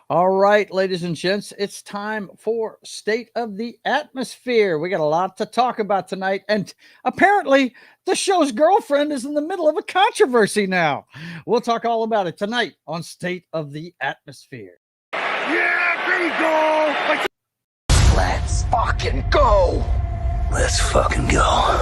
All right, ladies and gents, it's time for State of the Atmosphere. We got a lot to talk about tonight, and apparently the show's girlfriend is in the middle of a controversy now. We'll talk all about it tonight on State of the Atmosphere. Yeah, there you go. Let's fucking go. Let's fucking go.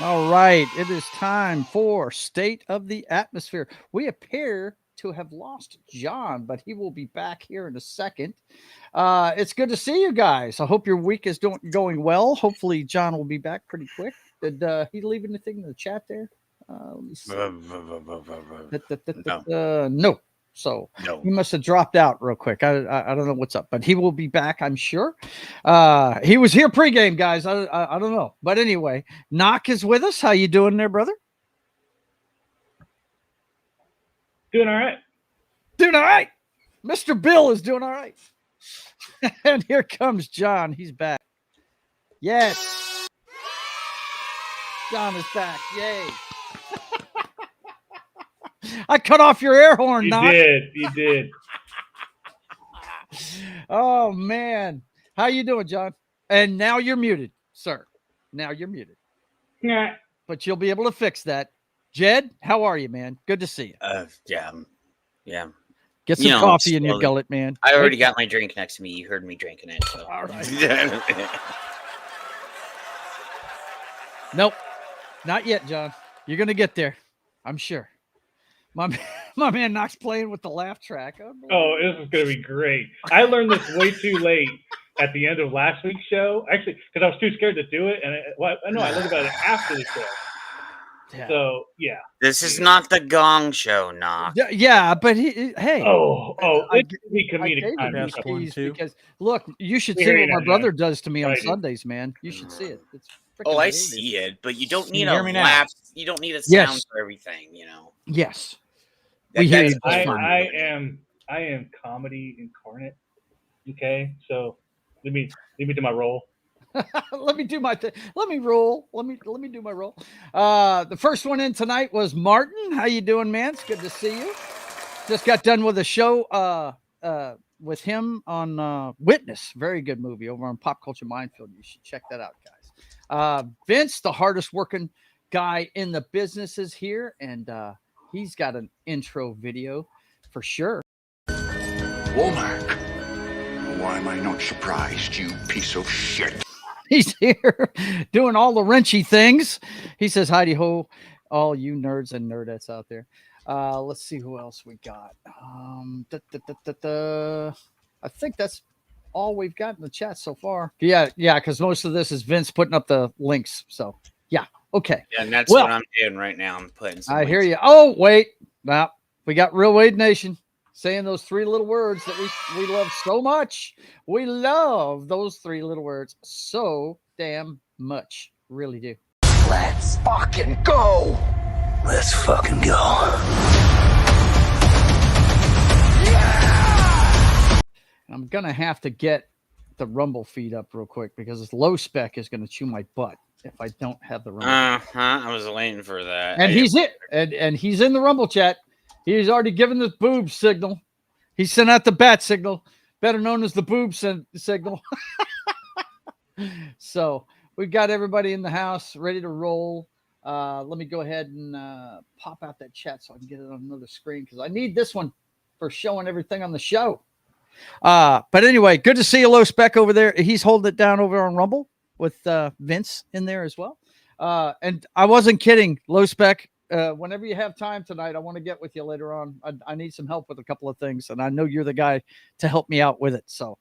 All right, it is time for State of the Atmosphere. We appear to have lost John, but he will be back here in a second. It's good to see you guys. I hope your week is going well. Hopefully, John will be back pretty quick. Did he leave anything in the chat there? Let me see. No. So No. he must have dropped out real quick. I don't know what's up, but he will be back, I'm sure. He was here pregame, guys. I don't know. But anyway, Knock is with us. How you doing there, brother? Doing all right. Doing all right. Mr. Bill is doing all right. And here comes John. He's back. Yes. John is back. Yay. I cut off your air horn, You Knock. You did. Oh, man. How you doing, John? And now you're muted, sir. Now you're muted. Yeah. But you'll be able to fix that. Jed, how are you, man? Good to see you. Yeah. Get some coffee in your gullet, man. I already got my drink next to me. You heard me drinking it. So. All right. Nope. Not yet, John. You're going to get there. I'm sure. My man Knox playing with the laugh track. Oh, this is going to be great. I learned this way too late at the end of last week's show. Actually, because I was too scared to do it. And I learned about it after the show. Yeah. So, yeah. This is not the Gong Show, Knock. Yeah, but hey. It's the comedic time. Because, look, you should see what my brother does to me on Sundays, man. You should see it. It's I see it, but you don't need a laugh. You don't need a sound for everything, you know. Yes. I am comedy incarnate. Okay, so let me do my role. Let me do my thing. Let me roll. Let me do my role. The first one in tonight was Martin. How you doing, man? It's good to see you. Just got done with a show with him on Witness. Very good movie over on Pop Culture Minefield. You should check that out, guys. Vince, the hardest working guy in the business, is here, and he's got an intro video for sure. Womack, Why am I not surprised, you piece of shit? He's here doing all the wrenchy things. He says, "Heidi ho, all you nerds and nerdettes out there." Let's see who else we got. I think that's all we've got in the chat so far. Yeah, because most of this is Vince putting up the links. So, yeah, okay. Yeah, and that's what I'm doing right now. I'm putting some links. Hear you. Oh, wait. Now, we got Real Wade Nation saying those 3 little words that we love so much. We love those 3 little words so damn much. Really do. Let's fucking go. Let's fucking go. I'm going to have to get the Rumble feed up real quick because this low spec is going to chew my butt if I don't have the Rumble. I was waiting for that. And he's in the Rumble chat. He's already given the boob signal. He sent out the bat signal, better known as the boob signal. So we've got everybody in the house ready to roll. Let me go ahead and pop out that chat so I can get it on another screen because I need this one for showing everything on the show. But anyway, good to see you, Low Spec, over there. He's holding it down over on Rumble with Vince in there as well. And I wasn't kidding, Low Spec. Whenever you have time tonight, I want to get with you later on. I need some help with a couple of things, and I know you're the guy to help me out with it. So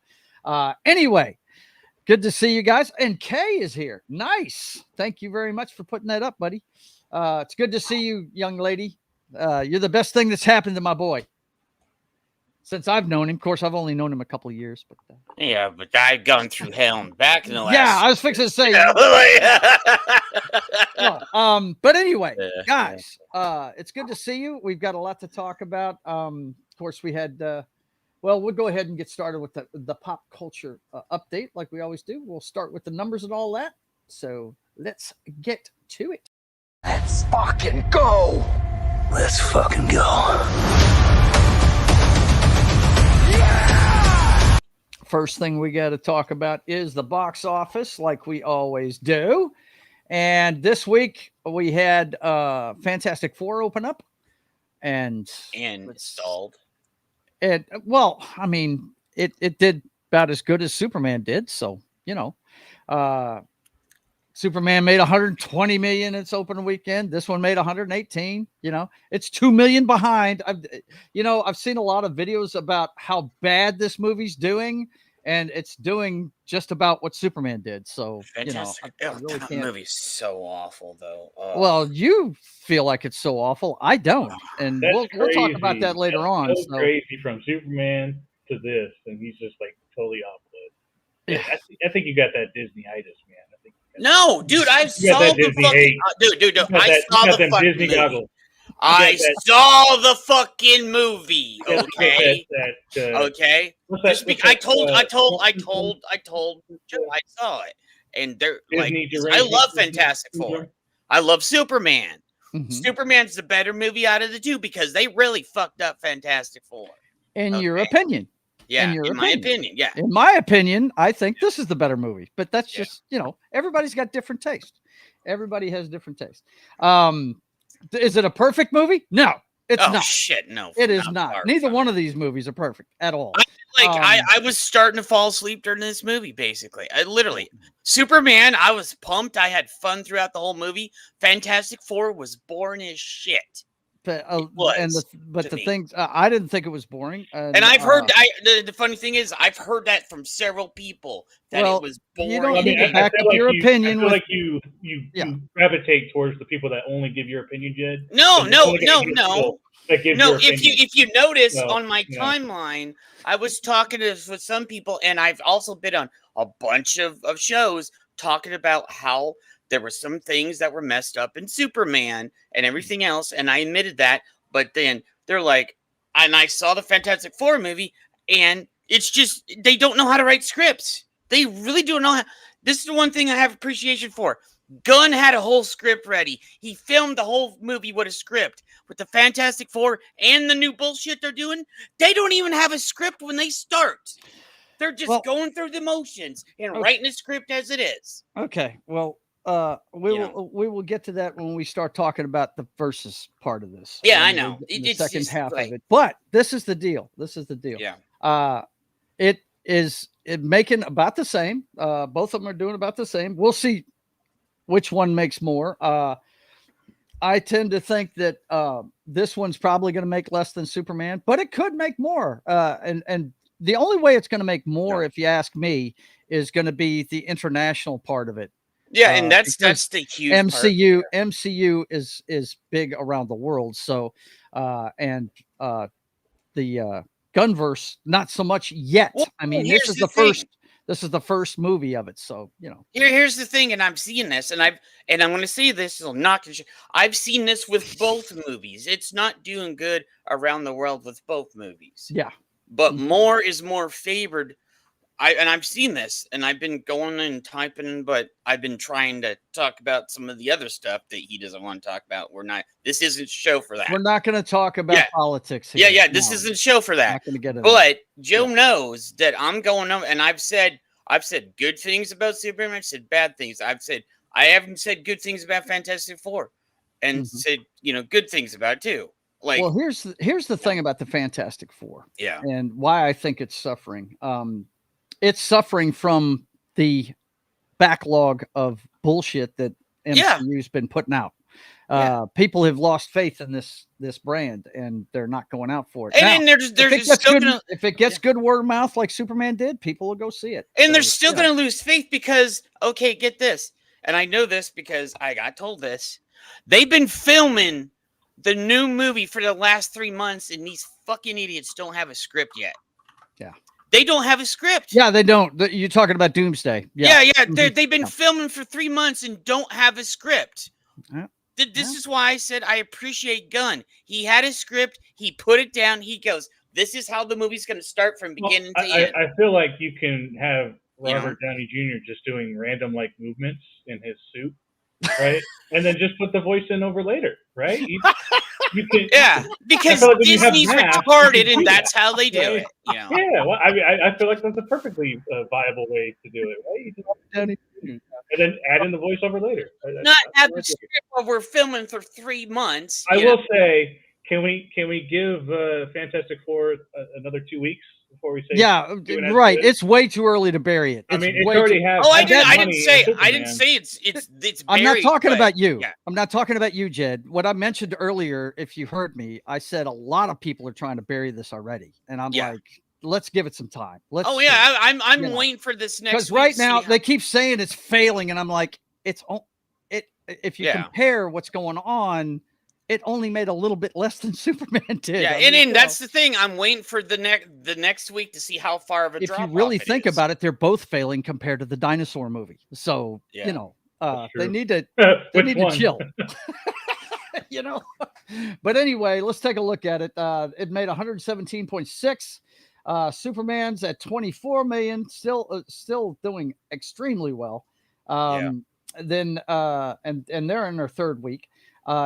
anyway, good to see you guys. And Kay is here. Nice. Thank you very much for putting that up, buddy. It's good to see you, young lady. You're the best thing that's happened to my boy since I've known him. Of course, I've only known him a couple of years. But yeah, but I've gone through hell and back in the last. Yeah, I was fixing to say. But anyway, guys, it's good to see you. We've got a lot to talk about. Of course, we had. Well, we'll go ahead and get started with the pop culture update, like we always do. We'll start with the numbers and all that. So let's get to it. Let's fucking go. Let's fucking go. First thing we got to talk about is the box office, like we always do. And this week we had Fantastic Four open up and installed. Well, I mean, it did about as good as Superman did. So, you know, Superman made 120 million its opening weekend. This one made 118. You know, it's 2 million behind. I've seen a lot of videos about how bad this movie's doing, and it's doing just about what Superman did. So, Fantastic. I really that can't. movie's so awful, though. Well, you feel like it's so awful. I don't, and we'll talk about that later on. So crazy from Superman to this, and he's just like totally opposite. Yeah, I think you got that Disney-itis, man. No, dude, I saw the fucking dude. I saw the fucking movie. I saw the fucking movie. Okay, okay. I told Joe I saw it, and they're like, I love Fantastic Four. I love Superman. Mm-hmm. Superman's the better movie out of the two because they really fucked up Fantastic Four. In your opinion. Yeah, in my opinion, yeah. In my opinion, I think this is the better movie, but that's just, everybody's got different taste. Everybody has different taste. Is it a perfect movie? No, it's not. Shit, no. It is not. Neither one of these movies are perfect at all. I was starting to fall asleep during this movie, basically. Superman, I was pumped. I had fun throughout the whole movie. Fantastic Four was boring as shit. But the thing, I didn't think it was boring. And I've heard, the funny thing is, I've heard that from several people that it was boring. You don't need to back up your opinion. I feel like you gravitate towards the people that only give your opinion, Jed. No. If you notice on my timeline, I was talking with some people, and I've also been on a bunch of shows talking about how there were some things that were messed up in Superman and everything else, and I admitted that. But then they're like, and I saw the Fantastic Four movie, and it's just they don't know how to write scripts. They really don't know how. This is the one thing I have appreciation for. Gunn had a whole script ready. He filmed the whole movie with a script. With the Fantastic Four and the new bullshit they're doing, they don't even have a script when they start. They're just going through the motions and writing the script as it is. Okay, well. We will get to that when we start talking about the versus part of this. Yeah, I know. It's second half of it. But this is the deal. Yeah. It is making about the same. Both of them are doing about the same. We'll see which one makes more. I tend to think that this one's probably going to make less than Superman, but it could make more. And the only way it's going to make more, if you ask me, is going to be the international part of it. Yeah, and that's the huge MCU. part. MCU is big around the world. So, and the Gunverse, not so much yet. Well, I mean, here's this is the the thing. first. This is the first movie of it. So, you know. Here's the thing, and I'm seeing this, and I'm going to say this. So I'm not going to. I've seen this with both movies. It's not doing good around the world with both movies. Yeah, but more is more favored. I've seen this, and I've been going and typing, but I've been trying to talk about some of the other stuff that he doesn't want to talk about. This isn't a show for that. We're not going to talk about politics here. Yeah. This isn't a show for that. Not going to get it. But Joe knows that I'm going on, and I've said good things about Superman. I've said bad things. I haven't said good things about Fantastic Four, and said good things about it too. Like, well, here's the thing about the Fantastic Four. Yeah. And why I think it's suffering. It's suffering from the backlog of bullshit that MCU's been putting out. People have lost faith in this brand, and they're not going out for it. And now, if it gets good word of mouth like Superman did, people will go see it. And they're still going to lose faith because, okay, get this. And I know this because I got told this. They've been filming the new movie for the last 3 months, and these fucking idiots don't have a script yet. Yeah. They don't have a script. Yeah, they don't. You're talking about Doomsday. Yeah. They've been filming for 3 months and don't have a script. This is why I said I appreciate Gunn. He had a script. He put it down. He goes, this is how the movie's going to start from beginning to end. I feel like you can have Robert Downey Jr. just doing random movements in his suit, right? And then just put the voice in over later, right? You can, because Disney's retarded, and that's how they do it. Yeah, well, I mean, I feel like that's a perfectly viable way to do it, right? You just, and then add in the voiceover later. Not have the script while we're filming for 3 months. I will say, can we give Fantastic Four another 2 weeks before we say? Yeah, right. It's way too early to bury it. I mean, it already has. Oh, I didn't say it's. I'm not talking about you. Yeah. I'm not talking about you, Jed. What I mentioned earlier, if you heard me, I said a lot of people are trying to bury this already, and I'm like, let's give it some time. I'm waiting for this next. Because right now they keep saying it's failing, and I'm like, it. If you compare what's going on, it only made a little bit less than Superman did. Yeah, and that's the thing. I'm waiting for the next week to see how far of a drop. If you really think about it, they're both failing compared to the dinosaur movie. So they need to chill. But anyway, let's take a look at it. It made 117.6. Superman's at 24 million, still doing extremely well. Then and they're in their third week.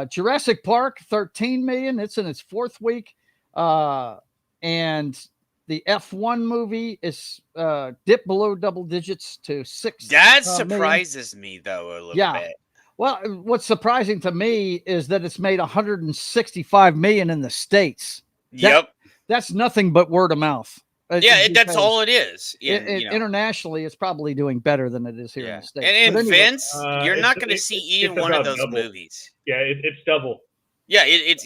Jurassic Park, 13 million. It's in its fourth week. And the F1 movie is dipped below double digits to 6. That surprises me, though, a little bit. Well, what's surprising to me is that it's made 165 million in the States. That's nothing but word of mouth. That's all it is. Internationally, it's probably doing better than it is here in the States. And in Vince, you're not going to see either one of those movies. Yeah, it's double. Yeah, it's.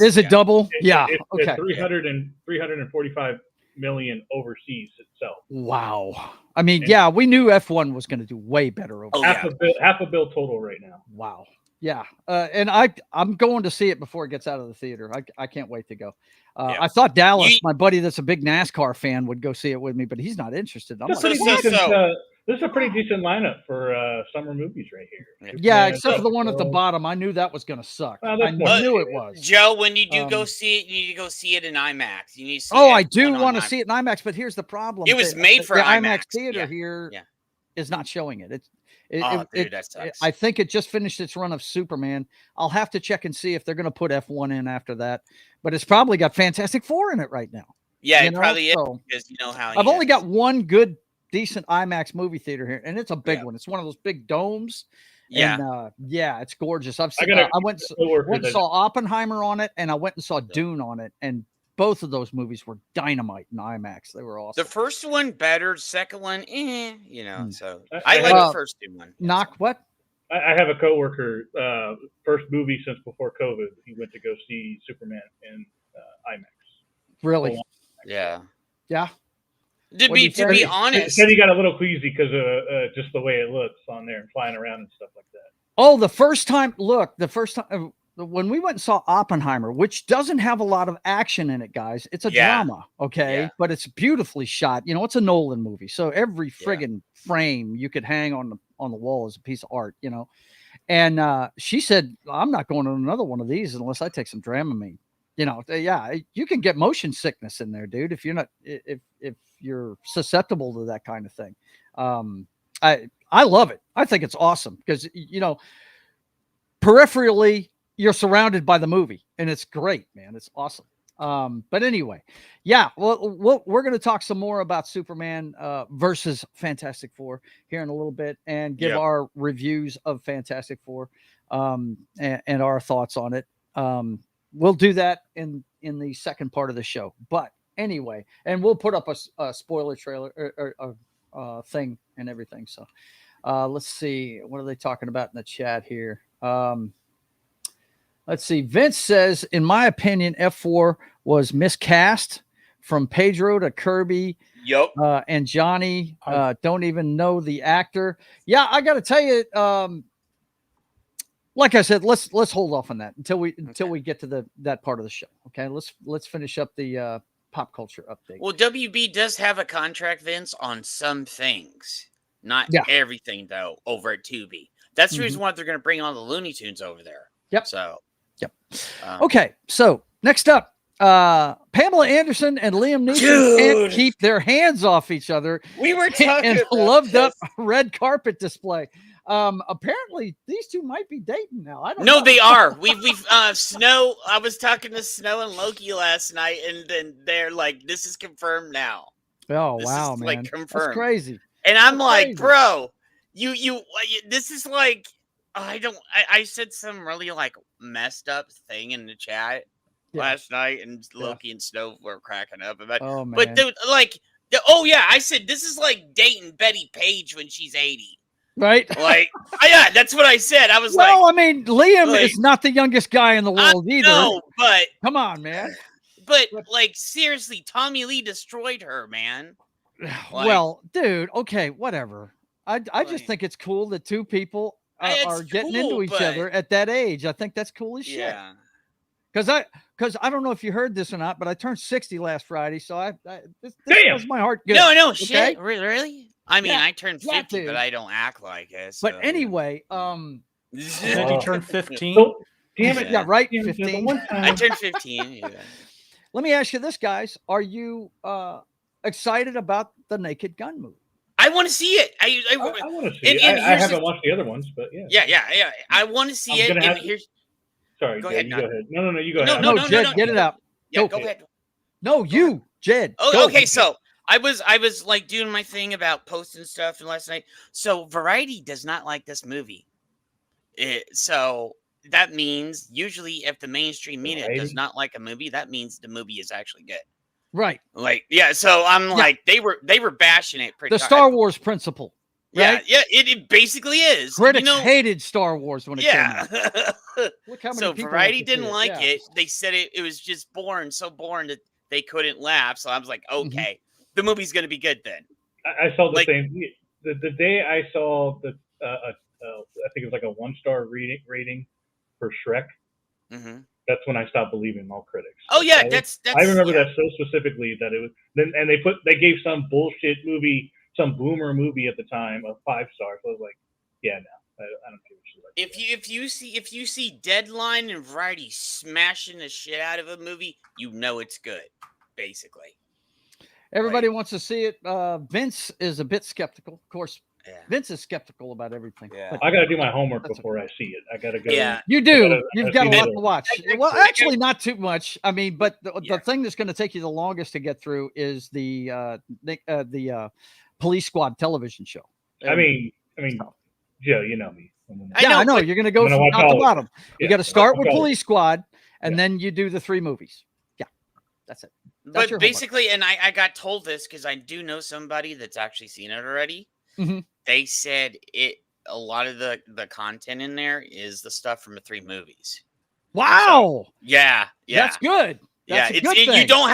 Is it double? It's 345 million overseas itself. Wow. I mean, we knew F1 was going to do way better over half a bill total right now. Wow. Yeah. And I'm going to see it before it gets out of the theater. I can't wait to go. I thought Dallas, my buddy that's a big NASCAR fan, would go see it with me, but he's not interested. I'm this is a pretty decent lineup for summer movies right here. Yeah, except for the one at the bottom. I knew that was going to suck. I knew it was. Joe, when you do go see it, you need to go see it in IMAX. You need to see I do want to see it in IMAX, but here's the problem. It was made for the IMAX theater here is not showing it. Dude, that sucks. I think it just finished its run of Superman. I'll have to check and see if they're going to put F1 in after that. But it's probably got Fantastic Four in it right now. Yeah, it probably is, because you know how I've only got one good, decent IMAX movie theater here, and it's a big one. It's one of those big domes. And, it's gorgeous. I went and saw Oppenheimer on it, and I went and saw Dune on it, and both of those movies were dynamite in IMAX. They were awesome. The first one better, second one, you know. Hmm. So I I like have- the first two one. Knock what? I have a coworker. First movie since before COVID. He went to go see Superman in IMAX. Really? Yeah. Yeah. To be He honest, said he got a little queasy because of just the way it looks on there and flying around and stuff like that. Oh, the first time when we went and saw Oppenheimer, which doesn't have a lot of action in it, guys. It's a drama, okay? Yeah. But it's beautifully shot. You know, it's a Nolan movie. So every friggin' frame you could hang on the wall is a piece of art, you know. And she said, I'm not going to another one of these unless I take some Dramamine. You know, yeah, you can get motion sickness in there, dude, if you're not if you're susceptible to that kind of thing. I love it. I think it's awesome because, you know, peripherally you're surrounded by the movie and it's great, man. It's awesome. But anyway, yeah, well, we're going to talk some more about Superman versus Fantastic Four here in a little bit and give our reviews of Fantastic Four and our thoughts on it. We'll do that in the second part of the show. But anyway, and we'll put up a spoiler trailer or thing and everything. So let's see. What are they talking about in the chat here? Let's see. Vince says, in my opinion, F4 was miscast from Pedro to Kirby. Yep. And Johnny don't even know the actor. Yeah, I got to tell you, like I said, let's hold off on that until we get to that part of the show. Okay, let's finish up the pop culture update. Well, WB does have a contract, Vince, on some things, not everything though. Over at Tubi, that's the reason why they're going to bring on the Looney Tunes over there. Yep. So. Yep. Okay. So next up, Pamela Anderson and Liam Neeson can't keep their hands off each other. We were talking and about loved this. up red carpet display. Apparently these two might be dating now. I don't No, know. they are. We've Snow. I was talking to Snow and Loki last night, and then they're like, "This is confirmed now." Oh This wow, is, man, like, confirmed. that's crazy. And I'm That's like, crazy. bro, you. This is like, I said some really like messed up thing in the chat last night, and Loki and Snow were cracking up about. Oh man, But dude, like, I said this is like dating Betty Page when she's 80. right? Like, yeah, that's what I said. I was Well, like, I mean, Liam is not the youngest guy in the world either. no, but Come on, man. But like, seriously, Tommy Lee destroyed her, man. Like, Well, dude, okay, whatever. I just Like- think it's cool that two people It's are getting cool, into each but- other at that age. I think that's cool as shit. yeah. Because I don't know if you heard this or not, but I turned 60 last Friday, so this Damn. does my heart good. No, okay? shit. Really? I mean, Yeah, I turned 50, dude. but I don't act like it. But so- anyway, Did you turn 15? So, damn it. yeah, right, Damn it, the 15. one time- I turned 15. Yeah. Let me ask you this, guys: are you excited about the Naked Gun movie? I want to see it. I I want to see and- it. and I here's haven't the- watched the other ones, but yeah. yeah. I want to see I'm it. gonna And have- here's Sorry, Go Jed, ahead, you Nat. go ahead. No, you go No, ahead. No, no, Jed, no. get it out. go Go. ahead. No, you, Jed. Oh, go. okay. So I was like doing my thing about posting stuff and last night. So Variety does not like this movie. So that means usually if the mainstream media does Variety? not like a movie, that means the movie is actually good. Right. Like, yeah. So I'm like, they were bashing it pretty The hard. Star Wars principle. Yeah, right? yeah. It basically is. Critics You know, hated Star Wars when it came out. yeah. Look how many So people Variety went to see didn't like Yeah. it. They said it was just boring, so boring that they couldn't laugh. So I was like, Mm-hmm. okay, the movie's gonna be good then. I saw the Like- same. The day I saw the, I think it was like a 1-star rating for Shrek. Mm-hmm. That's when I stopped believing all critics. Oh yeah, I, that's. I remember yeah. that so specifically that it was. Then and they gave some bullshit movie, some boomer movie at the time a 5 stars. So I was like, yeah, no, I don't give a shit. Like If you see Deadline and Variety smashing the shit out of a movie, you know it's good, basically. Everybody wants to see it. Vince is a bit skeptical. Of course, Yeah. Vince is skeptical about everything. Yeah. But I got to do my homework That's before I see it. I got to go. Yeah. you do. gotta- You've I got a gotta lot see to it. watch. Well, actually, not too much. I mean, but Yeah. the thing that's going to take you the longest to get through is the Police Squad television show. I mean, Joe, you know me. I know. You're going to go I'm gonna from watch top to all of bottom. You Yeah, got to start with I'll go. Police Squad, and Yeah. then you do the 3 movies. Yeah. That's it. That's But your homework. basically, and I got told this because I do know somebody that's actually seen it already. Mhm. They said a lot of the content in there is the stuff from the 3 movies. Wow. Yeah. That's good. That's a good thing. You don't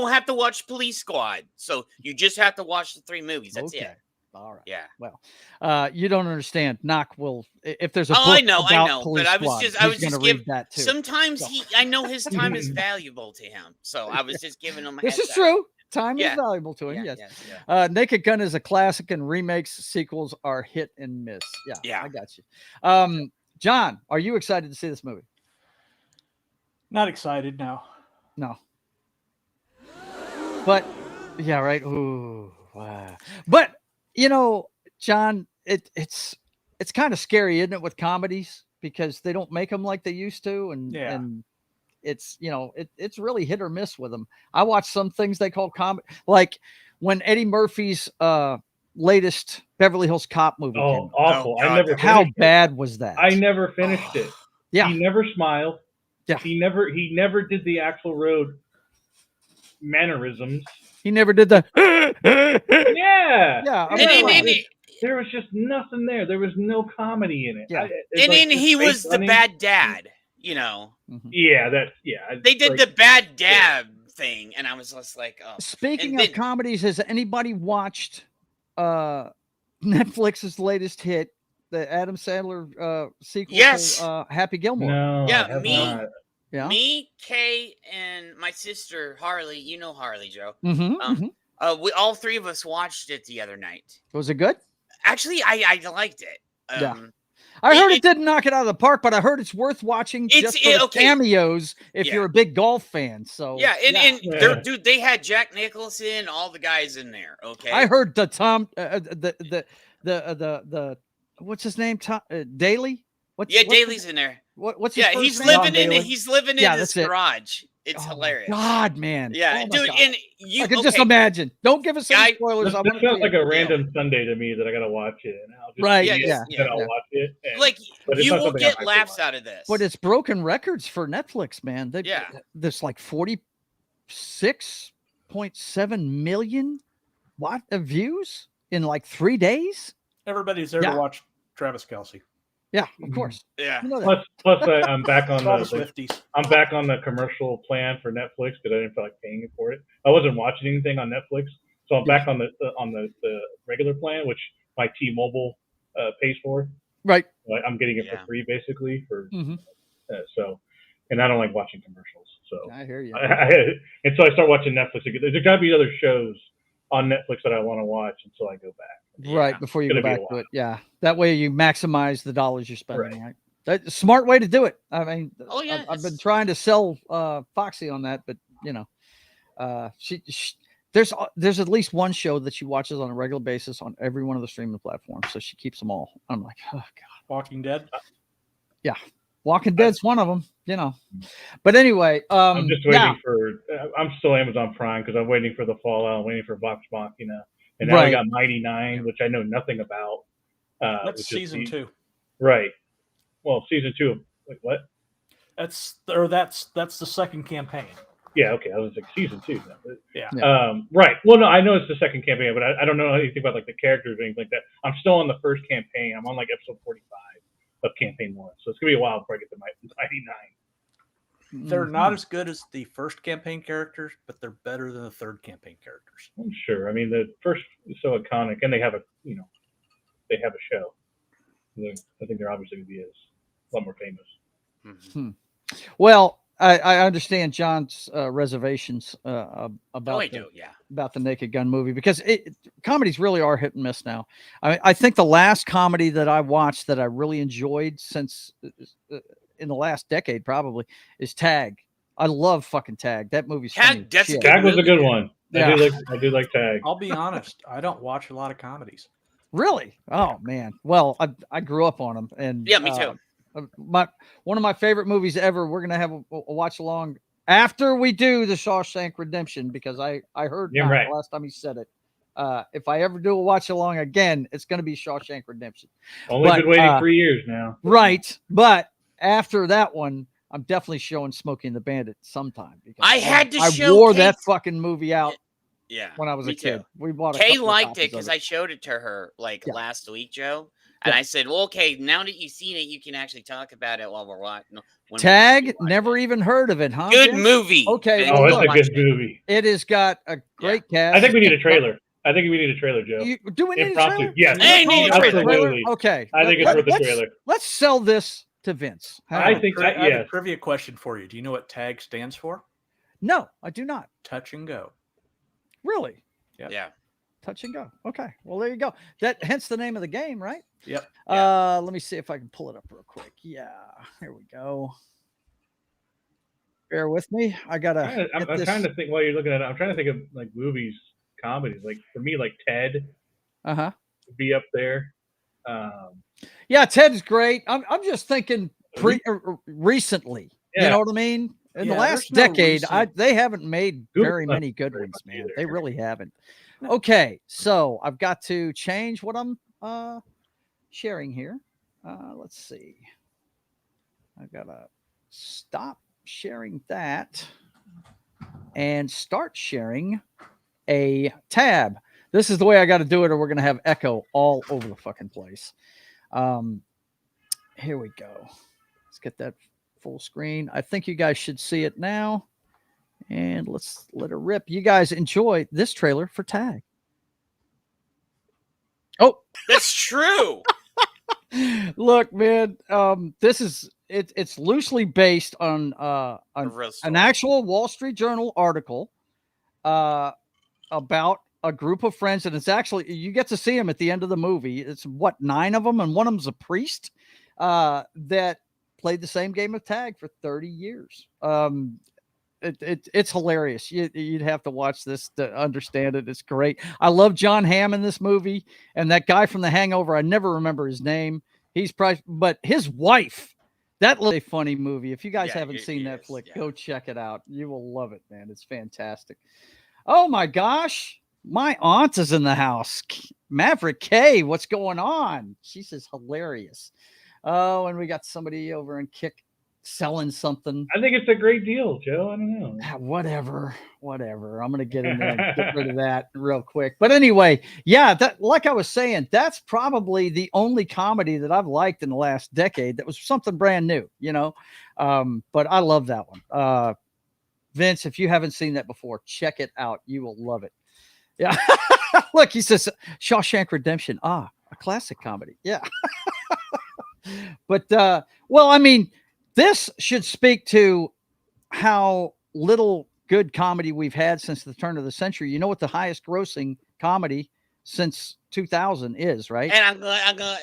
have to watch Police Squad. So you just have to watch the 3 movies. That's Okay. it. All right. Yeah. Well, you don't understand. Knock will, if there's a book I know, about Police but I was Squad, just he's gonna read that too. Sometimes So. I know his time is valuable to him, so I was just giving him a This heads is up. true. Time Yeah. is valuable to him. Yeah, Yes. yeah. Naked Gun is a classic, and remakes, sequels are hit and miss. Yeah. I got you. John, are you excited to see this movie? Not excited now. No. But yeah, right. Ooh, wow. But John, it's kind of scary, isn't it, with comedies, because they don't make them like they used to, and it's it's really hit or miss with them. I watch some things they call comedy, like when Eddie Murphy's latest Beverly Hills Cop movie came out. Awful! God, I never. How finished it. bad was that? I never finished it. Yeah. He never smiled. Yeah. He never did the Axl Road mannerisms. He never did the. Yeah. Yeah. There was just nothing there. There was no comedy in it. Yeah. And he was the bad dad, Mhm. Yeah, They did like, the bad dad thing, and I was just like, oh. Speaking And of comedies, has anybody watched Netflix's latest hit, the Adam Sandler sequel Yes. to Happy Gilmore? No. Yeah, I have me- not. Yeah. Me, Kay, and my sister Harley, you know Harley, Joe. Mm-hmm. We all 3 of us watched it the other night. Was it good? Actually, I liked it. Yeah. I heard it didn't knock it out of the park, but I heard it's worth watching It's- just for the okay. cameos if Yeah. you're a big golf fan. So Yeah, and Yeah. dude, they had Jack Nicholson, all the guys in there. Okay, I heard the the what's his name? Tom Daly. What's Daly's in there. What's his first he's name? living Daly. He's living in Yeah, his that's it. garage. It's Oh my hilarious. God, man. Yeah, Oh my dude, God. and you I can just imagine. Don't give us any spoilers. This I want sounds to like a random Sunday to me that I gotta watch it. And I'll just Right, see it, yeah, and I'll yeah. watch it. And, like but it's you not will something I get have to laughs watch. out of this. But it's broken records for Netflix, man. Yeah. There's like 46.7 million views in like 3 days. Everybody's there Yeah. to watch Travis Kelce. Yeah, of course. yeah. You know that. Plus, I'm back on All the the Swifties. I'm back on the commercial plan for Netflix because I didn't feel like paying for it. I wasn't watching anything on Netflix, so I'm back on the regular plan, which my T-Mobile pays for. Right. Like, I'm getting it Yeah. for free basically for Mhm. so, and I don't like watching commercials. So I hear you. and so I start watching Netflix again. There's got to be other shows on Netflix that I want to watch until I go back. Right before you It's go gonna back be a to while. it. Yeah. That way you maximize the dollars you're spending. Right. That's a smart way to do it. I mean, Oh, yeah, I've been it's- trying to sell Foxy on that, but she there's at least one show that she watches on a regular basis on every one of the streaming platforms, so she keeps them all. I'm like, oh God. Walking Dead. Walking Dead's one of them, But anyway, I'm just waiting for. I'm still Amazon Prime because I'm waiting for the Fallout. I'm waiting for Vox Machina, and now I Right. got Mighty Nine, which I know nothing about. That's which is season 2. Right. Well, season 2. Wait, what? That's the second campaign. Yeah. Okay. I was like season 2. Now. Yeah. Right. Well, no, I know it's the second campaign, but I don't know anything about like the characters or anything like that. I'm still on the first campaign. I'm on like episode 45 of campaign 1, so it's gonna be a while before I get to Mighty Nine. They're Mm-hmm. not as good as the first campaign characters, but they're better than the third campaign characters. I'm sure. I mean, the first is so iconic, and they have a show. I think they're obviously going to be a lot more famous. Well, I understand John's reservations about I do, yeah. about the Naked Gun movie, because comedies really are hit and miss now. I think the last comedy that I watched that I really enjoyed since in the last decade probably is Tag. I love fucking Tag. That movie's funny as that's a shit. good Tag was a movie. good one. Yeah. I do like Tag. I'll be honest, I don't watch a lot of comedies. Really? Oh man. Well, I grew up on them, and Yeah, me too. One of my favorite movies ever. We're gonna have a watch along after we do the Shawshank Redemption, because I heard You're Matt right. the last time he said it. If I ever do a watch along again, it's gonna be Shawshank Redemption. Only but, been waiting 3 years now. Right, but after that one, I'm definitely showing Smokey and the Bandit sometime. Because I had to I show wore Kate. that fucking movie out Yeah, when I was a me kid. too. We bought a Kay couple of liked copies it because of I showed it to her like Yeah. last week, Joe. And Yeah. I said, well, okay, now that you've seen it, you can actually talk about it while we're watching. Tag, never even heard of it, huh? Good Vince? movie. Okay, Vince, well, Oh, it's look, a good movie. it has got a great cast. I think we need a trailer. I think we need a trailer, Joe. Do we need Impromptu. a trailer? Yes. Hey, need a trailer. Absolutely. Okay. I think it's worth a trailer. Let's sell this to Vince. I think I have yes. a trivia question for you. Do you know what TAG stands for? No, I do not. Touch and go. Really? Yep. Yeah. Touch and go. Okay. Well, there you go. That hence the name of the game, right? Yep. Let me see if I can pull it up real quick. Yeah, here we go. Bear with me. I gotta. I'm trying to think while you're looking at it. I'm trying to think of like movies, comedies. Like for me, like Ted would be up there. Yeah, Ted's great. I'm just thinking recently. Yeah. You know what I mean? In the last there's no decade, recent- they haven't made very many good very ones, much man. either. They really haven't. Okay, so I've got to change what I'm sharing here. Let's see. I've got to stop sharing that and start sharing a tab. This is the way I got to do it, or we're going to have echo all over the fucking place. Here we go. Let's get that full screen. I think you guys should see it now. And let's let it rip. You guys enjoy this trailer for Tag. Oh, That's true. look, man. This is it's loosely based on an actual Wall Street Journal article about a group of friends, and it's actually you get to see them at the end of the movie. It's 9 of them, and one of them's a priest that played the same game of tag for 30 years. It's hilarious. You'd have to watch this to understand it. It's great. I love John Hamm in this movie, and that guy from The Hangover. I never remember his name. He's probably, but his wife. That was a funny movie. If you guys haven't seen that flick, go check it out. You will love it, man. It's fantastic. Oh my gosh, my aunt is in the house. Maverick K, what's going on? She says hilarious. Oh, and we got somebody over in Kick selling something. I think it's a great deal, Joe. I don't know. Whatever. I'm gonna get in there and get rid of that real quick. But anyway, yeah, that like I was saying, that's probably the only comedy that I've liked in the last decade that was something brand new, you know. But I love that one. Vince, if you haven't seen that before, check it out. You will love it. Yeah. Look, he says Shawshank Redemption. A classic comedy. Yeah. But well, I mean, this should speak to how little good comedy we've had since the turn of the century. You know what the highest grossing comedy since 2000 is, right? And I'm going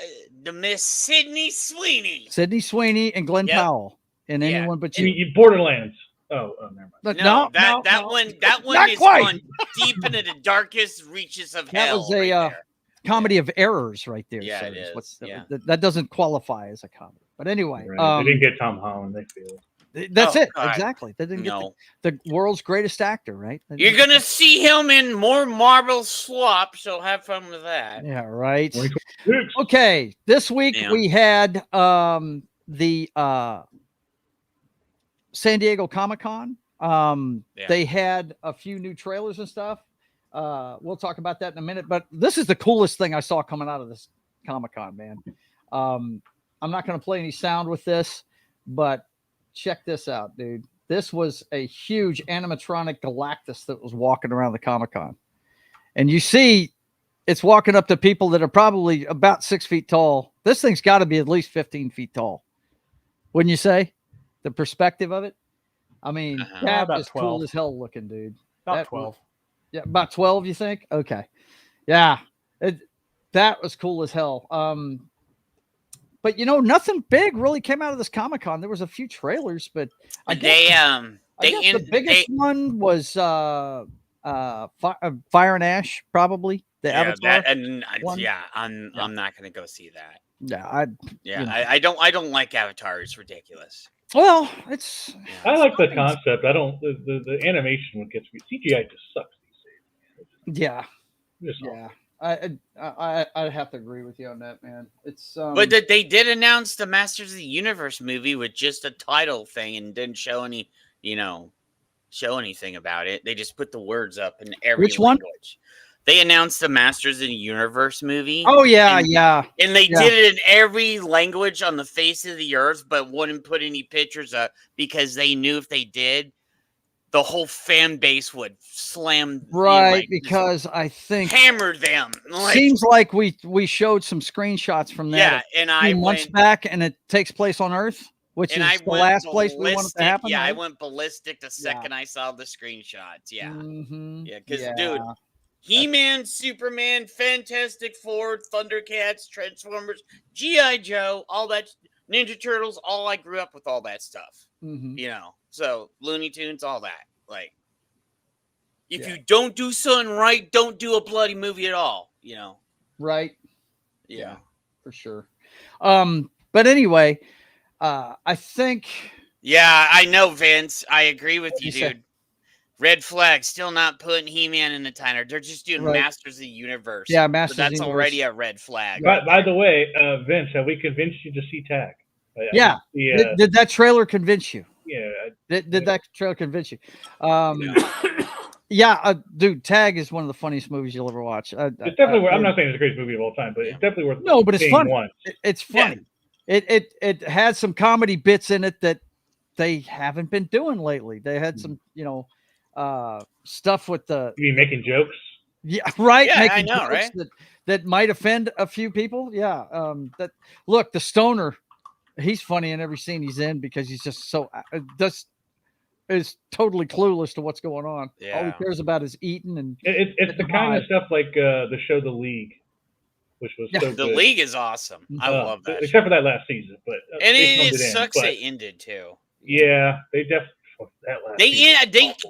to miss Sydney Sweeney. Sydney Sweeney and Glenn Powell and Anyone But You. Borderlands. Oh, never mind. No, that one Not is quite. gone deep into the darkest reaches of That hell. was a comedy of errors right there. Yeah, so it is. what's Yeah. That doesn't qualify as a comedy. But anyway, Right. They didn't get Tom Holland. They feel. That's it. God. Exactly. They didn't get the world's greatest actor, right? You're going to see him in more Marble Swap, so have fun with that. Yeah, right. Okay, this week we had the San Diego Comic-Con. They had a few new trailers and stuff. We'll talk about that in a minute, but this is the coolest thing I saw coming out of this Comic-Con, man. I'm not going to play any sound with this, but check this out, dude. This was a huge animatronic Galactus that was walking around the Comic-Con. And you see it's walking up to people that are probably about 6 feet tall. This thing's got to be at least 15 feet tall. Wouldn't you say? The perspective of it? I mean, that is cool as hell looking, dude. About 12. Yeah, about 12, you think? Okay. Yeah. That was cool as hell. But you know, nothing big really came out of this Comic-Con. There was a few trailers, but I guess the biggest one was Fire and Ash, probably the Avatar. I'm not going to go see that. Yeah, I don't like Avatar. It's ridiculous. Well, it's. I like the concept. I don't. The animation what gets me. CGI just sucks these days. Yeah. Just yeah. I'd have to agree with you on that, man. It's But they did announce the Masters of the Universe movie with just a title thing and didn't show any, show anything about it. They just put the words up in every Which one? language. They announced the Masters of the Universe movie. Oh yeah, and, yeah. And they did it in every language on the face of the earth, but wouldn't put any pictures up because they knew if they did, the whole fan base would slam. Right, because I think hammer them. Seems like we showed some screenshots from that. Yeah, and a few months back, and it takes place on Earth, which is the last place we want it to happen. Yeah, right? I went ballistic the second I saw the screenshots. Yeah, mm-hmm. Yeah, because dude, He-Man, Superman, Fantastic Four, Thundercats, Transformers, G.I. Joe, all that, Ninja Turtles, all I grew up with all that stuff. Mm-hmm. So Looney Tunes, all that. Like, if you don't do something right, don't do a bloody movie at all. Right? Yeah, for sure. But anyway, I think. Yeah, I know, Vince. I agree with you, say? dude. Red flag, still not putting He-Man in the timer. They're just doing Masters of the Universe. Yeah, Masters. So that's already a red flag. By the way, Vince, have we convinced you to see Tag? Yeah. Did that trailer convince you? Yeah. Did that trailer convince you? Yeah, dude, Tag is one of the funniest movies you'll ever watch. It's definitely worth. I'm not saying it's the greatest movie of all time, but it's definitely worth. No, but it's funny. Once. It's funny. Yeah. It had some comedy bits in it that they haven't been doing lately. They had some, stuff with the. You mean making jokes? Yeah, right. Yeah, making I know, jokes right? that might offend a few people. Yeah. Look, the stoner, he's funny in every scene he's in because he's just so is totally clueless to what's going on. Yeah. All he cares about is eating and it's the kind of stuff like the show The League, which was so The good. League is awesome. I love that. Except for that last season, but and it sucks it ended too. Yeah, they definitely that last.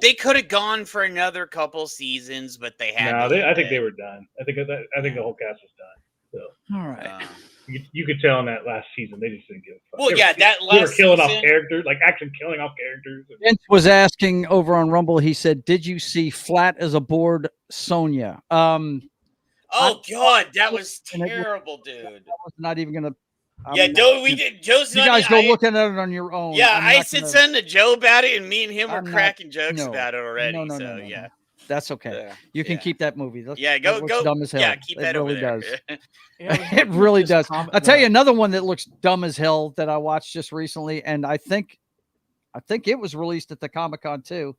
They could have gone for another couple seasons, but they had. No, I think they were done. I think the whole cast was done. So all right. You could tell in that last season they just didn't give a fuck. Well, they were killing off characters, like actually killing off characters. Vince was asking over on Rumble. He said, "Did you see Flat as a Board, Sonia?" Oh God, that was terrible, dude. I was not even gonna. We did. Joe's. You guys go looking at it on your own. Yeah, I said something to Joe about it, and me and him were cracking jokes about it already. No, yeah. That's okay. You can keep that movie. Go. Dumb as hell. Yeah, keep that over there. Does. It really does. I'll tell you another one that looks dumb as hell that I watched just recently, and I think it was released at the Comic-Con too.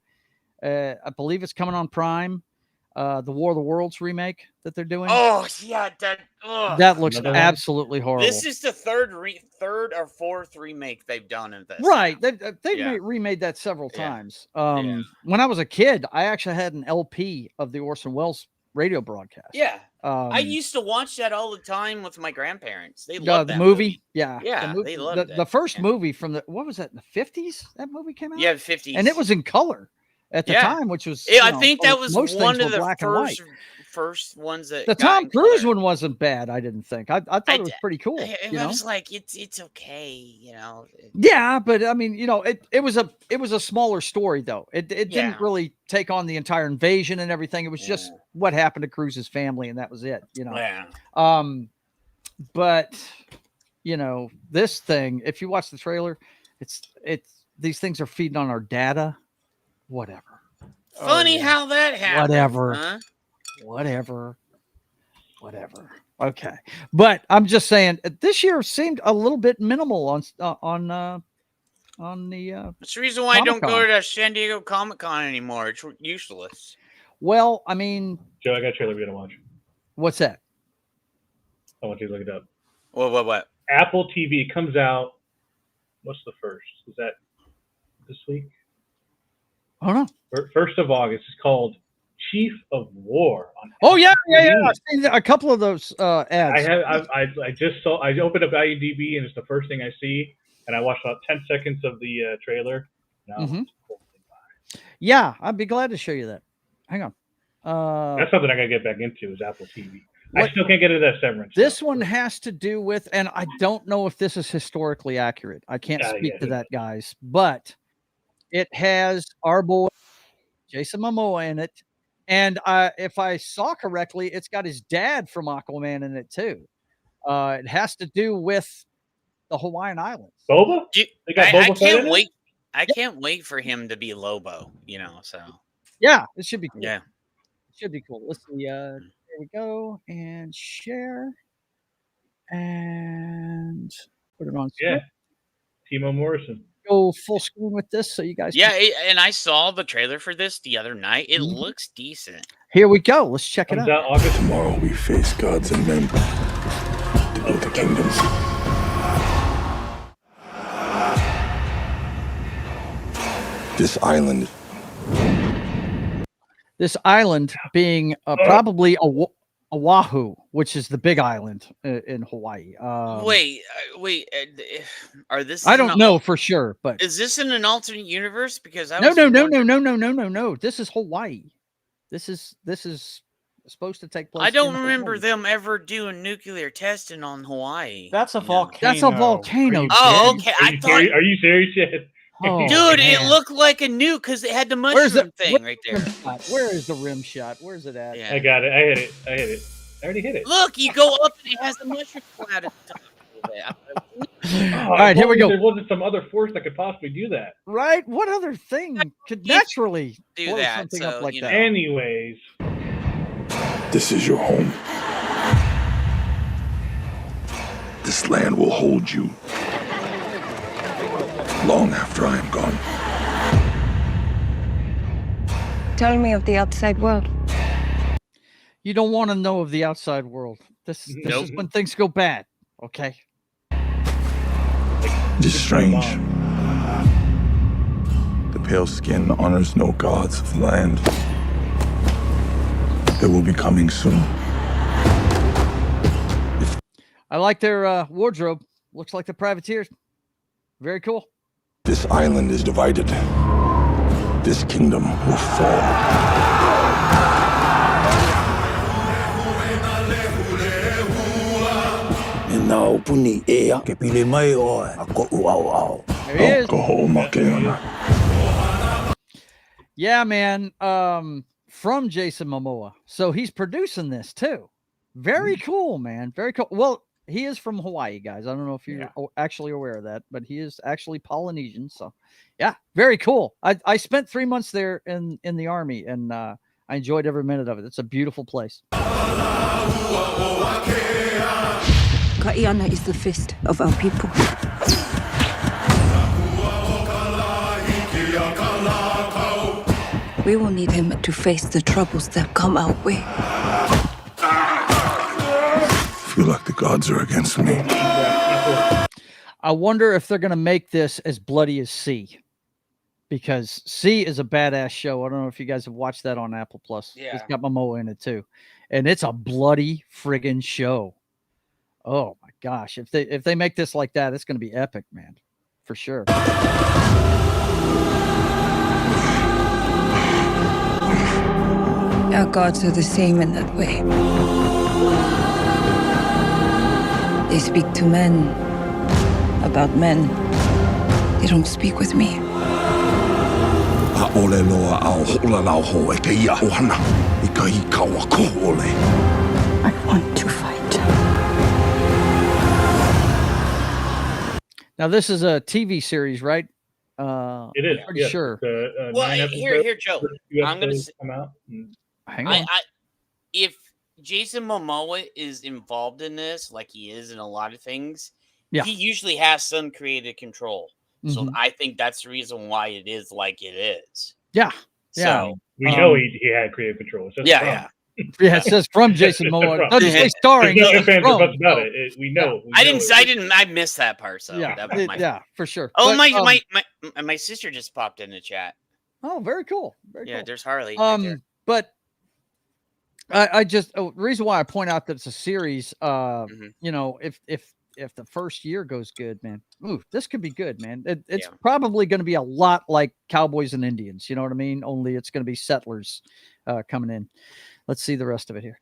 I believe it's coming on Prime. The War of the Worlds remake that they're doing. Oh yeah, that looks absolutely horrible. This is the third or fourth remake they've done of this. Right, they've remade that several times. When I was a kid, I actually had an LP of the Orson Welles radio broadcast. Yeah, I used to watch that all the time with my grandparents. They loved that movie. Yeah, they loved it. The first movie from what was that in the 50s? That movie came out. Yeah, 50s, and it was in color at the time, which was I think that was one of the first ones that the Tom Cruise one wasn't bad. I didn't think. I thought it was pretty cool. I was like, it's okay, Yeah, but I mean, it was a smaller story though. It didn't really take on the entire invasion and everything. It was just what happened to Cruise's family, and that was it. Yeah. But this thing, if you watch the trailer, it's these things are feeding on our data. Whatever. Funny how that happened. Whatever. Huh? Whatever. Okay, but I'm just saying this year seemed a little bit minimal on the. That's the reason why Comic-Con. I don't go to San Diego Comic-Con anymore. It's useless. Well, I mean, Joe, I got a trailer we're gonna watch. What's that? I want you to look it up. What? Apple TV comes out. What's the first? Is that this week? I don't know. 1st of August. It's called Chief of War. Oh yeah. I've seen a couple of those ads. I just saw. I opened up IMDb and it's the first thing I see, and I watched about 10 seconds of the trailer. Yeah, I'd be glad to show you that. Hang on. That's something I gotta get back into is Apple TV. I still can't get into that Severance. This one has to do with, and I don't know if this is historically accurate. I can't speak to that, guys, but it has our boy Jason Momoa in it, And if I saw correctly, it's got his dad from Aquaman in it too. It has to do with the Hawaiian Islands. Boba? They got Boba I Fett can't in wait. it? I can't wait for him to be Lobo. So Yeah, it should be cool. yeah. It should be cool. Let's see. There we go. And share. And put it on screen. Yeah. Timo Morrison. Go full screen with this so you guys Yeah, can... and I saw the trailer for this the other night. It looks decent. Here we go. Let's check it Comes out. out August. Tomorrow we face gods and men to build the kingdoms. This island. This island being probably Oahu, which is the big island in Hawaii. Wait. Are this? I don't know for sure, but Is this in an alternate universe? Because I no. was This is Hawaii. This is supposed to take place. I don't in remember Hawaii. them ever doing nuclear testing on Hawaii. That's a you know? volcano. That's a volcano. Oh, Jed. okay. Are you serious yet? Oh, Dude, man. it looked like a nuke because it had the mushroom thing right there. Where is the rim shot? Where's it at? Yeah. I got it. I hit it. I already hit it. Look, you go up and it has the mushroom cloud at the top of it. All right, here we go. There wasn't some other force that could possibly do that. Right? What other thing could naturally Do blow that, something so, up like you that? know. Anyways, This is your home. This land will hold you long after I am gone. Tell me of the outside world. You don't want to know of the outside world. This Nope. is when things go bad. Okay. It is strange. The pale skin honors no gods of the land. They will be coming soon. I like their wardrobe. Looks like the privateers. Very cool. This island is divided. This kingdom will fall. There he is. Alcohol makeana. Yeah, man. From Jason Momoa. So he's producing this too. Very cool, man. Very cool. Well, he is from Hawaii, guys. I don't know if you're actually aware of that, but he is actually Polynesian. So yeah, very cool. I spent 3 months there in the army, and I enjoyed every minute of it. It's a beautiful place. Kaiana is the fist of our people. We will need him to face the troubles that come our way. I feel like the gods are against me. I wonder if they're going to make this as bloody as C, because C is a badass show. I don't know if you guys have watched that on Apple Plus. Yeah. It's got Momoa in it too, and it's a bloody friggin' show. Oh my gosh! If they make this like that, it's going to be epic, man, for sure. Our gods are the same in that way. They speak to men about men. They don't speak with me. I want to fight. Now this is a TV series, right? it is. Pretty yes. sure. Well, 9 here, episodes. Joe. Few I'm gonna episodes s- come out. and- Hang on. If Jason Momoa is involved in this, like he is in a lot of things, Yeah. he usually has some creative control. So Mhm. I think that's the reason why it is like it is. Yeah. Yeah. So, We know he had creative control. It's just yeah, from. yeah. Yeah, it says from Jason Momoa. From. Doesn't say starring. There's it no says ifs, ands, or from. buts about So, it. We know. we I know didn't. I missed that part. So yeah, that was my. yeah, for sure. Oh, But, my sister just popped in the chat. Oh, very cool. Very Yeah, cool. there's Harley. right there. But I just the reason why I point out that it's a series, Mhm. you know, if the first year goes good, man, ooh, this could be good, man. It's Yeah. probably going to be a lot like Cowboys and Indians. You know what I mean? Only it's going to be settlers coming in. Let's see the rest of it here.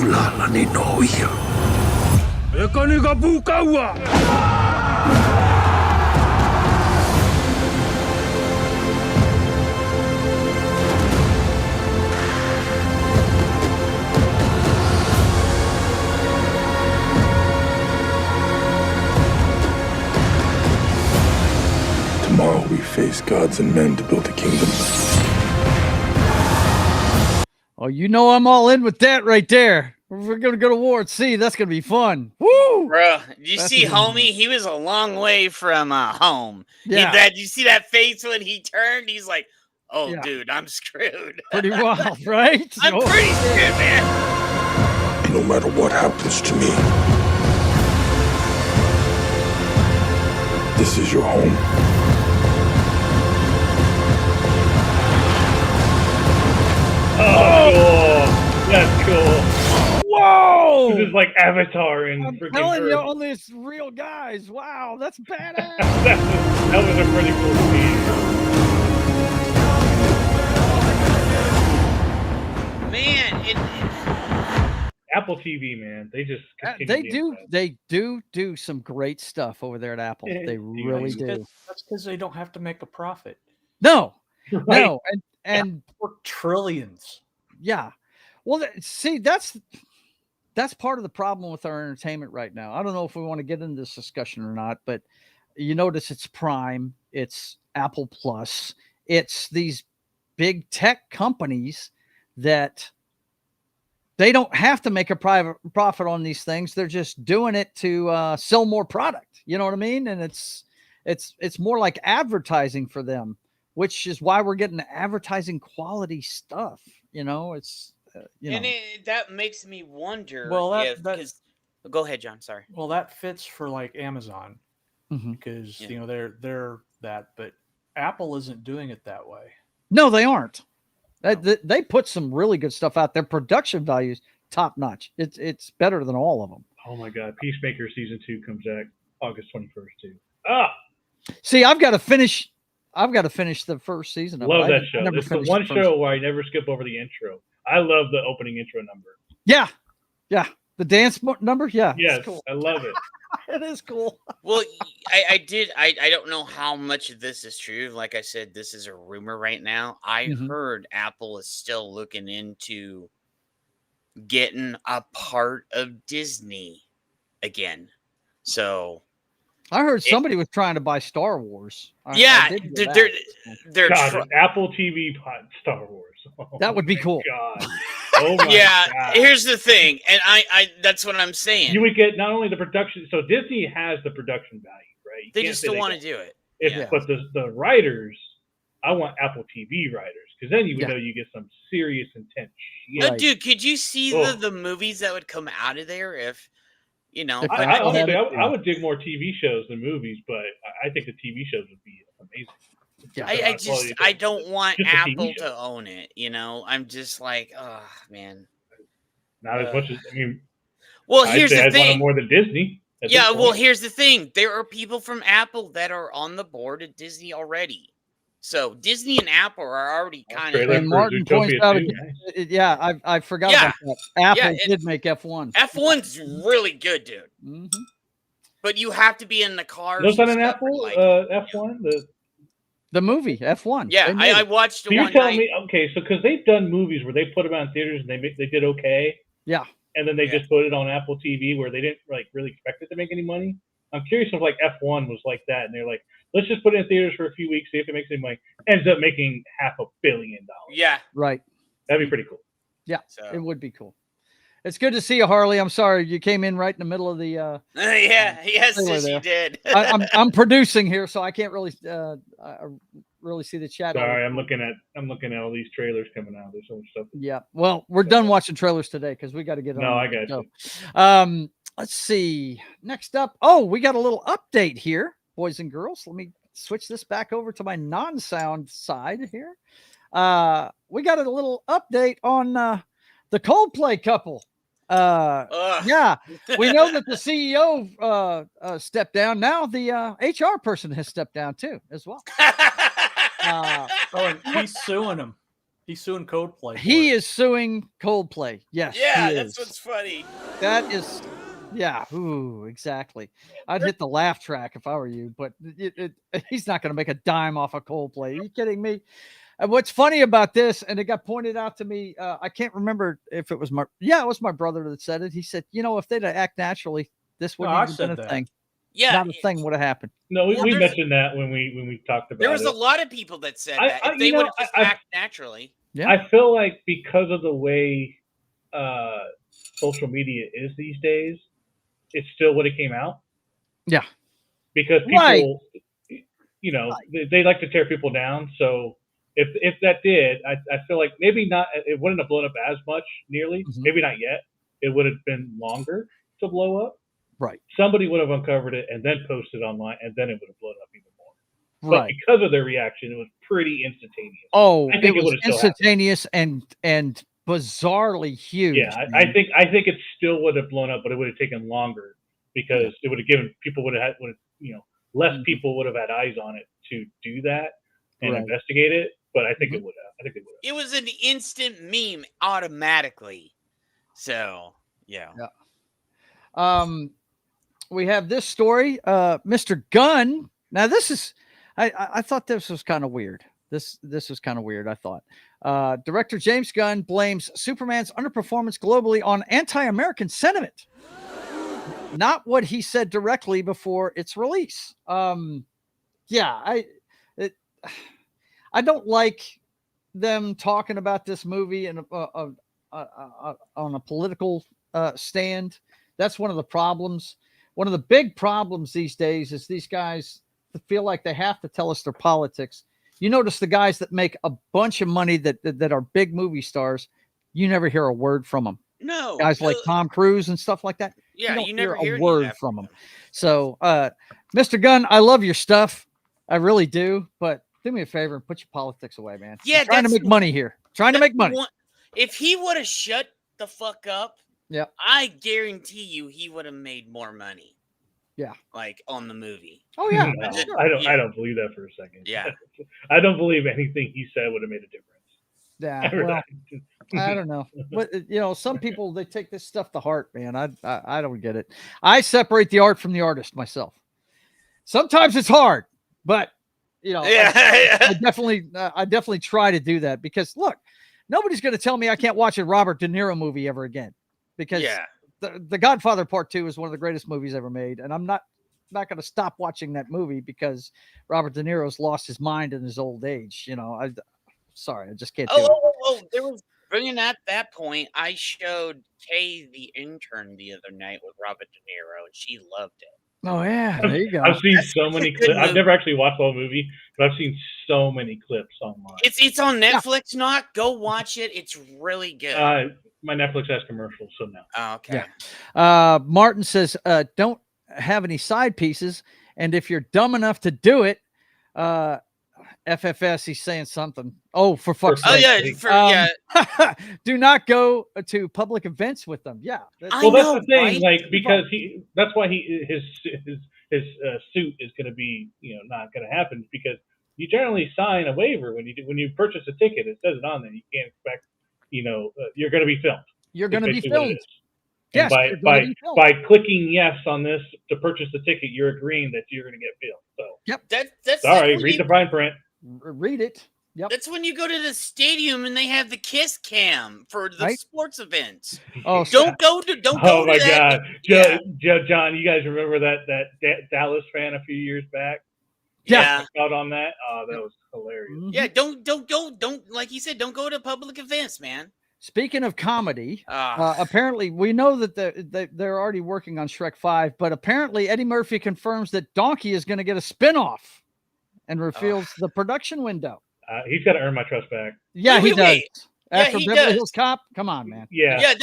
Ulala ni noia. Eka ni ka pukaua. Tomorrow we face gods and men to build a kingdom. Oh, you know I'm all in with that right there. We're gonna go to war at sea. That's gonna be fun. Woo! Bro, did you That's see amazing. homie? He was a long way from home. Yeah. You see that face when he turned? He's like, "Oh, Yeah. dude, I'm screwed." Pretty wild, right? I'm Oh, pretty screwed, man. No matter what happens to me, this is your home. Oh, cool. That's cool. Whoa! This is like Avatar in I'm freaking telling you, Earth. only it's real guys. Wow, that's badass. that was a pretty cool scene. Man, Apple TV, man. They just continue They being do some great stuff over there at Apple. Yeah, They really do. That's because they don't have to make a profit. No, bad. Right? no, and For trillions. yeah. Well, see, that's part of the problem with our entertainment right now. I don't know if we want to get into this discussion or not, but you notice it's Prime, it's Apple Plus, it's these big tech companies that they don't have to make a private profit on these things. They're just doing it to sell more product. You know what I mean? And it's more like advertising for them, which is why we're getting advertising quality stuff. You know, it's that makes me wonder. Well, Go ahead, John. Sorry. Well, that fits for like Amazon Mhm. because you know they're that, but Apple isn't doing it that way. No, they aren't. They put some really good stuff out there. Production values top notch. It's better than all of them. Oh my God. Peacemaker season 2 comes out August 21st too. Ah, See, I've got to finish the first season of it. love that I show. never It's the finished one first. show where I never skip over the intro. I love the opening intro number. Yeah. The dance number. Yeah. Yes, It's cool. I love it. It is cool. Well, I don't know how much of this is true. Like I said, this is a rumor right now. I Mhm. heard Apple is still looking into getting a part of Disney again. So I heard somebody was trying to buy Star Wars. I yeah, did hear they're God, tr- an Apple TV Star Wars. Oh, That would be my cool. God. Oh my yeah. God. Here's the thing, and I that's what I'm saying. You would get not only the production, so Disney has the production value, right? You They can't just say don't they want to don't. do it. Yeah. But the writers, I want Apple TV writers because then you would Yeah. know you get some serious intense shit. Right. Dude, could you see Oh. the movies that would come out of there if If I, Apple honestly, had it, I would dig more TV shows than movies, but I think the TV shows would be amazing. Yeah. I don't want Just a TV Apple show. to own it. You know, I'm just like, oh man. Not as much as I mean. Well, I'd here's say the I'd want thing. them more than Disney. at Yeah, this well, point. here's the thing. There are people from Apple that are on the board at Disney already. So Disney and Apple are already kind of. Trailer And for Martin points Zootopia out 2, again, nice. yeah, I forgot Yeah. about that. Apple Yeah, did make F1. F1's really good, dude. Mhm. But you have to be in the cars. Was that and an stuff, Apple like- F1? The movie F1. Yeah, They made I it. watched it So you're one telling night. me, okay, so because they've done movies where they put them out in theaters and they did okay, Yeah. and then they Yeah. just put it on Apple TV where they didn't like really expect it to make any money. I'm curious if like F1 was like that, and they're like, let's just put it in theaters for a few weeks, see if it makes any money. Ends up making $500 million. Yeah. Right. That'd be pretty cool. Yeah. So. It would be cool. It's good to see you, Harley. I'm sorry you came in right in the middle of the. Yeah. Yes, They were yes, you there. did. I'm producing here, so I can't really really see the chat. Sorry, I'm looking at all these trailers coming out. There's so much stuff. Yeah. Well, we're done watching trailers today because we got to get on. No, I the got show. You. Let's see. Next up. Oh, we got a little update here, boys and girls. Let me switch this back over to my non-sound side here. We got a little update on the Coldplay couple. Yeah, we know that the CEO stepped down. Now the HR person has stepped down too, as well. Oh, and he's suing him. He's suing Coldplay. He is suing Coldplay. Yes. Yeah, he that's is. what's funny. That is, yeah. Ooh, exactly. I'd hit the laugh track if I were you, but he's not going to make a dime off of Coldplay. Are you kidding me? And what's funny about this, and it got pointed out to me, I can't remember if it was it was my brother that said it. He said, if they'd act naturally, this wouldn't have been a thing. Yeah, not a thing would have happened. No, we mentioned that when we talked about it. There was a lot of people that said that if they would have just act naturally. Yeah. I feel like because of the way social media is these days, it still would have came out. Yeah. Because people, they like to tear people down. So if that did, I feel like maybe not. It wouldn't have blown up as much, nearly. Mm-hmm. Maybe not yet. It would have been longer to blow up. Right. Somebody would have uncovered it and then posted online, and then it would have blown up even more. Right. But because of their reaction, it was pretty instantaneous. Oh, I think it was would have instantaneous and bizarrely huge. Yeah, I think it still would have blown up, but it would have taken longer because it would have given people less people would have had eyes on it to do that and investigate it. But I think it would have. I think it would have. It was an instant meme automatically. So yeah. We have this story, Mr. Gunn. Now this is, I thought this was kind of weird. This was kind of weird. I thought director James Gunn blames Superman's underperformance globally on anti-American sentiment. Not what he said directly before its release. I don't like them talking about this movie and on a political stand. That's one of the problems. One of the big problems these days is these guys feel like they have to tell us their politics. You notice the guys that make a bunch of money that are big movie stars, you never hear a word from them. No. Guys like Tom Cruise and stuff like that. Yeah, you never hear hear a word from them. So, Mr. Gunn, I love your stuff. I really do. But do me a favor and put your politics away, man. Yeah, I'm trying to make money here. Trying to make money. If he would have shut the fuck up, yeah, I guarantee you he would have made more money. Yeah, like on the movie. Oh yeah, no, I don't believe that for a second. Yeah, I don't believe anything he said would have made a difference. Yeah, well, I don't know, but some people they take this stuff to heart, man. I don't get it. I separate the art from the artist myself. Sometimes it's hard, but I definitely try to do that because look, nobody's going to tell me I can't watch a Robert De Niro movie ever again because the Godfather Part 2 is one of the greatest movies ever made, and I'm not going to stop watching that movie because Robert De Niro's lost his mind in his old age. Sorry, I just can't do it. There was bringing at that point. I showed Kay the Intern the other night with Robert De Niro, and she loved it. Oh yeah, there you go. I've seen so many clips. I've never actually watched the whole movie, but I've seen so many clips online. It's on Netflix. Yeah. Go watch it. It's really good. My Netflix has commercials, so no. Oh, okay. Yeah. Martin says, don't have any side pieces, and if you're dumb enough to do it, FFS, he's saying something. Oh, for fuck's sake. Do not go to public events with them. Yeah. That's the thing, right? Because that's why his suit is going to be, not going to happen because you generally sign a waiver when you purchase a ticket. It says it on there. You can't expect, you're going to be filmed. You're going to be filmed. Yes. By clicking yes on this to purchase the ticket, you're agreeing that you're going to get filmed. So yep. That's sorry. Read the fine print. Read it. Yep. That's when you go to the stadium and they have the kiss cam for the sports events. Oh, don't go to Oh my that. God, John, you guys remember that Dallas fan a few years back? Yeah, out on that. Oh, that was hilarious. Mm-hmm. Yeah, don't like you said, don't go to public events, man. Speaking of comedy, apparently we know that they're already working on Shrek 5, but apparently Eddie Murphy confirms that Donkey is going to get a spinoff and reveals the production window. He's got to earn my trust back. Yeah, he does. After he Beverly does. Hills Cop, come on, man. Yeah.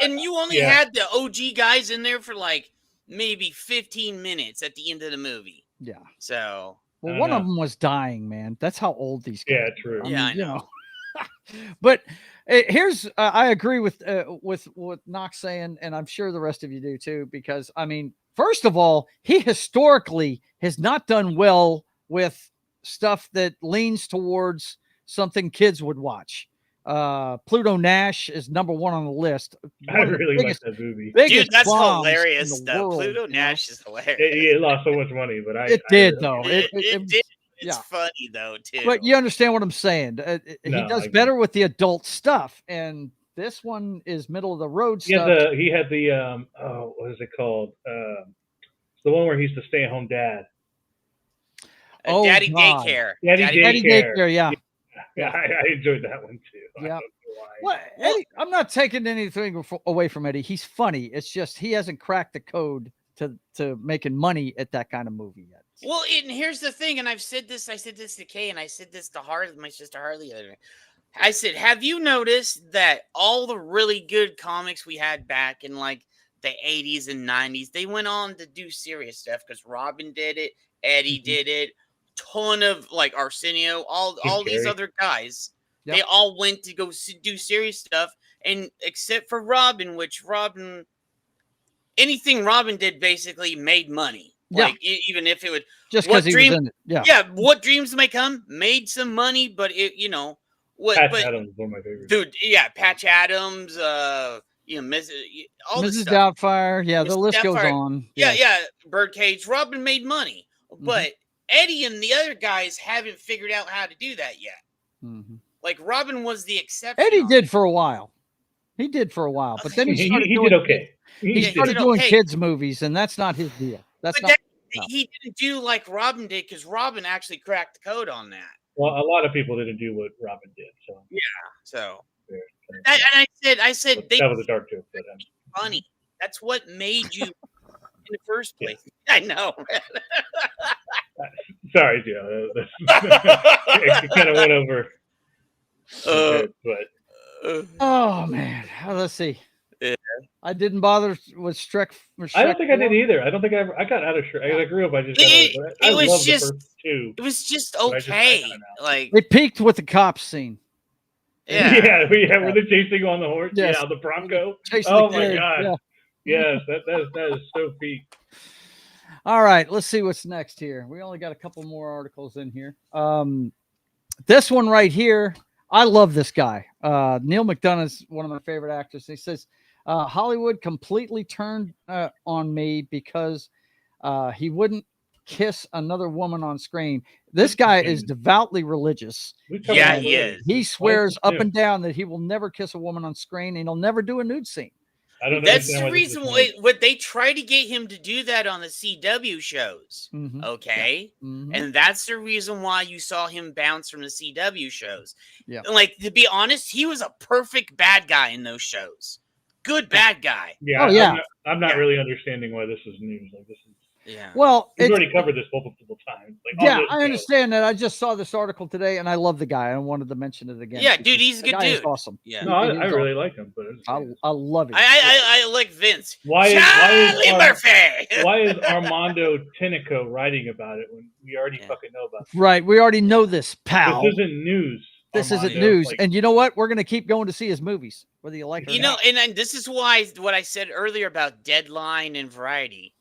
And you only had the OG guys in there for like maybe 15 minutes at the end of the movie. Yeah. So. Well, one of them was dying, man. That's how old these guys. Yeah, true. I know. But here's, I agree with what Knox saying, and I'm sure the rest of you do too, because I mean, first of all, he historically has not done well with stuff that leans towards something kids would watch. Pluto Nash is number 1 on the list. I really like that movie. Dude, that's bombs hilarious in the stuff. world, Pluto you know? Nash is hilarious. It lost so much money, but I did really though. like It did. It's yeah. funny though too. But you understand what I'm saying. He No, does I better with the adult stuff, and this one is middle of the road He stuff. had the what is it called? It's the one where he's the stay-at-home dad. Daddy God. Daycare. Daddy Daycare, yeah. Yeah, I enjoyed that one too. Yeah. Well, Eddie, I'm not taking anything away from Eddie. He's funny. It's just he hasn't cracked the code to making money at that kind of movie yet. Well, and here's the thing, and I said this to Kay, and I said this to Harley, my sister Harley the other day. I said, have you noticed that all the really good comics we had back in like the 80s and 90s, they went on to do serious stuff because Robin did it, Eddie did it, ton of like Arsenio, all these other guys, they all went to go do serious stuff, and except for Robin, which anything Robin did basically made money. Yeah. Like even if it would just because he was in it. Yeah. Yeah. What Dreams May Come made some money, but it, Patch Adams is one of my favorites. Dude, yeah, Patch Adams, Mrs. Doubtfire, yeah, the Mrs. list goes Doubtfire. on. Yeah, Birdcage. Robin made money, but Eddie and the other guys haven't figured out how to do that yet. Like Robin was the exception. Eddie did for a while. He did for a while, but then he did okay. He started doing kids movies, and that's not his deal. He didn't do like Robin did because Robin actually cracked the code on that. Well, a lot of people didn't do what Robin did. So yeah, so and I said that was a dark joke, but funny. That's what made you in the first place. Yeah. I know. Sorry, Joe. It kind of went over. Oh man, let's see. Yeah. I didn't bother with Shrek. I don't think I did either. I don't think I got out of Shrek. I grew up. I just it was just the first two. It was just okay. Like they peaked with the cop scene. Yeah, were they chasing on the horse? Yes. Yeah, the Bronco. Oh my God. Yes, that is so peak. All right, let's see what's next here. We only got a couple more articles in here. This one right here, I love this guy. Neil McDonough is one of my favorite actors. He says, Hollywood completely turned on me because he wouldn't kiss another woman on screen. This guy is devoutly religious. Yeah, he is. He swears up and down that he will never kiss a woman on screen, and he'll never do a nude scene. I don't know. That's the reason why they try to get him to do that on the CW shows. Okay. And that's the reason why you saw him bounce from the CW shows. Yeah. Like, to be honest, he was a perfect bad guy in those shows. Good bad guy. Yeah. I'm not really understanding why this is news. Like, this is. Yeah. Well, we've already covered this multiple times. Like, I understand that. I just saw this article today, and I love the guy. I wanted to mention it again. Yeah, dude, he's a good dude. Awesome. Yeah. No, I really like him, but I love it. I like Vince. Why is Armando Tinico writing about it when we already fucking know about it? Right, we already know this, pal. This isn't news. This isn't news. Like, and you know what? We're going to keep going to see his movies, whether you like it or not. And this is why what I said earlier about Deadline and Variety.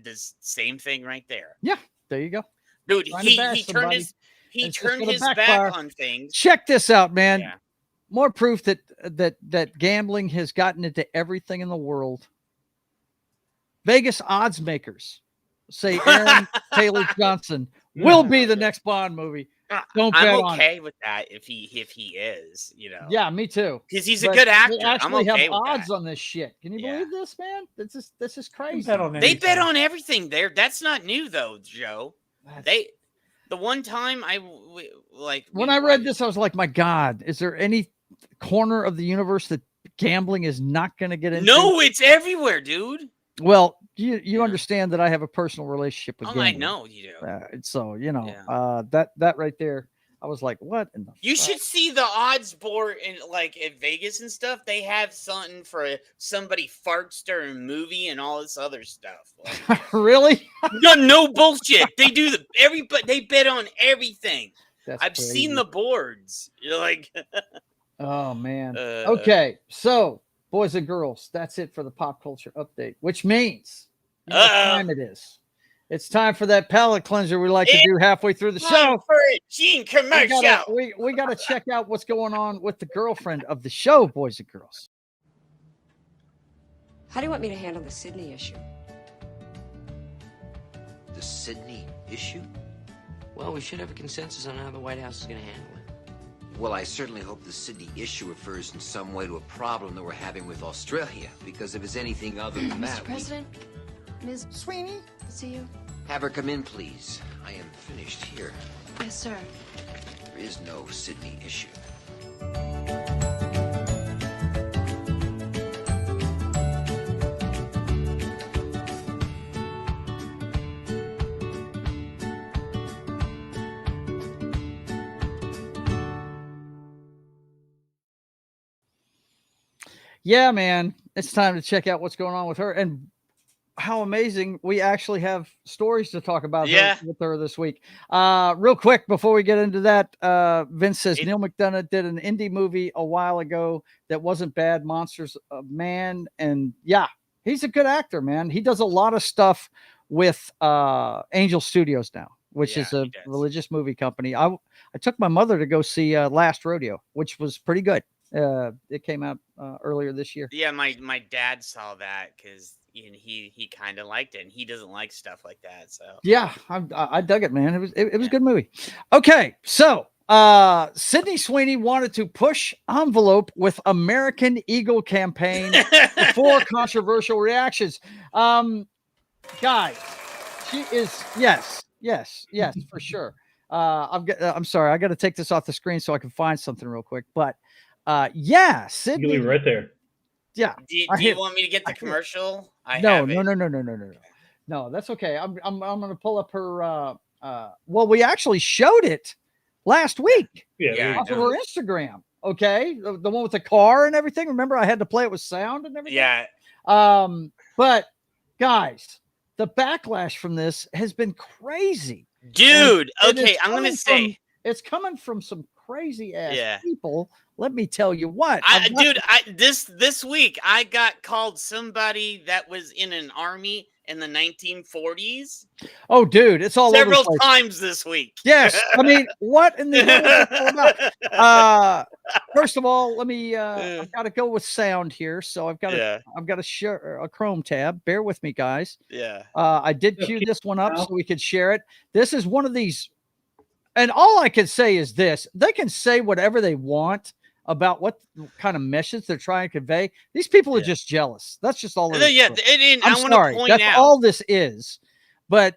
The same thing right there. Yeah, there you go. Dude, he turned his back on things. Check this out, man. Yeah. More proof that gambling has gotten into everything in the world. Vegas odds makers say Aaron Taylor Johnson will be the next Bond movie. Don't bet on it. I'm okay with that if he is, Yeah, me too. Because he's a good actor. They actually I'm okay have with odds that. on this shit. Can you believe this, man? This is crazy. They bet on everything there. That's not new though, Joe. The one time when I read this, I was like, my God, is there any corner of the universe that gambling is not going to get into? No, it's everywhere, dude. Well, you understand that I have a personal relationship with gambling. I know you do. So that right there, I was like, what? You should see the odds board in Vegas and stuff. They have something for somebody farts during a movie and all this other stuff. Really? No bullshit. They do they bet on everything. I've seen the boards. You're like, oh man. Okay, so boys and girls, that's it for the pop culture update, which means you know what time it is. It's time for that palate cleanser we like to do halfway through the show. For a Gene commercial. We gotta check out what's going on with the girlfriend of the show, boys and girls. How do you want me to handle the Sydney issue? The Sydney issue? Well, we should have a consensus on how the White House is going to handle it. Well, I certainly hope the Sydney issue refers in some way to a problem that we're having with Australia, because if it's anything other than that, Mr. President, Ms. Sweeney? See you. Have her come in, please. I am finished here. Yes, sir. There is no Sydney issue. Yeah, man, it's time to check out what's going on with her, and how amazing we actually have stories to talk about with her this week. Real quick before we get into that, Vince says Neil McDonough did an indie movie a while ago that wasn't bad, Monsters of Man, and yeah, he's a good actor, man. He does a lot of stuff with Angel Studios now, which is a religious movie company. I took my mother to go see Last Rodeo, which was pretty good. It came out earlier this year. Yeah, my dad saw that because he kind of liked it, and he doesn't like stuff like that. So yeah, I dug it, man. It was a good movie. Okay, so Sydney Sweeney wanted to push envelope with American Eagle campaign before controversial reactions. Guys, she is yes, for sure. I'm sorry, I got to take this off the screen so I can find something real quick, but. Sydney. You leave it right there. Yeah. Do you want me to get the commercial? No. No, that's okay. I'm gonna pull up her. Well, we actually showed it last week. Off of her Instagram. Okay, the one with the car and everything. Remember, I had to play it with sound and everything. Yeah. But guys, the backlash from this has been crazy, dude. Okay, I'm gonna say it's coming from some crazy ass people. Let me tell you what, this week I got called somebody that was in an army in the 1940s. Oh, dude, it's all several over times this week. Yes, I mean, what in the hell is that all about? First of all, let me. I've got to go with sound here, so I've got to share a Chrome tab. Bear with me, guys. Yeah. I did queue this one up so we could share it. This is one of these, and all I can say is this: they can say whatever they want about what kind of message they're trying to convey. These people are just jealous. That's just all. I'm sorry. That's all this is. But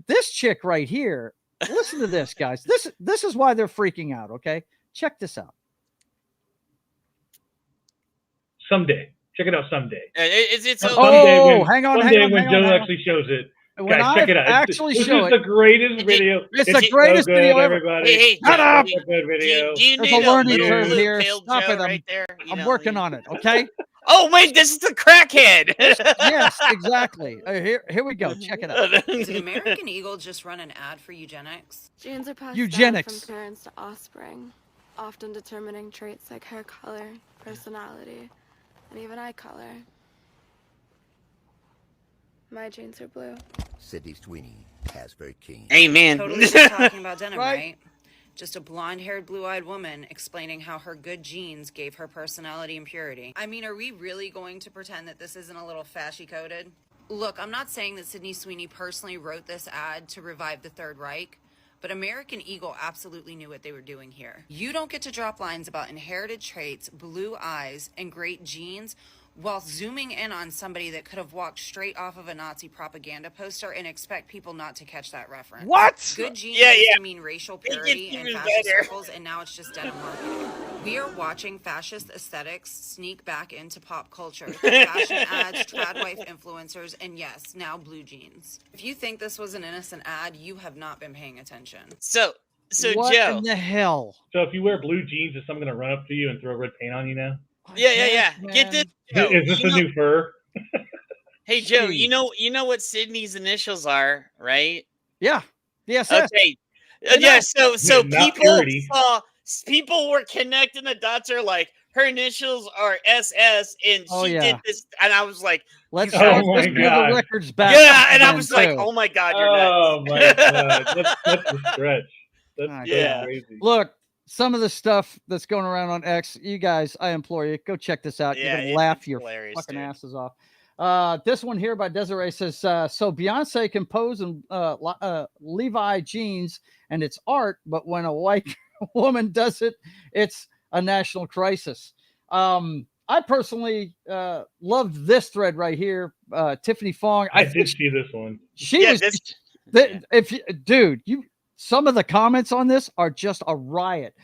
this chick right here, listen to this, guys. This is why they're freaking out. Okay, check this out. Someday, check it out. Someday. Hang on. When Joe actually shows it. When guys, check it out. Actually, this is the greatest video. It's the greatest video ever. Everybody. Hey, shut up! Good video. Do you There's need a learning curve blue here. pill, Stop Joe, it! right there. I'm working on it. Okay. Oh wait, this is the crackhead. Yes, exactly. Here we go. Check it out. Did American Eagle just run an ad for eugenics? Genes are passed Eugenics. down from parents to offspring, often determining traits like hair color, personality, and even eye color. My genes are blue. Sydney Sweeney has very keen. Amen. Totally talking about denim, right? Just a blonde-haired, blue-eyed woman explaining how her good genes gave her personality and purity. I mean, are we really going to pretend that this isn't a little fashy-coded? Look, I'm not saying that Sydney Sweeney personally wrote this ad to revive the Third Reich, but American Eagle absolutely knew what they were doing here. You don't get to drop lines about inherited traits, blue eyes, and great genes while zooming in on somebody that could have walked straight off of a Nazi propaganda poster and expect people not to catch that reference. What? Good genes used to mean racial purity in fascist circles, and now it's just denim marketing. We are watching fascist aesthetics sneak back into pop culture through fashion ads, trad wife influencers, and yes, now blue jeans. If you think this was an innocent ad, you have not been paying attention. So what Joe, in the hell? So if you wear blue jeans, is someone gonna run up to you and throw red paint on you now? Yeah. Get this. Joe, is this a new fur? Hey Joe, you know what Sydney's initials are, right? Yeah. Yes. Okay. So people were connecting the dots. Are like, her initials are SS, and she did this, and I was like, let's you do guys- the records back. yeah, and I again, was like, too. oh my god, you're Oh nuts. my god, that's a stretch. That's Yeah. crazy. Look, some of the stuff that's going around on X, you guys, I implore you, go check this out. Yeah, You're gonna it's laugh your hilarious, fucking dude. asses off. This one here by Desiree says, so Beyonce can pose in Levi jeans and it's art, but when a white woman does it, it's a national crisis. I personally loved this thread right here. Tiffany Fong. I did see this one. She was if you, dude, some of the comments on this are just a riot.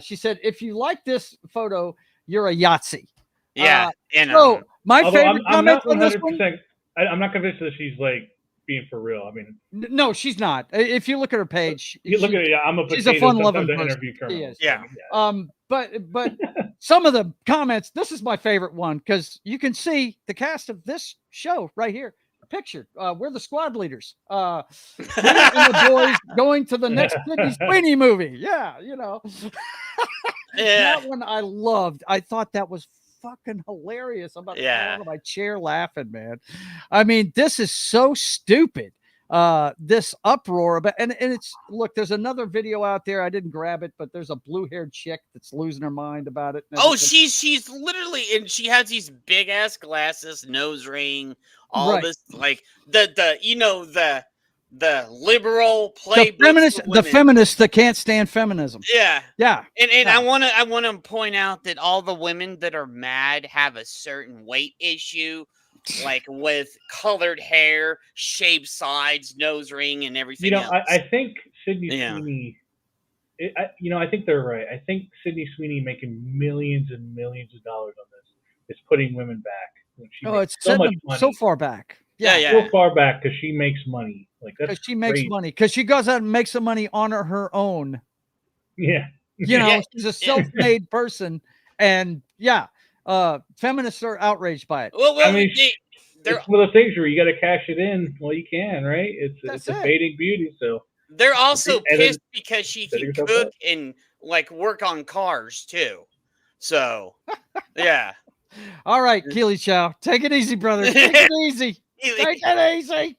She said, if you like this photo, you're a Yahtzee. Yeah. And so my although favorite I'm not comment on this one, 100%. I'm not convinced that she's like being for real. I mean, no, she's not. If you look at her page, you look at it. Yeah, I'm a she's potato. a fun-loving Sometimes I person. interview She criminals. is. Yeah. But some of the comments, this is my favorite one because you can see the cast of this show right here. Pictured. We're the squad leaders. Me and the boys going to the next Sydney Sweeney movie. Yeah, you know. That one I loved. I thought that was fucking hilarious. I'm about to fall out of my chair laughing, man. I mean, this is so stupid. This uproar about and it's look, there's another video out there. I didn't grab it, but there's a blue-haired chick that's losing her mind about it. Oh, she's literally, and she has these big ass glasses, nose ring, all this like the liberal play the feminists that can't stand feminism. Yeah. And Yeah. I want to point out that all the women that are mad have a certain weight issue, like with colored hair, shaved sides, nose ring, and everything. You know, else. I think Sydney Sweeney. I think they're right. I think Sydney Sweeney making millions and millions of dollars on this is putting women back. She it's so much them money. so far back. So far back because she makes money. Like that's Because she makes crazy. money. Because she goes out and makes some money on her own. Yeah. You know, she's a self-made person, and feminists are outraged by it. Well, I mean, it's one of the things where you got to cash it in while you can, right? It's a fading beauty. So they're also And then pissed because she setting can herself cook up. and like work on cars too. So, yeah. All right, Keely Chow, take it easy, brother. Take it easy. Take it easy.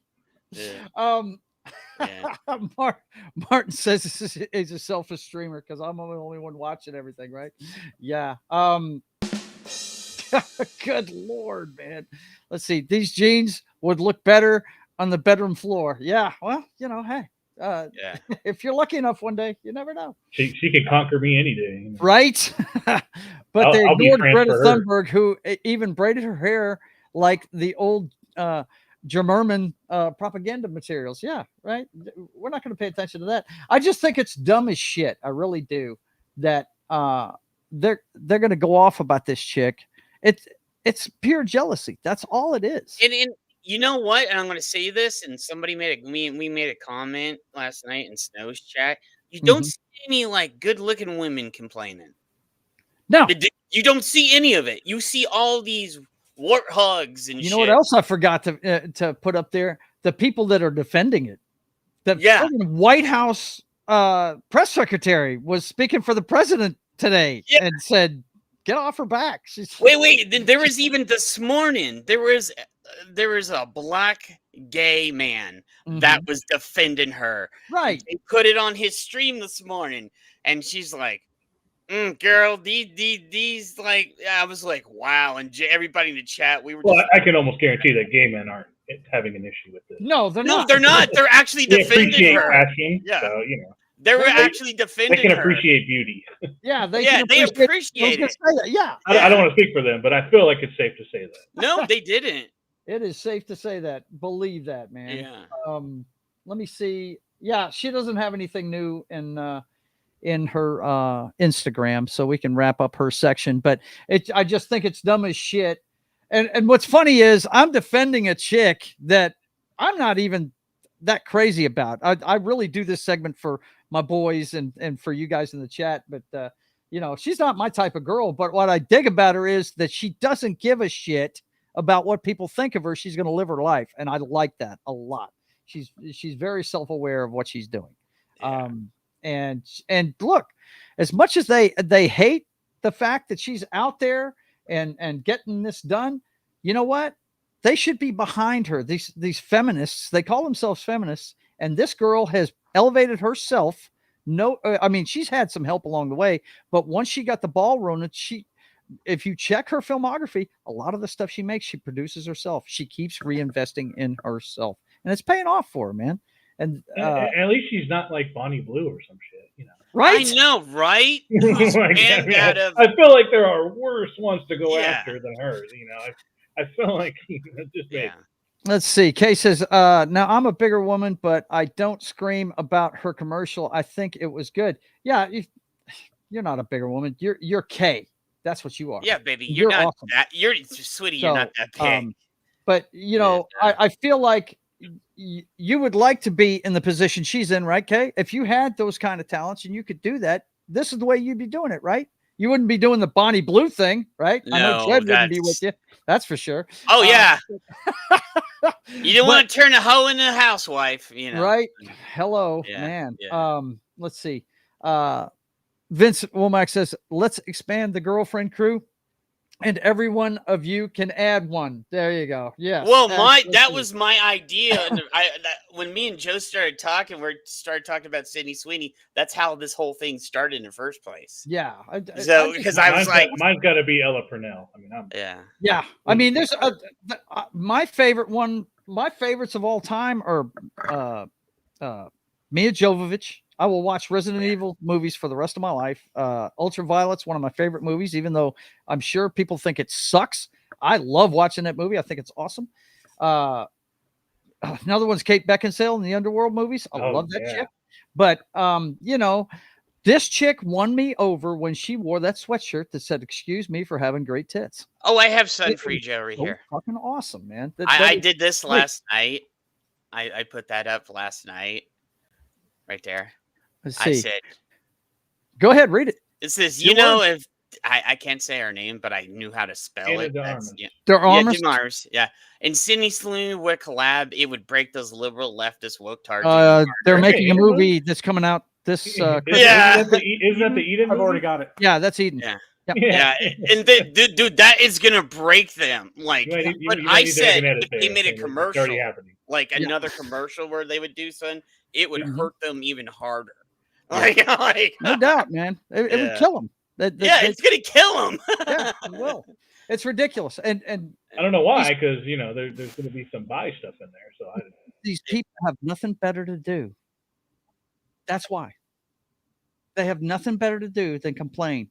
Martin says he's a selfish streamer because I'm the only one watching everything, right? Yeah. Good Lord, man. Let's see. These jeans would look better on the bedroom floor. Yeah. Well, you know, hey. If you're lucky enough one day, you never know. She can conquer me any day. You know? Right? But they I'll be ignored friends Greta for her. Thunberg, who even braided her hair like the old German propaganda materials. Yeah, right. We're not going to pay attention to that. I just think it's dumb as shit. I really do. That they're going to go off about this chick. It's pure jealousy. That's all it is. And you know what? And I'm going to say this. And somebody we made a comment last night in Snow's chat. You don't see any like good-looking women complaining. No, you don't see any of it. You see all these warthogs and you know what else I forgot to put up there? The people that are defending it. The friggin' White House press secretary was speaking for the president today and said, "Get off her back." She's wait. There was even this morning. There was a black gay man that was defending her. Right. He put it on his stream this morning, and she's like, "Girl, these like." I was like, "Wow!" And everybody in the chat, we were. Well, I can almost guarantee that gay men aren't having an issue with this. No, they're not. They're not. They're actually They defending appreciate her. fashion, Yeah. so you know. They were actually defending They can her. appreciate beauty. Yeah, they appreciate it. Yeah. I don't want to speak for them, but I feel like it's safe to say that. No, they didn't. It is safe to say that. Believe that, man. Yeah. Let me see. Yeah, she doesn't have anything new in her Instagram, so we can wrap up her section. But I just think it's dumb as shit. And what's funny is I'm defending a chick that I'm not even that crazy about. I really do this segment for my boys and for you guys in the chat, but she's not my type of girl. But what I dig about her is that she doesn't give a shit about what people think of her. She's going to live her life, and I like that a lot. She's very self-aware of what she's doing. And look, as much as they hate the fact that she's out there and getting this done, you know what? They should be behind her. These feminists, they call themselves feminists, and this girl has elevated herself. No, I mean, she's had some help along the way, but once she got the ball rolling, if you check her filmography, a lot of the stuff she makes, she produces herself. She keeps reinvesting in herself, and it's paying off for her, man. And at least she's not like Bonnie Blue or some shit, you know. Right? I know, right? I feel like there are worse ones to go after than hers. You know, I feel like just maybe. Let's see. Kay says, now I'm a bigger woman, but I don't scream about her commercial. I think it was good. Yeah, you're not a bigger woman. You're Kay. That's what you are. Yeah, baby. You're not awesome. you're sweetie, you're not that big. But you know, I feel like you would like to be in the position she's in, right, Kay? If you had those kind of talents and you could do that, this is the way you'd be doing it, right? You wouldn't be doing the Bonnie Blue thing, right? I know Jed wouldn't be with you. That's for sure. Oh, yeah. You don't want to turn a hoe into a housewife, you know. Right? Hello, man. Let's see. Vince Womack says, let's expand the girlfriend crew, and every one of you can add one. There you go. Yeah. Well, that was my idea. And when me and Joe started talking about Sydney Sweeney, that's how this whole thing started in the first place. Yeah. Because I was like, mine's got to be Ella Purnell. I mean, yeah. I mean, there's my favorite one. My favorites of all time are Mia Jovovich. I will watch Resident Evil movies for the rest of my life. Ultraviolet's one of my favorite movies, even though I'm sure people think it sucks. I love watching that movie. I think it's awesome. Another one's Kate Beckinsale in the Underworld movies. I love that chick. But, you know, this chick won me over when she wore that sweatshirt that said, excuse me for having great tits. Oh, I have Sun Free Joe right here. Fucking awesome, man. I did this last night. I put that up last night. Right there. Let's see. I said, go ahead, read it. It says, you know, if I can't say her name, but I knew how to spell it. DeMars. Yeah. And Sydney Sweeney would collab, it would break those liberal leftist woke targets. They're making a movie that's coming out this Isn't that the Eden? I've already got it. Yeah, that's Eden. Yeah. Yep. Yeah. And dude, that is gonna break them. Like, but I said, if they made a commercial, like another commercial where they would do something, it would hurt them even harder. Like no doubt, man. It would kill them. It's gonna kill them. Yeah, it will. It's ridiculous. And I don't know why, because you know there's going to be some buy stuff in there. So these people have nothing better to do. That's why they have nothing better to do than complain.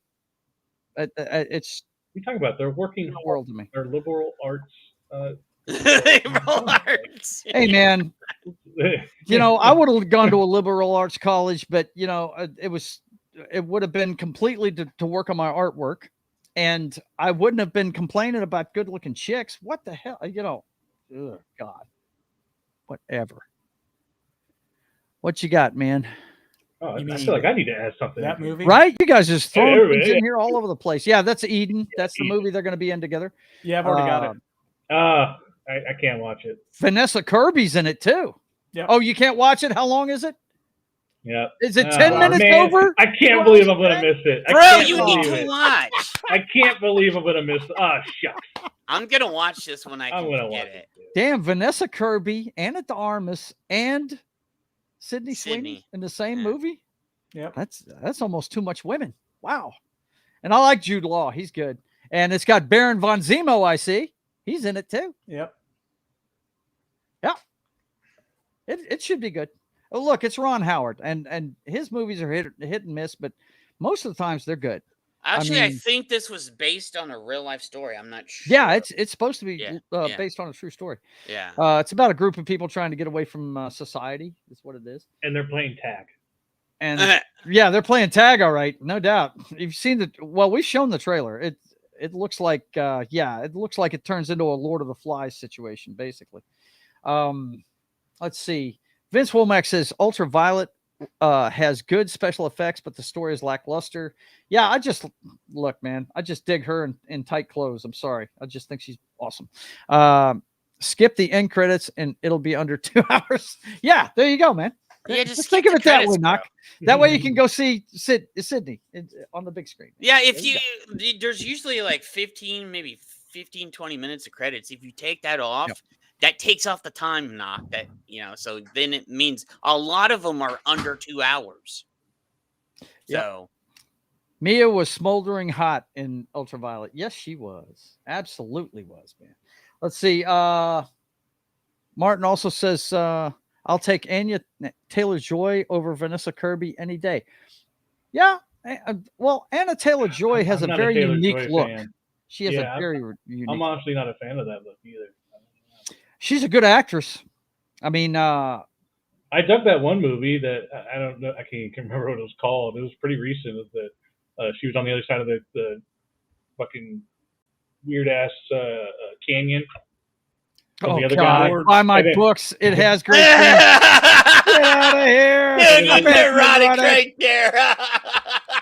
It's you talking about they're working the world to me. They're liberal arts. Liberal arts. Hey, man. You know, I would have gone to a liberal arts college, but you know, it would have been completely to work on my artwork, and I wouldn't have been complaining about good-looking chicks. What the hell, you know? Oh, God, whatever. What you got, man? Oh, I feel like I need to add something. That movie, right? You guys just throwing things in here all over the place. Yeah, that's Eden. That's the movie they're going to be in together. Yeah, I've already got it. I can't watch it. Vanessa Kirby's in it too. Yep. Oh, you can't watch it? How long is it? Yeah. Is it 10 minutes man, over? I can't believe I'm going to miss it. Bro, you need to watch. I can't believe I'm going to miss it. Oh, shucks. I'm going to watch this when I can get it. Damn, Vanessa Kirby, Anna de Armas, and Sydney Sweeney in the same movie? Yeah. That's almost too much women. Wow. And I like Jude Law. He's good. And it's got Baron von Zemo, I see. He's in it too. Yep. Yeah. It should be good. Oh, look, it's Ron Howard, and his movies are hit and miss, but most of the times they're good. Actually, I think this was based on a real life story. I'm not sure. Yeah, it's supposed to be based on a true story. Yeah. It's about a group of people trying to get away from society. That's what it is. And they're playing tag. And yeah, they're playing tag, all right, no doubt. You've seen we've shown the trailer. It looks like it looks like it turns into a Lord of the Flies situation, basically. Let's see. Vince Womack says Ultraviolet has good special effects, but the story is lackluster. Yeah, I just dig her in tight clothes. I'm sorry. I just think she's awesome. Skip the end credits and it'll be under 2 hours. Yeah, there you go, man. Yeah, just think of it that way, Knock. That way you can go see Sydney on the big screen. Yeah, if there's usually like 15, maybe 15, 20 minutes of credits. If you take that off, that takes off the time Knock. That so then it means a lot of them are under 2 hours. So Mia was smoldering hot in Ultraviolet. Yes, she was. Absolutely was, man. Let's see. Martin also says, I'll take Anya Taylor-Joy over Vanessa Kirby any day. Yeah. Well, Anna Taylor-Joy has a very unique look. Fan. She has a very unique I'm honestly not a fan of that look either. She's a good actress. I mean, I dug that one movie that I don't know. I can't remember what it was called. It was pretty recent. That she was on the other side of the fucking weird ass canyon. Oh, the other guy. Buy my books. It has great things. Get out of here. Dude, you're erotic right there.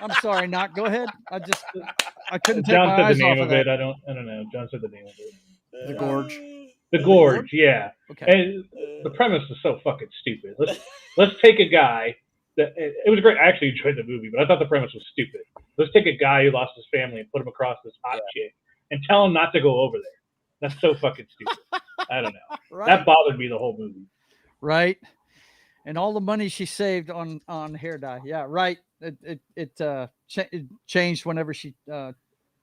I'm sorry, Knock. Go ahead. I couldn't take John my said eyes the name off of that. it. I don't know. John said the name of it. The Gorge. The Gorge, yeah. Okay. And the premise is so fucking stupid. Let's take a guy that it was great. I actually enjoyed the movie, but I thought the premise was stupid. Let's take a guy who lost his family and put him across this hot chick and tell him not to go over there. That's so fucking stupid. I don't know. Right. That bothered me the whole movie. Right. And all the money she saved on hair dye. Yeah, right. It changed whenever she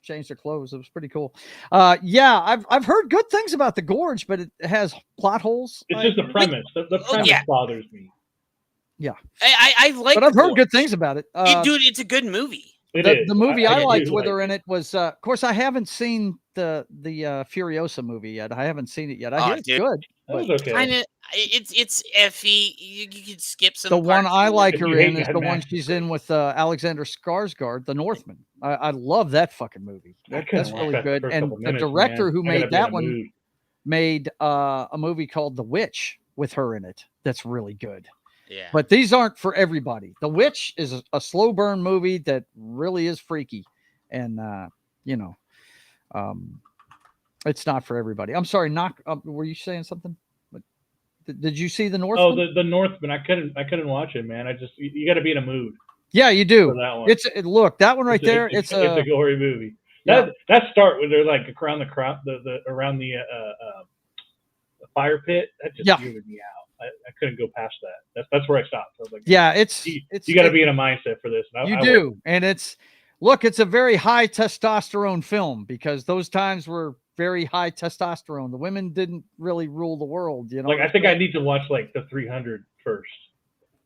changed her clothes. It was pretty cool. Yeah, I've heard good things about The Gorge, but it has plot holes. It's just the premise. The premise bothers me. Yeah. I like. But I've heard good things about it. Dude, it's a good movie. The movie I liked with her in it was, of course, I haven't seen the Furiosa movie yet. I haven't seen it yet. I hear it's good. That was okay. Kinda, it's iffy. You could skip some. The one I like her in is the Mad one she's in with Alexander Skarsgård, The Northman. I love that fucking movie. That's really good. And the director who made that one made a movie called The Witch with her in it. That's really good. Yeah. But these aren't for everybody. The Witch is a slow burn movie that really is freaky. And, it's not for everybody. I'm sorry. Were you saying something? Did you see The Northman? Oh, the Northman. I couldn't watch it, man. You got to be in a mood. Yeah, you do. For that one. Look, that one right there. It's a gory movie. That start when they're like around around the fire pit. That just weirded me out. I couldn't go past that. That's where I stopped. I was like, yeah, you got to be in a mindset for this. And I do, and it's a very high testosterone film because those times were very high testosterone. The women didn't really rule the world, Like I think I need to watch like the 300 first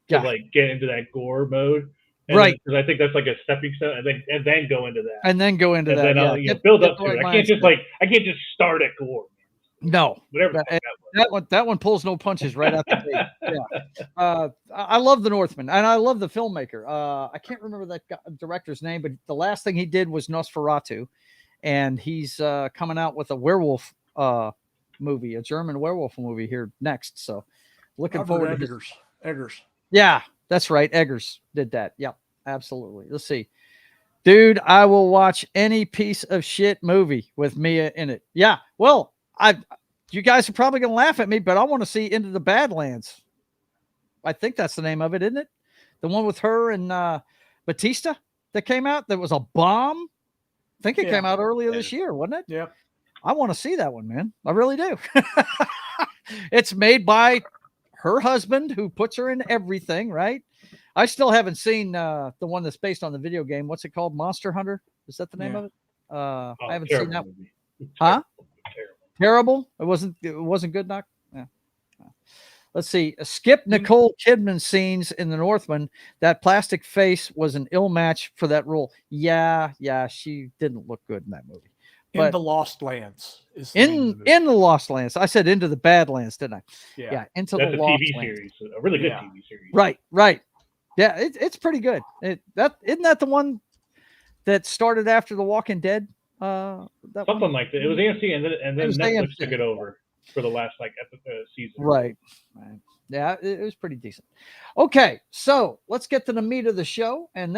to like get into that gore mode, right? Because I think that's like a stepping stone, and then go into that, and then then I'll build up to it. I can't just start at gore. No, whatever. That one pulls no punches right out the gate. Yeah, I love The Northman, and I love the filmmaker. I can't remember that director's name, but the last thing he did was Nosferatu, and he's coming out with a werewolf movie, a German werewolf movie here next. So, looking forward to Eggers. Yeah, that's right. Eggers did that. Yep, absolutely. Let's see, dude. I will watch any piece of shit movie with Mia in it. Yeah, well. You guys are probably going to laugh at me, but I want to see Into the Badlands. I think that's the name of it, isn't it? The one with her and Batista that came out. That was a bomb. I think it came out earlier this year, wasn't it? Yeah. I want to see that one, man. I really do. It's made by her husband, who puts her in everything, right? I still haven't seen the one that's based on the video game. What's it called? Monster Hunter? Is that the name of it? I haven't seen that one. Huh? Terrible. It wasn't good. Knock. Yeah. Let's see. Skip Nicole Kidman scenes in The Northman. That plastic face was an ill match for that role. Yeah. She didn't look good in that movie. But in the Lost Lands. In the Lost Lands. I said Into the Badlands, didn't I? Yeah. Into That's the a Lost TV Lands. series, a really good TV series. Right. Yeah, it's pretty good. Isn't that the one that started after The Walking Dead? Something like that. It was AMC, and then Netflix took it over for the last season. Right. Yeah, it was pretty decent. Okay, so let's get to the meat of the show, and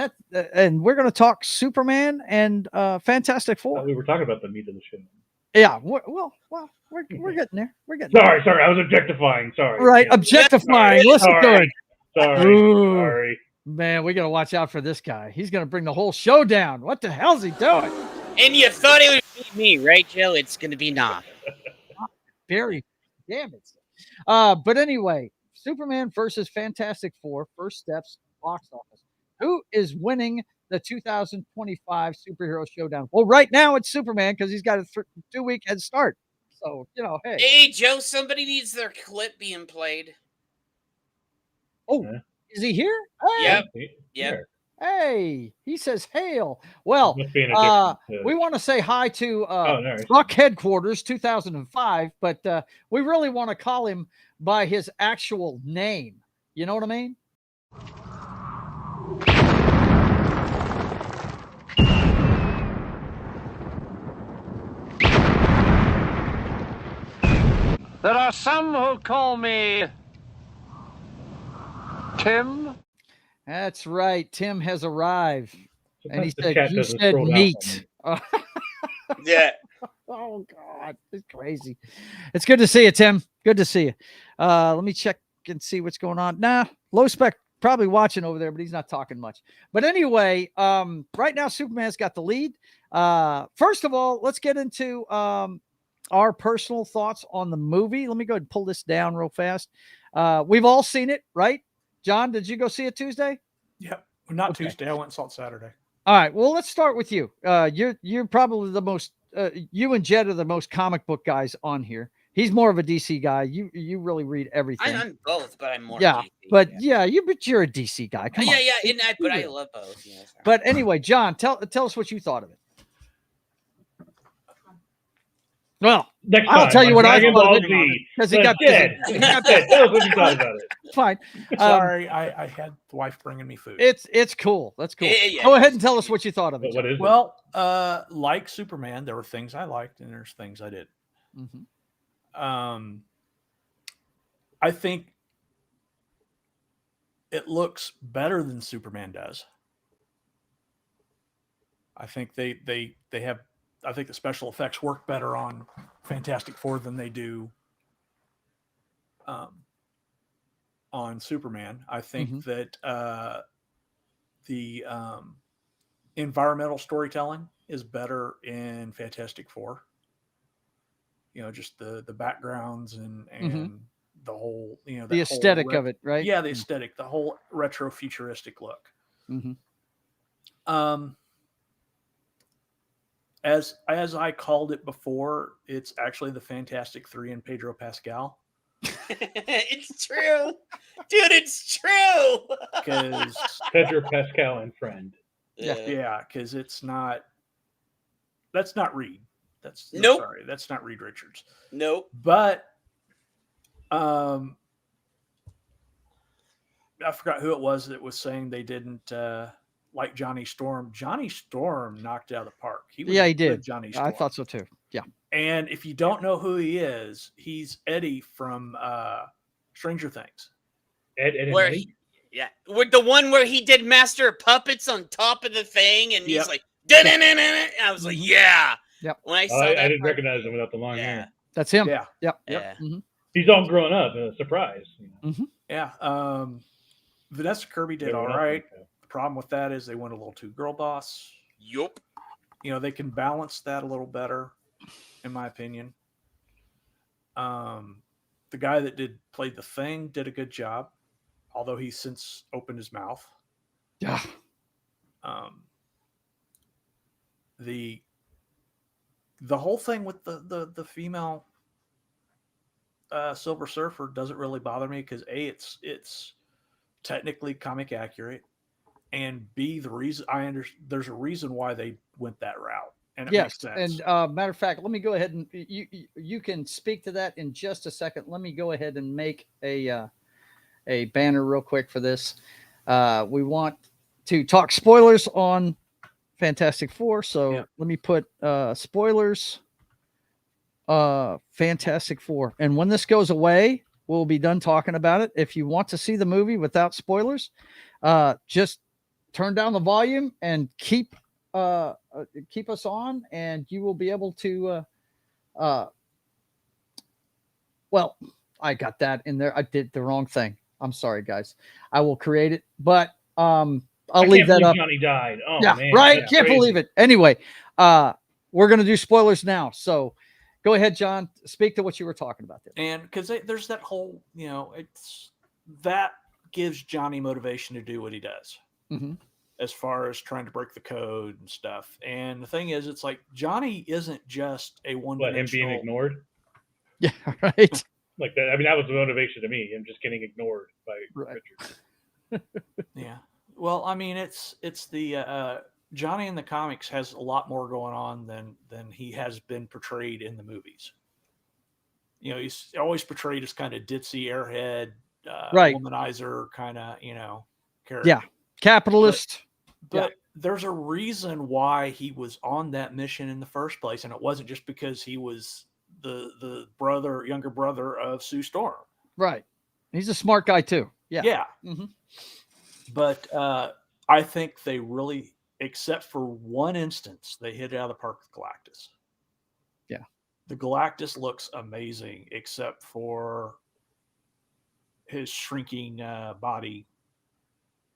we're going to talk Superman and Fantastic Four. We were talking about the meat of the show. Yeah. We're getting there. We're getting. Sorry. I was objectifying. Sorry. Right, objectifying. Listen to it. Sorry. Man, we got to watch out for this guy. He's going to bring the whole show down. What the hell's he doing? And you thought it would be me, right, Joe? It's going to be not. Very damn it. But anyway, Superman versus Fantastic Four, first steps, box office. Who is winning the 2025 superhero showdown? Well, right now it's Superman because he's got a 2-week head start. So, hey. Hey, Joe, somebody needs their clip being played. Oh, is he here? Hey. Yep. Hey, he says hail. Well, we want to say hi to Buck Headquarters 2005, but we really want to call him by his actual name. You know what I mean? There are some who call me Tim. That's right. Tim has arrived. And he said, you said meat. Yeah. Oh, God. It's crazy. It's good to see you, Tim. Good to see you. Let me check and see what's going on. Nah, Low Spec probably watching over there, but he's not talking much. But anyway, right now, Superman's got the lead. First of all, let's get into our personal thoughts on the movie. Let me go ahead and pull this down real fast. We've all seen it, right? John, did you go see it Tuesday? Yep. Well, not Tuesday. I went and saw it Saturday. All right. Well, let's start with you. You're probably the most. You and Jed are the most comic book guys on here. He's more of a DC guy. You really read everything. I'm both, but I'm more. Yeah, DC, but you're a DC guy. Come on. Yeah. But I love both. Yeah, but anyway, John, tell us what you thought of it. Well, I'll tell you what I thought of it because he got dead. Tell us what you thought about it. Fine. Sorry, I had the wife bringing me food. It's cool. That's cool. Yeah. Go ahead and tell us what you thought of it. What is it? Well, like Superman, there were things I liked and there's things I didn't. Mm-hmm. I think it looks better than Superman does. I think they have. I think the special effects work better on Fantastic Four than they do on Superman. I think that the environmental storytelling is better in Fantastic Four. Just the backgrounds and the whole, the aesthetic of it, right? Yeah, the aesthetic, the whole retro futuristic look. As I called it before, it's actually the Fantastic Three and Pedro Pascal. It's true, dude. It's true. Because Pedro Pascal and friend. Yeah, because it's not. That's not Reed. Nope. Sorry, that's not Reed Richards. Nope. But I forgot who it was that was saying they didn't like Johnny Storm. Johnny Storm knocked it out of the park. He did. Johnny Storm. I thought so too. Yeah. And if you don't know who he is, he's Eddie from Stranger Things. Eddie? With the one where he did Master of Puppets on top of the thing, and he's like, I was like, yeah. Yep. When I saw I that, didn't recognize him without the long hair. That's him. Yeah. Yep. Yeah. Mm-hmm. He's all grown up. Surprise. Yeah. Vanessa Kirby did all right. The problem with that is they went a little too girl boss. Yup. They can balance that a little better, in my opinion. The guy that played the Thing did a good job, although he's since opened his mouth. Yeah. The whole thing with the female Silver Surfer doesn't really bother me because A, it's technically comic accurate, and B, there's a reason why they went that route, and it makes sense. And matter of fact, let me go ahead and you can speak to that in just a second. Let me go ahead and make a banner real quick for this. We want to talk spoilers on Fantastic Four, so let me put spoilers. Fantastic Four, and when this goes away, we'll be done talking about it. If you want to see the movie without spoilers, just turn down the volume and keep us on, and you will be able to. Well, I got that in there. I did the wrong thing. I'm sorry, guys. I will create it, but I'll I leave can't that up. believe Johnny died. Oh Yeah, man, right. that's Can't crazy. believe it. Anyway, we're gonna do spoilers now. So go ahead, John. Speak to what you were talking about there. And because there's that whole, it's that gives Johnny motivation to do what he does. Mm-hmm. As far as trying to break the code and stuff. And the thing is, it's like Johnny isn't just a one-dimensional. Him being ignored? Yeah, right. Like that. I mean, that was the motivation to me. Him just getting ignored by Richard. Yeah. Well, I mean, it's the Johnny in the comics has a lot more going on than he has been portrayed in the movies. He's always portrayed as kind of ditzy, airhead, right, womanizer kind of, character. Yeah, capitalist. But there's a reason why he was on that mission in the first place, and it wasn't just because he was the younger brother of Sue Storm. Right. He's a smart guy too. Yeah. Yeah. Mm-hmm. But I think they really, except for one instance, they hit it out of the park with Galactus. Yeah. The Galactus looks amazing, except for his shrinking body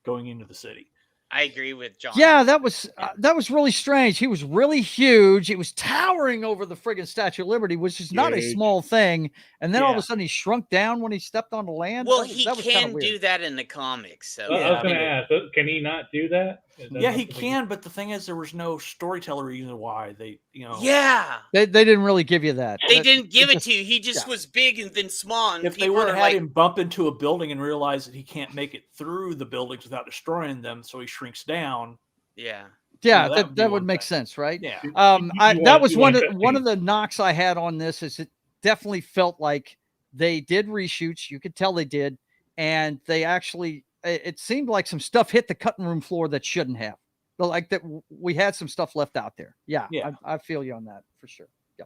going into the city. I agree with John. Yeah, that was really strange. He was really huge. He was towering over the friggin' Statue of Liberty, which is not a small thing. And then all of a sudden he shrunk down when he stepped on the land. Well, that was can weird. do that in the comics. So I was going to ask, can he not do that? Yeah, he can, but the thing is, there was no storyteller reason why they, Yeah. They didn't really give you that. They didn't give it to you. He just was big and then small. And if they would have had him bump into a building and realize that he can't make it through the buildings without destroying them, so he shrinks down. Yeah. Yeah, that would make sense, right? Yeah. That was one of the knocks I had on this is it definitely felt like they did reshoots. You could tell they did. And they actually, it seemed like some stuff hit the cutting room floor that shouldn't have. But like that, we had some stuff left out there. Yeah. I feel you on that for sure. Yeah.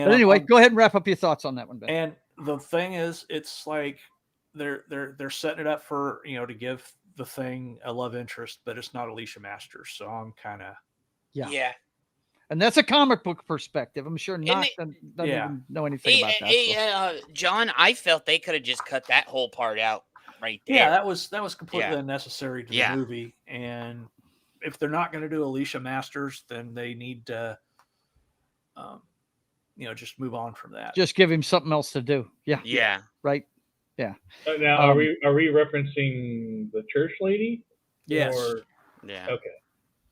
But anyway, go ahead and wrap up your thoughts on that one, Ben. And the thing is, it's like they're setting it up for, to give the Thing a love interest, but it's not Alicia Masters. So I'm kind of, yeah. And that's a comic book perspective. I'm sure Knox doesn't even know anything about that. John, I felt they could have just cut that whole part out right there. Yeah, that was completely unnecessary to the movie. And if they're not going to do Alicia Masters, then they need to, just move on from that. Just give him something else to do. Yeah. Yeah. Right. Yeah. Now, are we referencing the church lady? Yes. Yeah. Okay.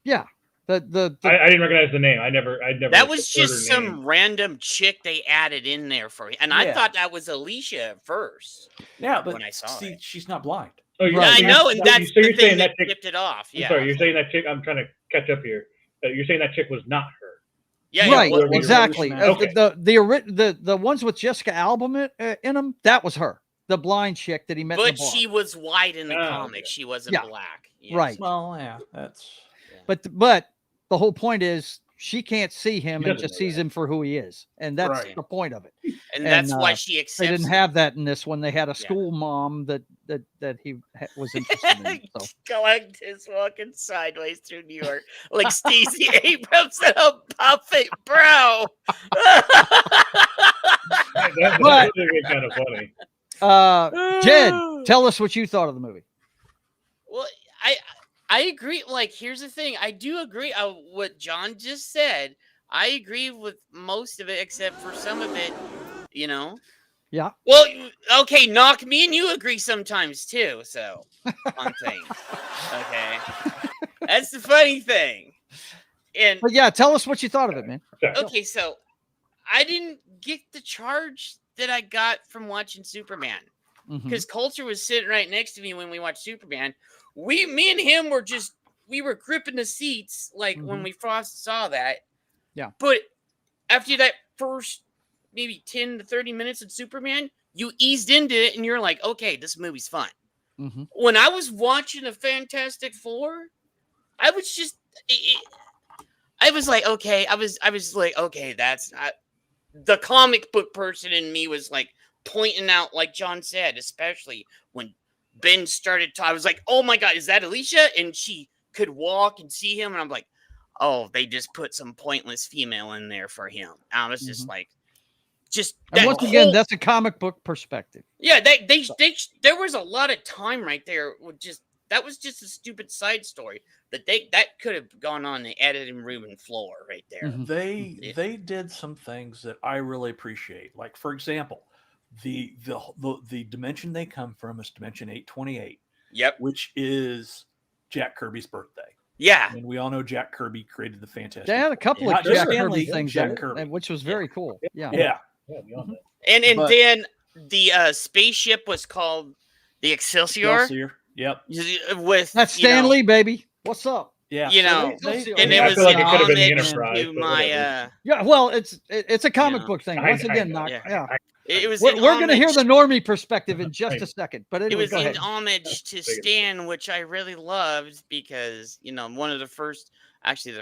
Yeah. I didn't recognize the name. I'd never. That was just some random chick they added in there for you, and I thought that was Alicia at first. Yeah, but when I saw it, she's not blind. Oh, I know, and that's the thing that tipped it off. Yeah. I'm sorry, you're saying that chick. I'm trying to catch up here. You're saying that chick was not her. Yeah, right. Exactly. Okay. The ones with Jessica Alba in them, that was her. The blind chick that he met. But she was white in the comics. She wasn't black. Yes. Right. Well, yeah, that's. But the whole point is she can't see him and just sees him for who he is, and that's the point of it. And that's why she accepts. They didn't have that in this one. They had a school mom that he was interested in. So. Galactus walking sideways through New York like Stacey Abrams and a puppet, bro. That's kind of funny. Jed, tell us what you thought of the movie. Well, I agree. Like, here's the thing. I do agree what John just said. I agree with most of it, except for some of it, Yeah. Well, okay, Knock, me and you agree sometimes, too, so, on things. Okay. That's the funny thing. But yeah, tell us what you thought of it, man. Okay, so, I didn't get the charge that I got from watching Superman. Because Coulter was sitting right next to me when we watched Superman. Me and him we were gripping the seats like when we first saw that. Yeah. But after that first maybe 10 to 30 minutes of Superman, you eased into it and you're like, okay, this movie's fun. When I was watching the Fantastic Four, I was like, okay, I was like, okay, that's not the comic book person in me was like pointing out, like John said, especially when Ben started I was like, oh my God, is that Alicia? And she could walk and see him. And I'm like, oh, they just put some pointless female in there for him. I was just like, just And that once again, whole- that's a comic book perspective. yeah, there was a lot of time right there with just that was just a stupid side story that could have gone on the editing room and floor right there. They did some things that I really appreciate. Like, for example, the dimension they come from is dimension 828. Yep. Which is Jack Kirby's birthday. Yeah. And we all know Jack Kirby created the Fantastic They had a Four. couple Not of just Jack Stan Kirby Lee, things, Jack in it, Kirby. which was very cool. Yeah. Yeah. And But- then the spaceship was called the Excelsior. Yep. With That's Stan Lee, baby. What's up? Yeah. You so know, they- and they- it I was feel like an it could have been the homage Enterprise, to but my whatever. Yeah, well, it's a comic Yeah. book thing. I- Once again, I know. Knock. Yeah. Yeah. It was We're an going to hear homage- the normie perspective in just a second. But It anyway, was go an ahead. homage to Stan, which I really loved because, you know, the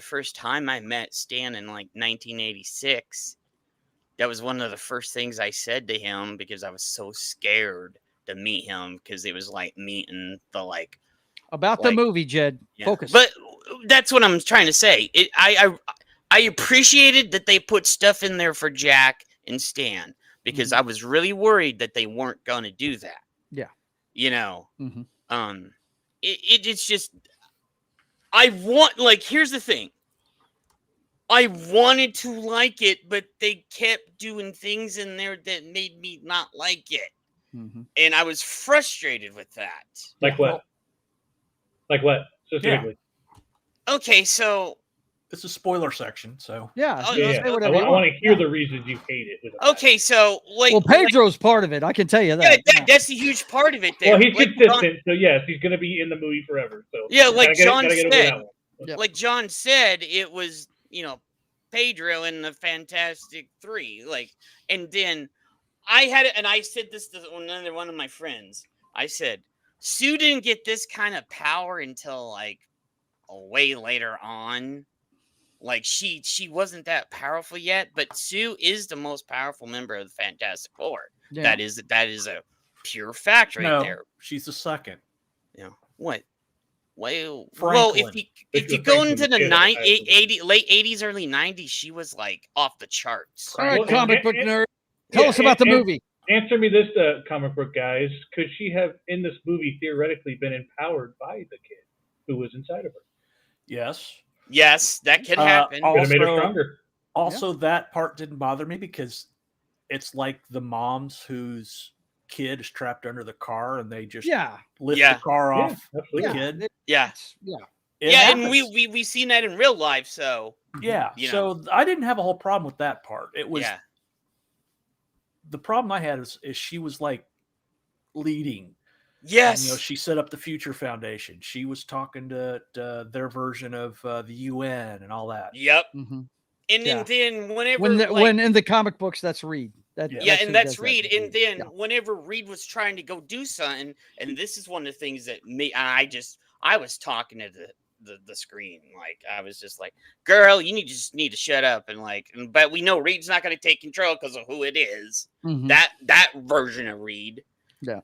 first time I met Stan in like 1986, that was one of the first things I said to him because I was so scared to meet him because it was like meeting the like About the movie, Jed. yeah. Focus. But that's what I'm trying to say. I appreciated that they put stuff in there for Jack and Stan because I was really worried that they weren't going to do that. Yeah. You know, Mhm. it's just here's the thing. I wanted to like it, but they kept doing things in there that made me not like it. Mhm. And I was frustrated with that. Like what? Like what? Specifically. Okay, so it's a spoiler section, so Yeah. Oh, say Yeah. whatever you I want want. to hear the reasons you hate it. With okay, so like Well, Pedro's part of it. I can tell you yeah, that. that's a huge part of it there. Well, he's Like consistent, so yes, he's going to be in the movie forever. So Yeah, like gotta get John over said, that one. like John said, it was, you know, Pedro in the Fantastic Three. Like, and then I had it, and I said this to another one of my friends. I said, Sue didn't get this kind of power until like way later on. Like she wasn't that powerful yet, but Sue is the most powerful member of the Fantastic Four. Yeah. That is a pure fact right no, there. she's the second. You know what? Well, Franklin. if you Mr. go Franklin into the kid, late 80s, early 90s, she was like off the charts. All right, Well, comic book and- nerd. Tell Yeah, us about the and- movie. Answer me this, comic book guys. Could she have, in this movie, theoretically been empowered by the kid who was inside of her? Yes. Yes, that could happen. Could have made her stronger. Also, that part didn't bother me because it's like the moms whose kid is trapped under the car and they just Yeah. lift Yeah. the car Yeah, off the absolutely. kid. Yeah. Yeah. It Yeah, and happens. we've seen that in real life, so Yeah. you So I didn't have a whole problem with that part. It was yeah. the problem I had is she was like leading. Yes. You know, she set up the Future Foundation. She was talking to their version of the UN and all that. Yep. Mhm. And Yeah. then whenever When in the comic books, that's Reed. yeah, who and that's does that. Reed. And then Yeah. whenever Reed was trying to go do something, and this is one of the things that I was talking to the screen. Like I was just like, girl, you just need to shut up. And like, but we know Reed's not going to take control because of who it is. Mhm. That version of Reed. Yeah.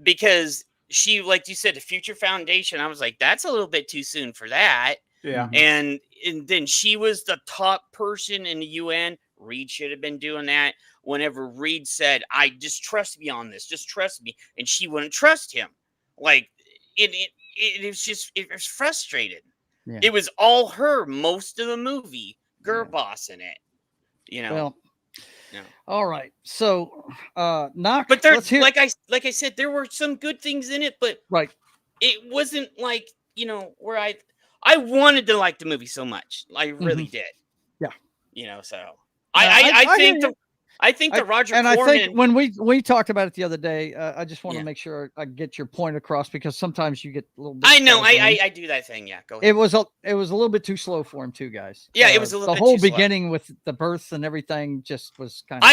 Because she, like you said, the Future Foundation, I was like, that's a little bit too soon for that. Yeah. And then she was the top person in the UN. Reed should have been doing that. Whenever Reed said, I just trust me on this, just trust me. And she wouldn't trust him. Like it was frustrated. Yeah. It was all her most of the movie, girl boss in it. You know. Well, Yeah. all right. So, knock. But there, let's hear. like I said, there were some good things in it, but Right. it wasn't like, you know, where I wanted to like the movie so much. I really did. Yeah. You know, so I I think hear you. I think the Roger and Corman. I think when we talked about it the other day, I just want to Yeah. make sure I get your point across because sometimes you get a little bit. I know scatterbrained. I do that thing. Yeah, go ahead. It was a little bit too slow for him too, guys. Yeah, it was a little the bit whole too slow. beginning with the birth and everything just was kind of.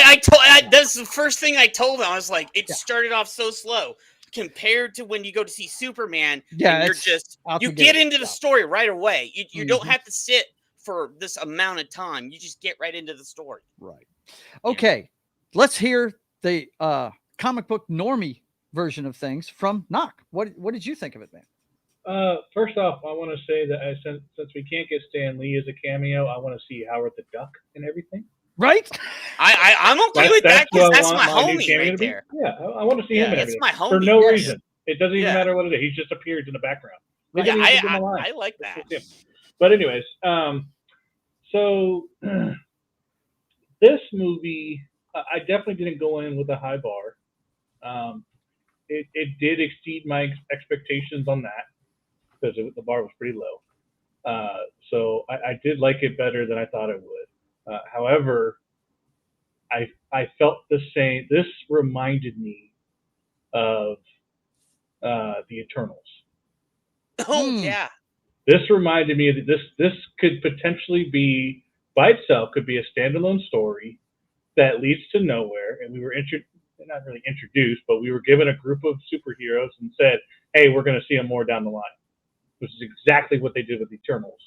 That's the first thing I told him. I was like, it started off so slow compared to when you go to see Superman. Yeah, and you're it's just out you the get gate. into the story right away. You don't Mhm. have to sit for this amount of time. You just get right into the story. Right. Okay, let's hear the comic book normie version of things from Knock. What did you think of it, man? First off, I want to say that since we can't get Stan Lee as a cameo, I want to see Howard the Duck and everything. Right? I'm okay with that because that's my new homie cameo right to be. there. Yeah, I want to see him and It's everything. my homie. For no Yes. reason. It doesn't even Yeah. matter what it is. He just appears in the background. He Yeah, doesn't even give him a line. I like that. It's him. But anyways, so this movie, I definitely didn't go in with a high bar. It did exceed my expectations on that because the bar was pretty low. So I did like it better than I thought it would. However, I felt the same. This reminded me of the Eternals. Oh yeah. This reminded me of this could potentially be by itself could be a standalone story that leads to nowhere, and we were not really introduced, but we were given a group of superheroes and said, "Hey, we're going to see them more down the line," which is exactly what they did with Eternals.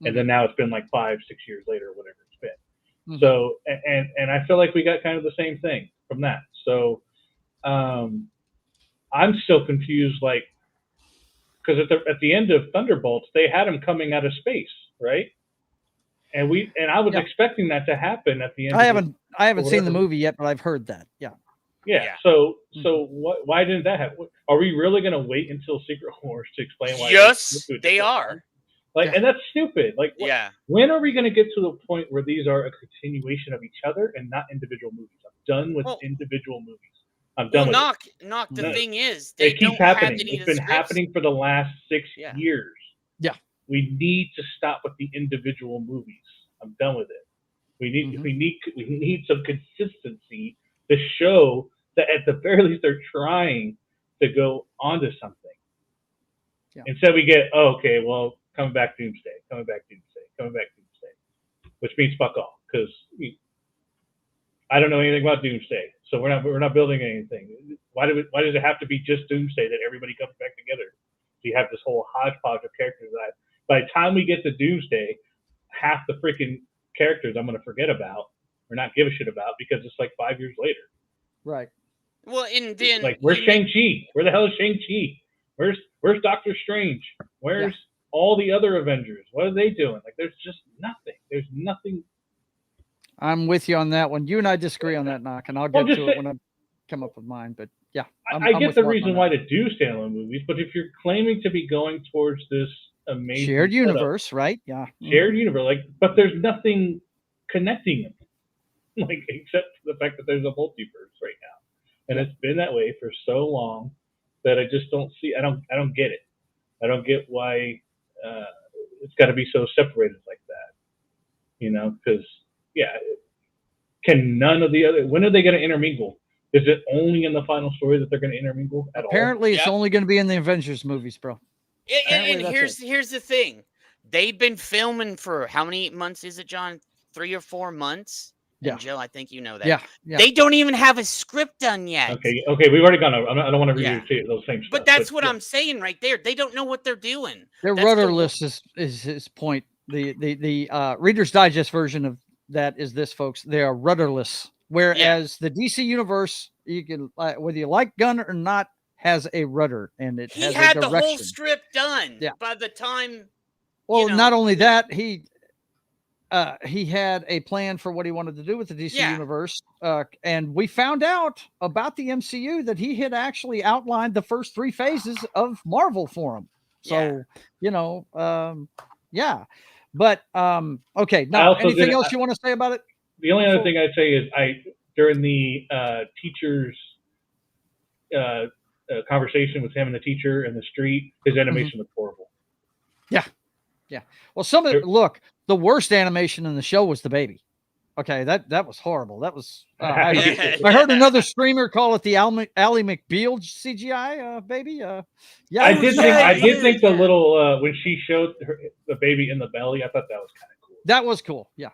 And then now it's been like 5-6 years later, or whatever it's been. So, and I feel like we got kind of the same thing from that. So, I'm still confused, like, because at the end of Thunderbolts, they had him coming out of space, right? And I was expecting that to happen at the end. I haven't seen the movie yet, but I've heard that. Yeah. So why didn't that happen? Are we really going to wait until Secret Wars to explain why? Yes, they are. And that's stupid. Like, when are we going to get to the point where these are a continuation of each other and not individual movies? I'm done with individual movies. I'm done with it. Knock. The thing is, it keeps happening. It's been happening for the last 6 years. Yeah. We need to stop with the individual movies. I'm done with it. We need some consistency to show that at the very least they're trying to go onto something. Yeah. Instead we get, coming back Doomsday, which means fuck all, because I don't know anything about Doomsday, so we're not building anything. Why does it have to be just Doomsday that everybody comes back together? So you have this whole hodgepodge of characters that by the time we get to Doomsday, half the freaking characters I'm going to forget about or not give a shit about because it's like 5 years later. Right. Well, and then like, where's Shang-Chi? Where the hell is Shang-Chi? Where's Doctor Strange? Where's all the other Avengers? What are they doing? Like, there's just nothing. There's nothing. I'm with you on that one. You and I disagree on that, Knock, and I'll get to it when I come up with mine. But yeah, I get the reason why to do standalone movies, but if you're claiming to be going towards this amazing shared universe, right? Yeah, shared universe, like, but there's nothing connecting them, like, except for the fact that there's a multiverse right now, and it's been that way for so long that I just don't see. I don't get it. I don't get why it's got to be so separated like that. Because can none of the other? When are they going to intermingle? Is it only in the final story that they're going to intermingle at all? Apparently, it's only going to be in the Avengers movies, bro. And here's the thing. They've been filming for how many months is it, John? 3 or 4 months? Yeah. And Jill, I think you know that. Yeah. They don't even have a script done yet. Okay, we've already gone over. I don't want to redo those same stuff. But that's what I'm saying right there. They don't know what they're doing. They're rudderless is his point. The Reader's Digest version of that is this, folks. They are rudderless. Whereas the DC universe, you can whether you like Gunn or not, has a rudder and it has a direction. He had the whole script done by the time. Well, not only that, he had a plan for what he wanted to do with the DC universe, and we found out about the MCU that he had actually outlined the first 3 phases of Marvel for him. So But okay, now anything else you want to say about it? The only other thing I'd say is during the teacher's conversation with him and the teacher in the street, his animation looked horrible. Yeah. Well, look, the worst animation in the show was the baby. Okay, that was horrible. That was I heard another streamer call it the Ally McBeal CGI baby. I did think the little when she showed the baby in the belly, I thought that was kind of cool. That was cool. Yeah.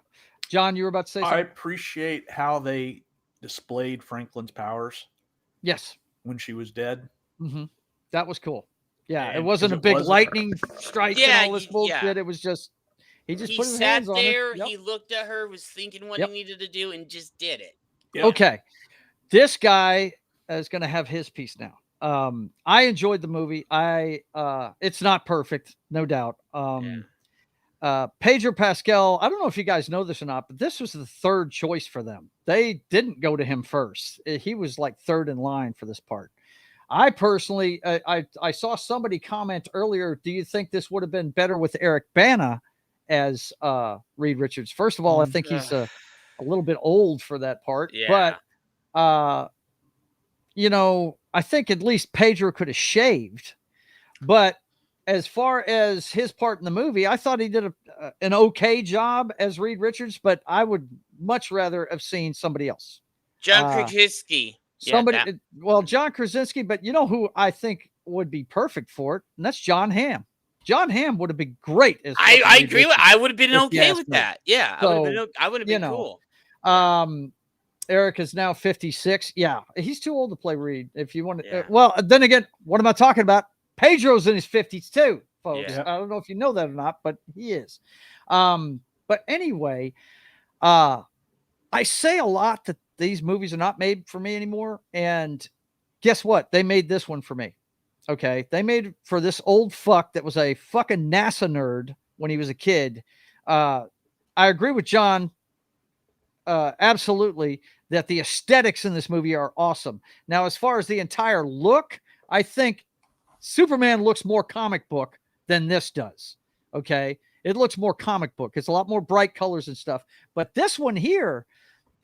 John, you were about to say something? I appreciate how they displayed Franklin's powers. Yes. When she was dead. Mm-hmm. That was cool. Yeah, it wasn't a big lightning strike and all this bullshit. Yeah. It was just he put his hands on there. Yep. He looked at her, was thinking what he needed to do, and just did it. Yep. Okay, this guy is going to have his piece now. I enjoyed the movie. It's not perfect, no doubt. Pedro Pascal, I don't know if you guys know this or not, but this was the third choice for them. They didn't go to him first. He was like third in line for this part. I personally, I saw somebody comment earlier, do you think this would have been better with Eric Bana as Reed Richards? First of all, I think he's a little bit old for that part. Yeah. But, I think at least Pedro could have shaved. But as far as his part in the movie, I thought he did an okay job as Reed Richards, but I would much rather have seen somebody else. John Krasinski. John Krasinski, but you know who I think would be perfect for it, and that's John Hamm. John Hamm would have been great. As I agree with. I would have been okay with that. Yeah, so, I would have been cool. Eric is now 56. Yeah, he's too old to play Reed. If you want to, well, then again, what am I talking about? Pedro's in his 50s too, folks. Yeah. I don't know if you know that or not, but he is. But anyway, I say a lot that these movies are not made for me anymore. And guess what? They made this one for me. Okay. They made for this old fuck that was a fucking NASA nerd when he was a kid. I agree with John. Absolutely. That the aesthetics in this movie are awesome. Now, as far as the entire look, I think Superman looks more comic book than this does. Okay. It looks more comic book. It's a lot more bright colors and stuff. But this one here,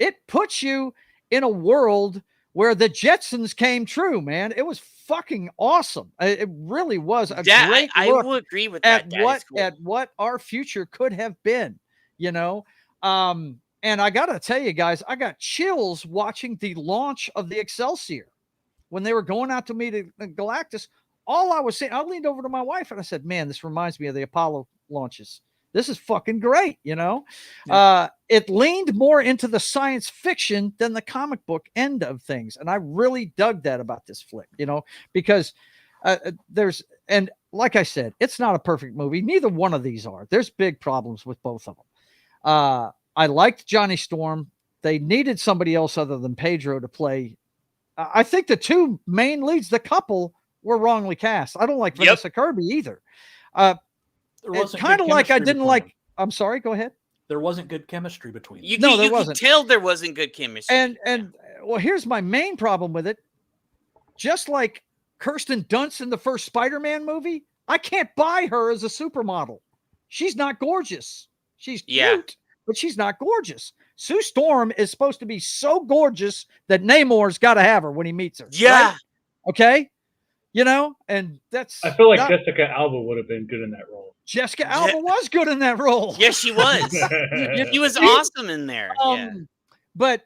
it puts you in a world where the Jetsons came true, man. It was fucking awesome. It really was a great I look will agree with that. at what our future could have been, and I got to tell you guys, I got chills watching the launch of the Excelsior when they were going out to meet Galactus. All I was saying, I leaned over to my wife and I said, man, this reminds me of the Apollo launches. This is fucking great. It leaned more into the science fiction than the comic book end of things. And I really dug that about this flick, because and like I said, it's not a perfect movie. Neither one of these are. There's big problems with both of them. I liked Johnny Storm. They needed somebody else other than Pedro to play. I think the two main leads, the couple, were wrongly cast. I don't like Vanessa Kirby either. It's kind of like I didn't like. I'm sorry. Go ahead. There wasn't good chemistry between them. You could tell there wasn't good chemistry. And well, here's my main problem with it. Just like Kirsten Dunst in the first Spider-Man movie, I can't buy her as a supermodel. She's not gorgeous. She's cute, but she's not gorgeous. Sue Storm is supposed to be so gorgeous that Namor's got to have her when he meets her. Yeah. Right? Okay. And that's. I feel like Jessica Alba would have been good in that role. Jessica Alba was good in that role. Yes, she was. She was awesome in there. But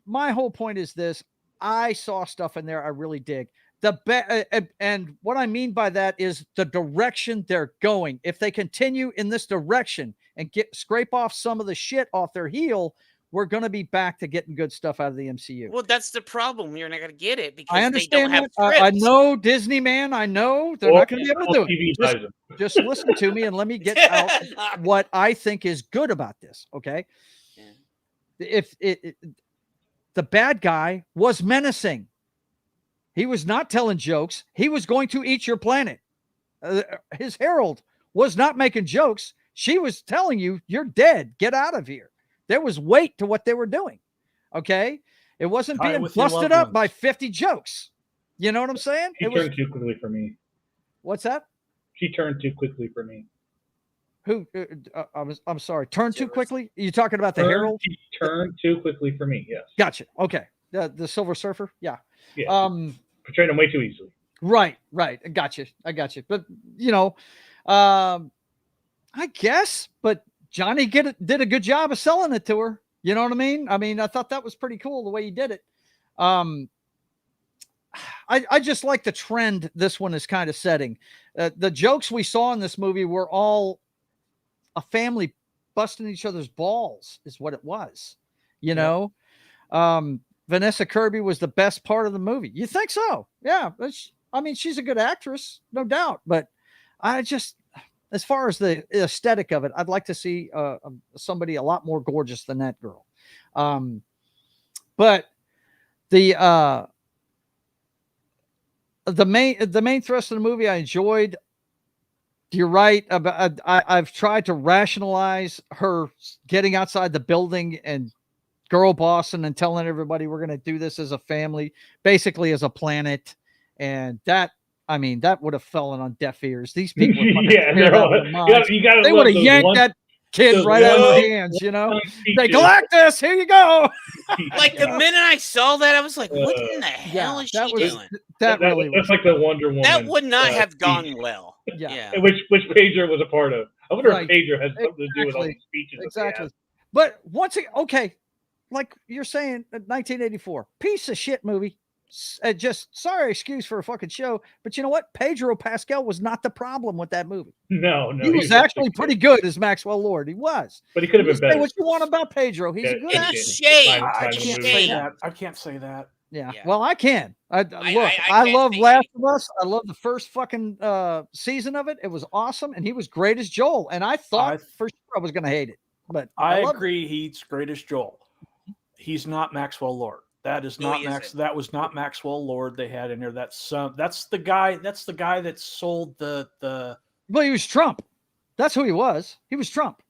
my whole point is this: I saw stuff in there I really dig. And what I mean by that is the direction they're going. If they continue in this direction and scrape off some of the shit off their heel, we're going to be back to getting good stuff out of the MCU. Well, that's the problem. You're not going to get it because I understand they don't that. have I know Disney, man. I know they're not going to be able to do it. Just listen to me and let me get out what I think is good about this. Okay. Yeah. If the bad guy was menacing, he was not telling jokes. He was going to eat your planet. His herald was not making jokes. She was telling you, you're dead. Get out of here. There was weight to what they were doing. Okay. It wasn't being busted up by 50 jokes. You know what I'm saying? She turned too quickly for me. What's that? She turned too quickly for me. Who? I'm sorry. Turned too quickly? Are you talking about the Herald? She turned too quickly for me. Yes. Gotcha. Okay. The Silver Surfer. Yeah. Yeah. Portrayed him way too easily. Right. I got you. But I guess. But Johnny did a good job of selling it to her. You know what I mean? I thought that was pretty cool the way he did it. I just like the trend this one is kind of setting. The jokes we saw in this movie were all a family busting each other's balls is what it was. Vanessa Kirby was the best part of the movie. You think so? Yeah. She's a good actress, no doubt. But as far as the aesthetic of it, I'd like to see somebody a lot more gorgeous than that girl. But the main thrust of the movie I enjoyed. you're right about. I've tried to rationalize her getting outside the building and girl bossing and telling everybody we're going to do this as a family, basically as a planet, and that. I mean, that would have fallen on deaf ears. These people, they're all, you gotta they would have yanked that kid right out of her hands. You know, they Galactus, here you go. Like the minute I saw that, I was like, "What in the hell is she doing?" That's like the Wonder Woman. That would not have gone well. Yeah. Which Pedro was a part of. I wonder if Pedro has something to do with all the speeches. Exactly. But once again, okay, like you're saying, 1984, piece of shit movie. Just sorry, excuse for a fucking show, but you know what? Pedro Pascal was not the problem with that movie. No, he was actually pretty good as Maxwell Lord. He was, but he could have been better. Say what you want about Pedro? He's a good actor. I can't say that. Yeah. Well, I can. I love Last of Us. I love the first fucking season of it. It was awesome, and he was great as Joel. And I thought for sure I was going to hate it, but I agree. He's great as Joel. He's not Maxwell Lord. That is not That was not Maxwell Lord they had in there. That's the guy. That's the guy that sold the. Well, he was Trump. That's who he was. He was Trump.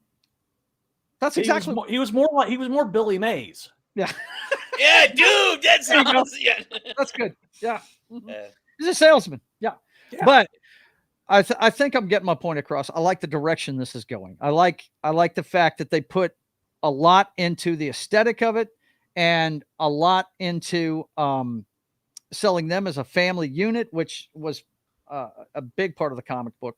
That's exactly. He was more Billy Mays. Yeah. Yeah, dude. That's awesome. Yeah. That's good. Yeah. He's a salesman. Yeah. But I think I'm getting my point across. I like the direction this is going. I like the fact that they put a lot into the aesthetic of it. And a lot into selling them as a family unit, which was a big part of the comic book.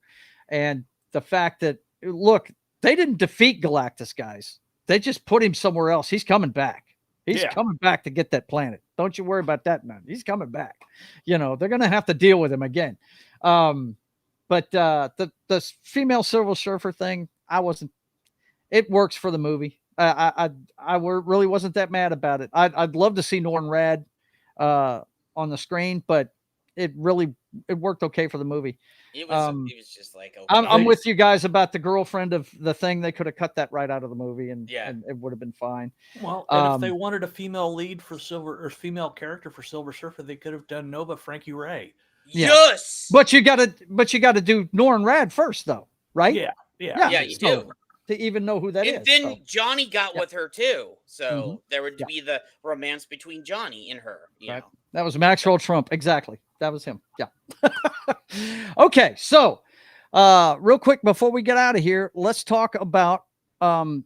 And the fact that, look, they didn't defeat Galactus, guys. They just put him somewhere else. He's coming back. He's coming back to get that planet. Don't you worry about that, man. He's coming back. You know, they're going to have to deal with him again. But the female Silver Surfer thing, it works for the movie. I really wasn't that mad about it. I'd love to see Norrin Rad on the screen, but it worked okay for the movie. It was just like, okay. I'm with you guys about the girlfriend of the thing. They could have cut that right out of the movie, and it would have been fine. Well, and if they wanted a female lead for female character for Silver Surfer, they could have done Nova Frankie Ray. Yeah. Yes, but you got to do Norrin Rad first, though, right? Yeah, you do. To even know who that is. And then Johnny got with her too. So there would be the romance between Johnny and her. You know? That was Maxwell Trump. Exactly. That was him. Yeah. Okay. So real quick, before we get out of here, let's talk about the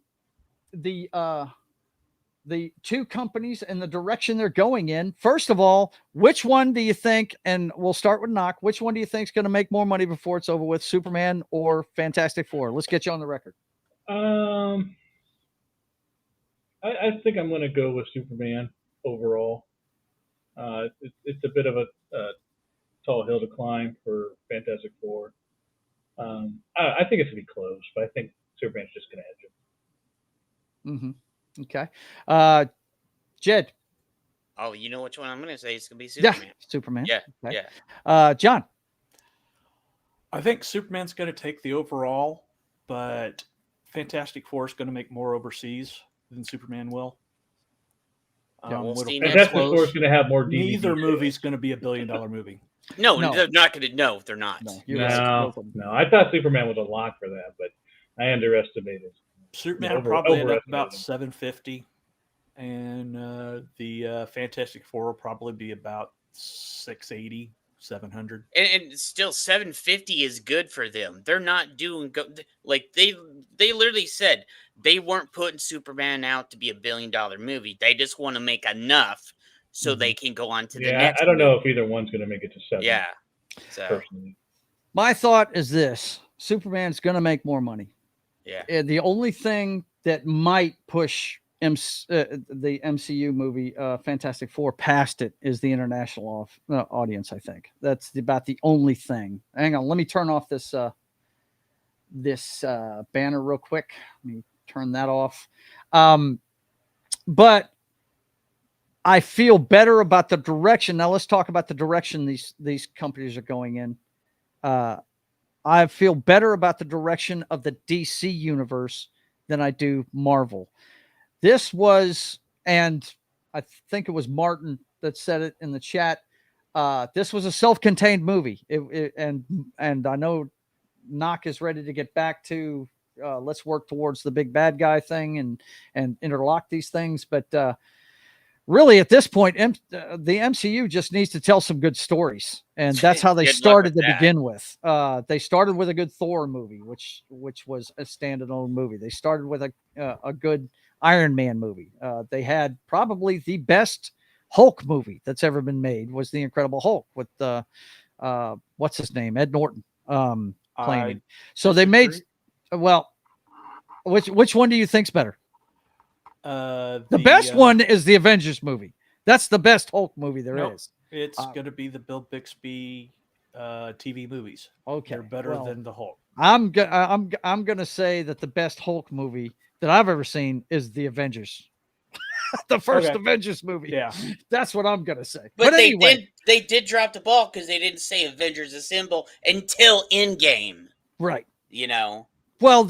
two companies and the direction they're going in. First of all, which one do you think, and we'll start with Knock, which one do you think is going to make more money before it's over with, Superman or Fantastic Four? Let's get you on the record. I think I'm going to go with Superman overall. It's a bit of a tall hill to climb for Fantastic Four. I think it's going to be close, but I think Superman's just going to edge him. Okay. Jed. Oh, you know which one I'm going to say? It's going to be Superman. Yeah, Superman. Yeah, okay. John. I think Superman's going to take the overall, but Fantastic Four is going to make more overseas than Superman will. Fantastic Four is going to have more DVD. Neither movie's going to be $1 billion movie. No, they're not going to. No, they're not. No. I thought Superman was a lock for that, but I underestimated. Superman will probably end up about 750, and the Fantastic Four will probably be about 680. 700 and still 750 is good for them. They're not doing like they literally said they weren't putting Superman out to be $1 billion movie. They just want to make enough so they can go on to the next. I don't know if either one's going to make it to 7. Yeah. So personally, my thought is this: Superman's going to make more money. Yeah. And the only thing that might push the MCU movie Fantastic Four past it is the international audience. I think that's about the only thing. Hang on, let me turn off this banner real quick. Let me turn that off. But I feel better about the direction. Now let's talk about the direction these companies are going in. I feel better about the direction of the DC universe than I do Marvel. This was, and I think it was Martin that said it in the chat. This was a self-contained movie, and I know Knock is ready to get back to let's work towards the big bad guy thing and interlock these things. But really, at this point, the MCU just needs to tell some good stories, and that's how they started to begin with. They started with a good Thor movie, which was a standalone movie. They started with a good Iron Man movie. They had probably the best Hulk movie that's ever been made, was The Incredible Hulk with what's his name, Ed Norton playing. So they made which one do you think's better? The best one is the Avengers movie. That's the best Hulk movie there is. It's going to be the Bill Bixby TV movies. Okay, they're better than the Hulk. I'm going to say that the best Hulk movie that I've ever seen is the Avengers. The first Avengers movie. Yeah, that's what I'm going to say. But they anyway, did drop the ball because they didn't say Avengers Assemble until Endgame. Right. You know. Well,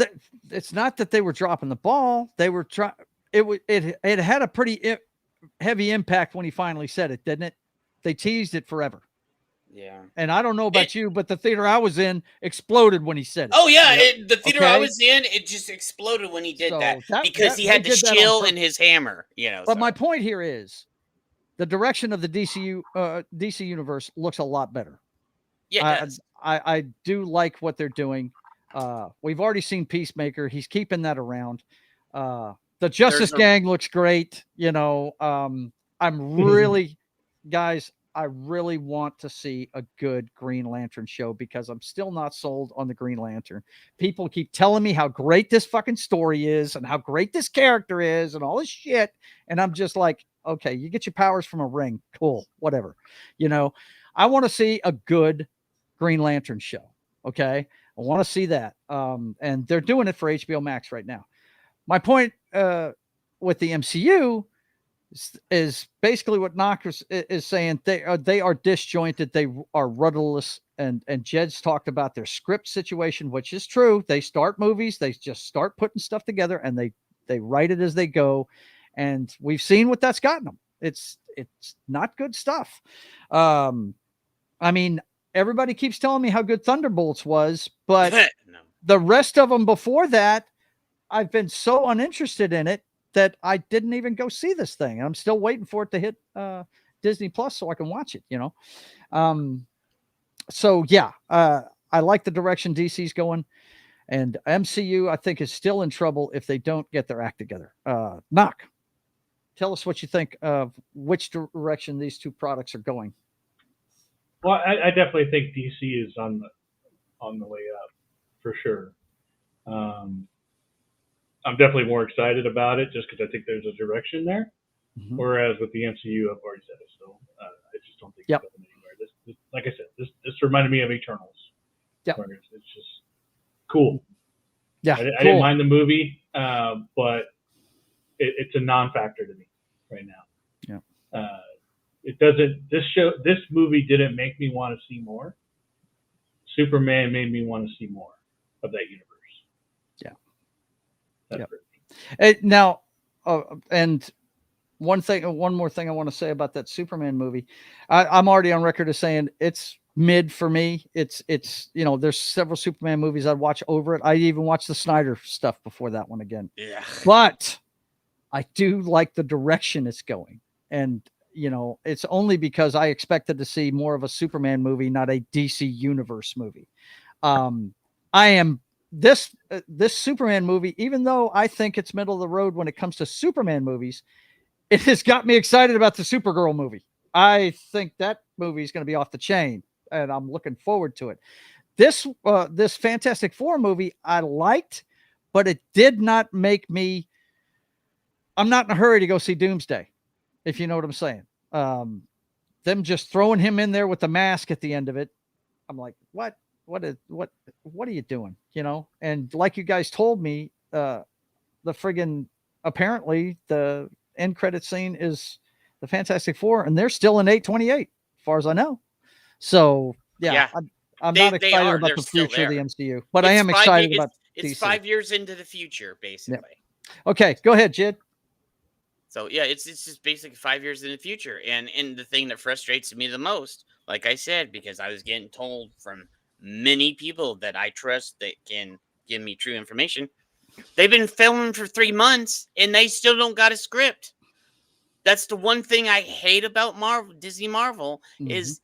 it's not that they were dropping the ball. They were trying. It had a pretty heavy impact when he finally said it, didn't it? They teased it forever. Yeah. And I don't know about you, but the theater I was in exploded when he said it. Oh yeah, the theater I was in, it just exploded when he did that because he had the shield and his hammer. You know. But my point here is, the direction of the DC universe looks a lot better. Yeah, it does. I do like what they're doing. We've already seen Peacemaker. He's keeping that around. The Justice Gang looks great. You know, I'm really, guys, I really want to see a good Green Lantern show because I'm still not sold on the Green Lantern. People keep telling me how great this fucking story is and how great this character is and all this shit. And I'm just like, okay, you get your powers from a ring. Cool. Whatever. You know, I want to see a good Green Lantern show. Okay. I want to see that. And they're doing it for HBO Max right now. My point with the MCU is basically what Knockers is saying. They are disjointed. They are rudderless. And Jed's talked about their script situation, which is true. They start movies. They just start putting stuff together and they write it as they go. And we've seen what that's gotten them. It's not good stuff. I mean, everybody keeps telling me how good Thunderbolts was, but the rest of them before that, I've been so uninterested in it that I didn't even go see this thing. I'm still waiting for it to hit Disney Plus so I can watch it, you know? So yeah, I like the direction DC's going, and MCU, I think, is still in trouble if they don't get their act together. Knock, tell us what you think of which direction these two products are going. Well, I definitely think DC is on the way up for sure. I'm definitely more excited about it just because I think there's a direction there. Mm-hmm. Whereas with the MCU, I've already said it, so I just don't think it's going anywhere. This, like I said, this reminded me of Eternals. Yeah, it's just cool. Yeah, I didn't mind the movie, but it's a non-factor to me right now. Yeah, it doesn't. This movie didn't make me want to see more. Superman made me want to see more of that universe. Now, and one more thing I want to say about that Superman movie. I'm already on record as saying it's mid for me. It's you know, there's several Superman movies I'd watch over it. I even watched the Snyder stuff before that one again. Yeah, but I do like the direction it's going, and you know, it's only because I expected to see more of a Superman movie, not a DC Universe movie. This Superman movie, even though I think it's middle of the road when it comes to Superman movies, it has got me excited about the Supergirl movie. I think that movie is going to be off the chain, and I'm looking forward to it. This Fantastic Four movie I liked, but it did not make me. I'm not in a hurry to go see Doomsday, if you know what I'm saying. Them just throwing him in there with the mask at the end of it, I'm like, what are you doing? You know? And like you guys told me, the friggin' apparently the end credit scene is the Fantastic Four, and they're still in 828, as far as I know. So yeah. I'm not excited about the future of the MCU, but I am excited about it's DC. 5 years into the future, basically. Yeah. Okay, go ahead, Jid. So yeah, it's just basically 5 years in the future, and the thing that frustrates me the most, like I said, because I was getting told from many people that I trust that can give me true information. They've been filming for 3 months and they still don't got a script. That's the one thing I hate about Disney Marvel is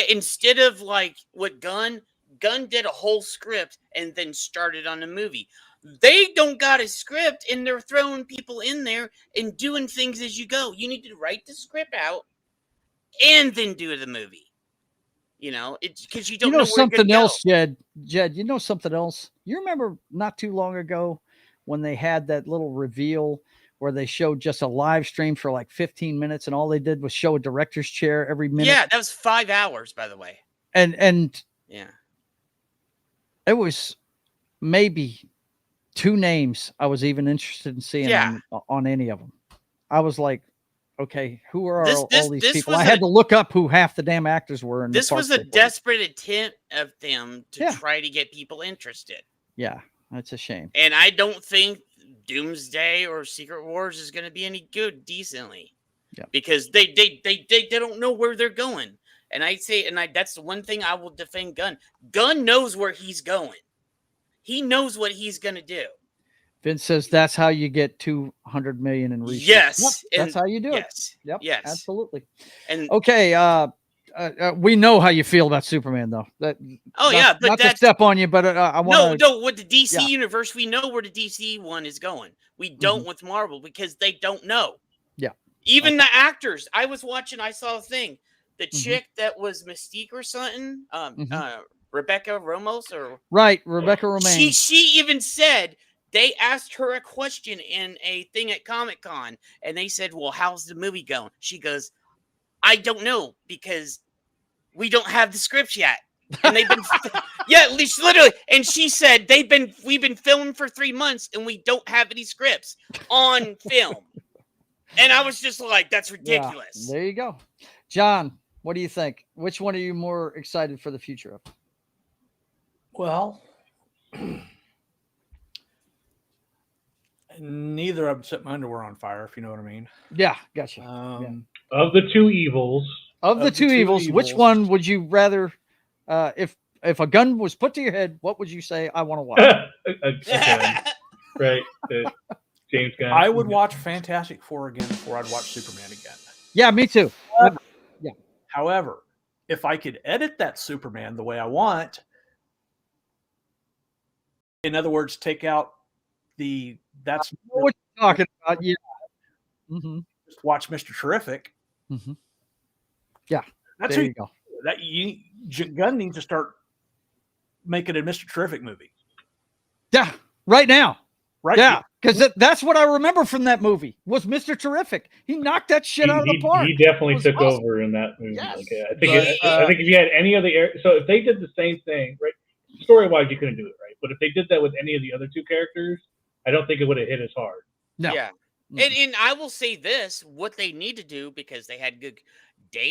instead of like what Gunn did a whole script and then started on the movie. They don't got a script and they're throwing people in there and doing things as you go. You need to write the script out and then do the movie. You know, it's because you don't know where something else, go. Jed, you know something else? You remember not too long ago when they had that little reveal where they showed just a live stream for like 15 minutes and all they did was show a director's chair every minute? Yeah, that was 5 hours, by the way. And yeah, it was maybe 2 names I was even interested in seeing on any of them. I was like, okay, who are all these people? I had to look up who half the damn actors were. In this was a desperate attempt of them to try to get people interested. Yeah, that's a shame. And I don't think Doomsday or Secret Wars is going to be any good decently. Yeah. Because they don't know where they're going. And that's the one thing I will defend Gunn. Gunn knows where he's going. He knows what he's going to do. Vince says that's how you get 200 million in research. Yes, yep, that's how you do it. Yep, yes, absolutely. And okay, we know how you feel about Superman, though. But not to step on you, but I want no. With the DC universe, we know where the DC one is going. We don't with Marvel because they don't know. Yeah, even the actors. I saw a thing. The chick that was Mystique or something, Rebecca Ramos or Rebecca Romaine. She even said. They asked her a question in a thing at Comic-Con, and they said, well, how's the movie going? She goes, I don't know, because we don't have the scripts yet. And they've been, literally. And she said, we've been filming for 3 months, and we don't have any scripts on film. And I was just like, that's ridiculous. Yeah, there you go. John, what do you think? Which one are you more excited for the future of? Well... Neither of them set my underwear on fire, if you know what I mean. Yeah, gotcha. Of the two evils, which one would you rather? If a gun was put to your head, what would you say? I want to watch. Right, James Gunn. I would watch Fantastic Four again before I'd watch Superman again. Yeah, me too. Yeah. However, if I could edit that Superman the way I want, in other words, take out that's what you're talking about. Yeah. Just watch Mr. Terrific. Yeah. That's there you go. Gunn needs to start making a Mr. Terrific movie. Yeah. Right now. Right. Yeah. Because that's what I remember from that movie was Mr. Terrific. He knocked that shit out of the park. He definitely took over in that movie. Yes. Okay. I think if you had any other, so if they did the same thing, right? Story-wise, you couldn't do it, right? But if they did that with any of the other two characters, I don't think it would have hit as hard. No. Yeah. And I will say this, what they need to do, because they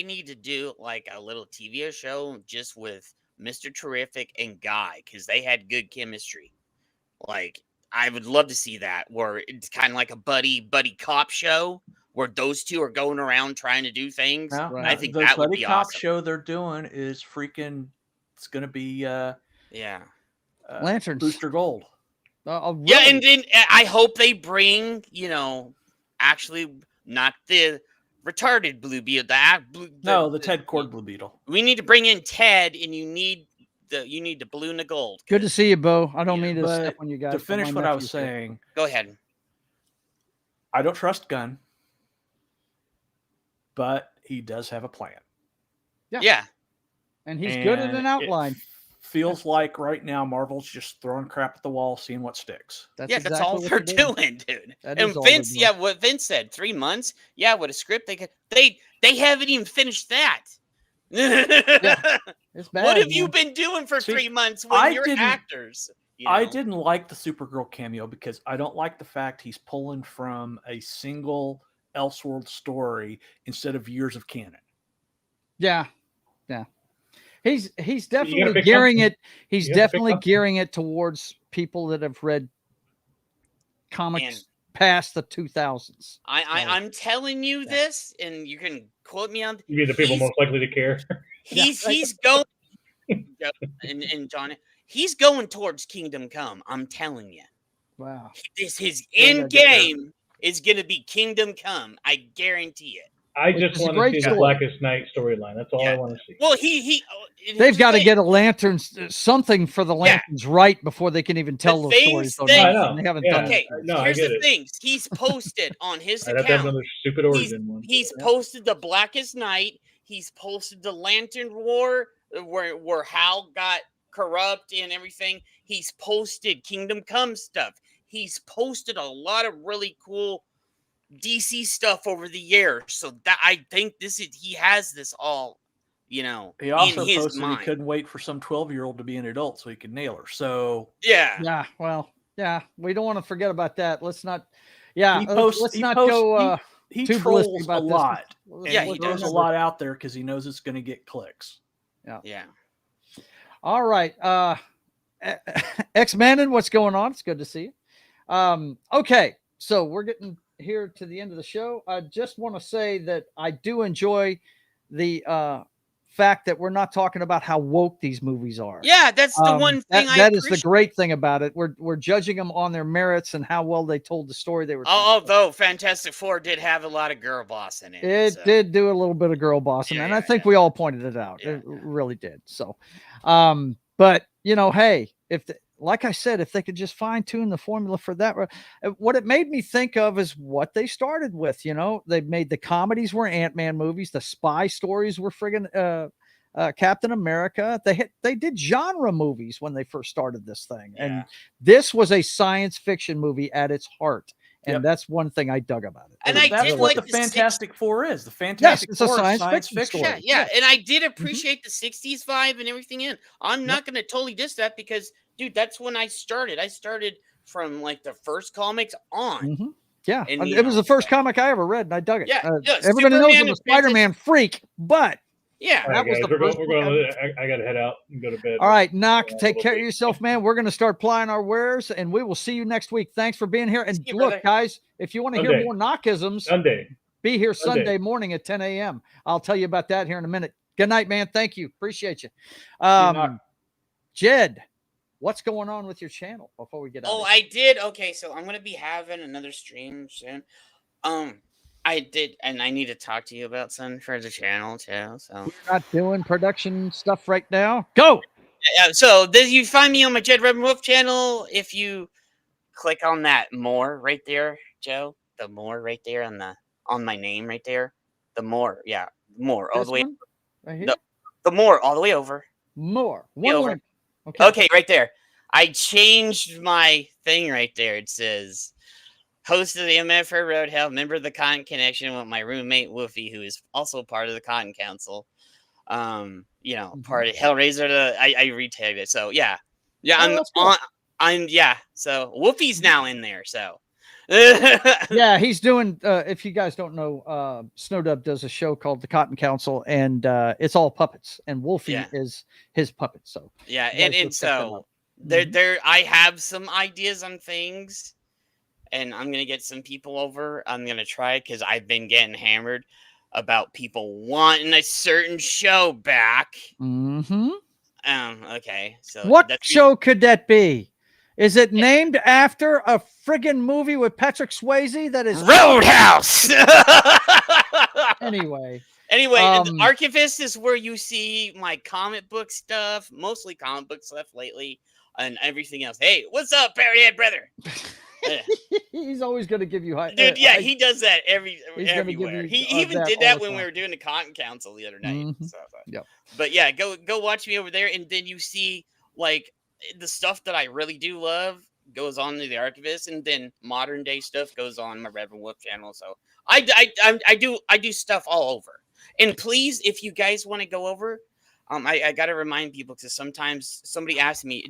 need to do like a little TV show just with Mr. Terrific and Guy, because they had good chemistry. Like, I would love to see that, where it's kind of like a buddy cop show, where those two are going around trying to do things. I think the that would buddy be cop awesome. show they're doing is freaking, it's going to be Lanterns. Booster Gold. Really? Yeah, and then I hope they bring, actually not the retarded Blue Beetle. The Ted Cord Blue Beetle. We need to bring in Ted, and you need the blue and the gold. Good to see you, Bo. I don't mean to step on you guys. To finish what I was saying. Go ahead. I don't trust Gunn, but he does have a plan. Yeah. And he's good at an outline. Feels like right now Marvel's just throwing crap at the wall, seeing what sticks. That's all they're doing, dude. And Vince, what Vince said, 3 months. Yeah, with a script, they haven't even finished that. It's bad, what have you been doing for 3 months when you're actors? I didn't like the Supergirl cameo because I don't like the fact he's pulling from a single Elseworld story instead of years of canon. Yeah. He's definitely gearing it. He's definitely gearing it towards people that have read comics past the 2000s. I'm telling you this, and you can quote me on. You mean the people most likely to care? He's going. and John, he's going towards Kingdom Come. I'm telling you. Wow. His end game is going to be Kingdom Come. I guarantee it. I just want to see the Blackest Night storyline. That's all I want to see. Well, they've got to get a lantern, something for the lanterns right before they can even tell those stories. I know. They haven't done okay, it. No, here's the things. He's posted on his account. Have another stupid origin one. He's posted the Blackest Night. He's posted the Lantern War, where Hal got corrupt and everything. He's posted Kingdom Come stuff. He's posted a lot of really cool DC stuff over the years, so that I think he has this all, He also in his posted mind. he couldn't wait for some 12-year-old to be an adult so he could nail her. So yeah, well, yeah, we don't want to forget about that. Let's not, let's not go. He too trolls ballistic a about this. lot. Yeah, he he throws does. a lot out there because he knows it's going to get clicks. Yeah. All right, X-Manon, what's going on? It's good to see you. Okay, so we're getting here to the end of the show. I just want to say that I do enjoy the fact that we're not talking about how woke these movies are. Yeah, that's the one thing that is the great thing about it. We're judging them on their merits and how well they told the story they were telling. Although Fantastic Four did have a lot of girl boss in it. It did do a little bit of girl bossing, and I think we all pointed it out. It really did. So, but hey, like I said, if they could just fine tune the formula for that, what it made me think of is what they started with. They made the comedies were Ant-Man movies, the spy stories were friggin' Captain America. They did genre movies when they first started this thing, and this was a science fiction movie at its heart. And that's one thing I dug about it. And that's what the Fantastic Four is. The Fantastic Four is science fiction. Yeah, and I did appreciate the 60s vibe and everything in. I'm not going to totally diss that because, dude, that's when I started. I started from like the first comics on. Yeah, and, it was the first comic I ever read, and I dug it. Yeah, everybody knows I'm a Spider-Man freak, but yeah, that was the first. I got to head out and go to bed. All right, Knock, take care of yourself, man. We're going to start plying our wares, and we will see you next week. Thanks for being here. And look, guys, if you want to hear more Knockisms, be here Sunday morning at 10 a.m. I'll tell you about that here in a minute. Good night, man. Thank you. Appreciate you. Jed, what's going on with your channel before we get out? I did. Okay, so I'm going to be having another stream soon. I did, and I need to talk to you about something for the channel too. So we're not doing production stuff right now. Go. So you find me on my Jed Red Wolf channel. If you click on that more right there, Joe, the more right there on my name right there, the more, more all the way. Right here? The more all the way over. More. Over. Okay, right there. I changed my thing right there. It says, host of the Atmosfere Road Hell, member of the Cotton Connection with my roommate Woofy, who is also part of the Cotton Council. Part of Hellraiser. I retagged it. So So Woofy's now in there. So yeah, he's doing. If you guys don't know, Snowdub does a show called the Cotton Council, and it's all puppets, and Wolfie is his puppet. So and so there I have some ideas on things. And I'm going to get some people over. I'm going to try it because I've been getting hammered about people wanting a certain show back. Okay. So what show could that be? Is it named after a friggin' movie with Patrick Swayze that is Roadhouse? Anyway, the Archivist is where you see my comic book stuff, mostly comic book stuff lately, and everything else. Hey, what's up, Parrothead brother? He's always going to give you high. Dude, he does that everywhere. He even did that when we were doing the Cotton Council the other night. But yeah, go watch me over there, and then you see like the stuff that I really do love goes on to the Archivist, and then modern day stuff goes on my Reverend Wolf channel. So I do stuff all over. And please, if you guys want to go over, I got to remind people because sometimes somebody asks me,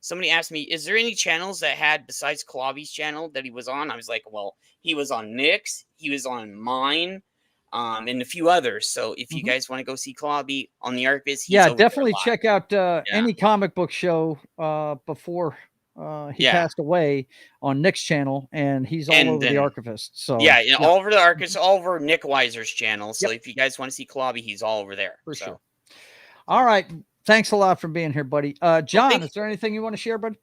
somebody asked me, is there any channels that had besides Clawby's channel that he was on? I was like, well, he was on Nick's, he was on mine, and a few others. So if you guys want to go see Clawby on the Archivist, definitely check out any comic book show before he passed away on Nick's channel, and he's all over the Archivist. So all over the Archivist, all over Nick Weiser's channel. So if you guys want to see Clawby, he's all over there. For sure. All right. Thanks a lot for being here, buddy. John, is there anything you want to share, buddy?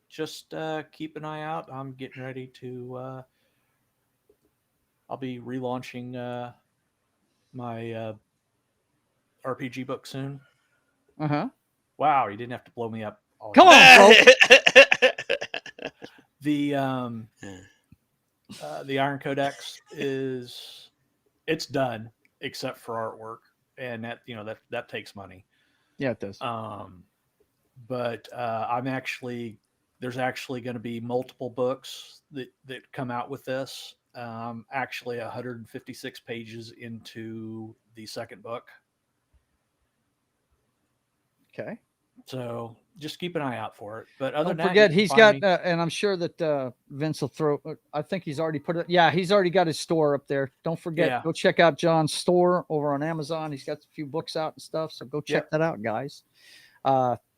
Just keep an eye out. I'm getting ready to. I'll be relaunching my RPG book soon. Wow, you didn't have to blow me up. Come on, bro. The Iron Codex it's done except for artwork, and that takes money. Yeah, it does. But there's actually going to be multiple books that come out with this. Actually 156 pages into the second book. Okay. So just keep an eye out for it. But other don't than forget, that, he's got, and I'm sure that Vince will throw. I think he's already put it. Yeah, he's already got his store up there. Don't forget, go check out John's store over on Amazon. He's got a few books out and stuff. So go check that out, guys.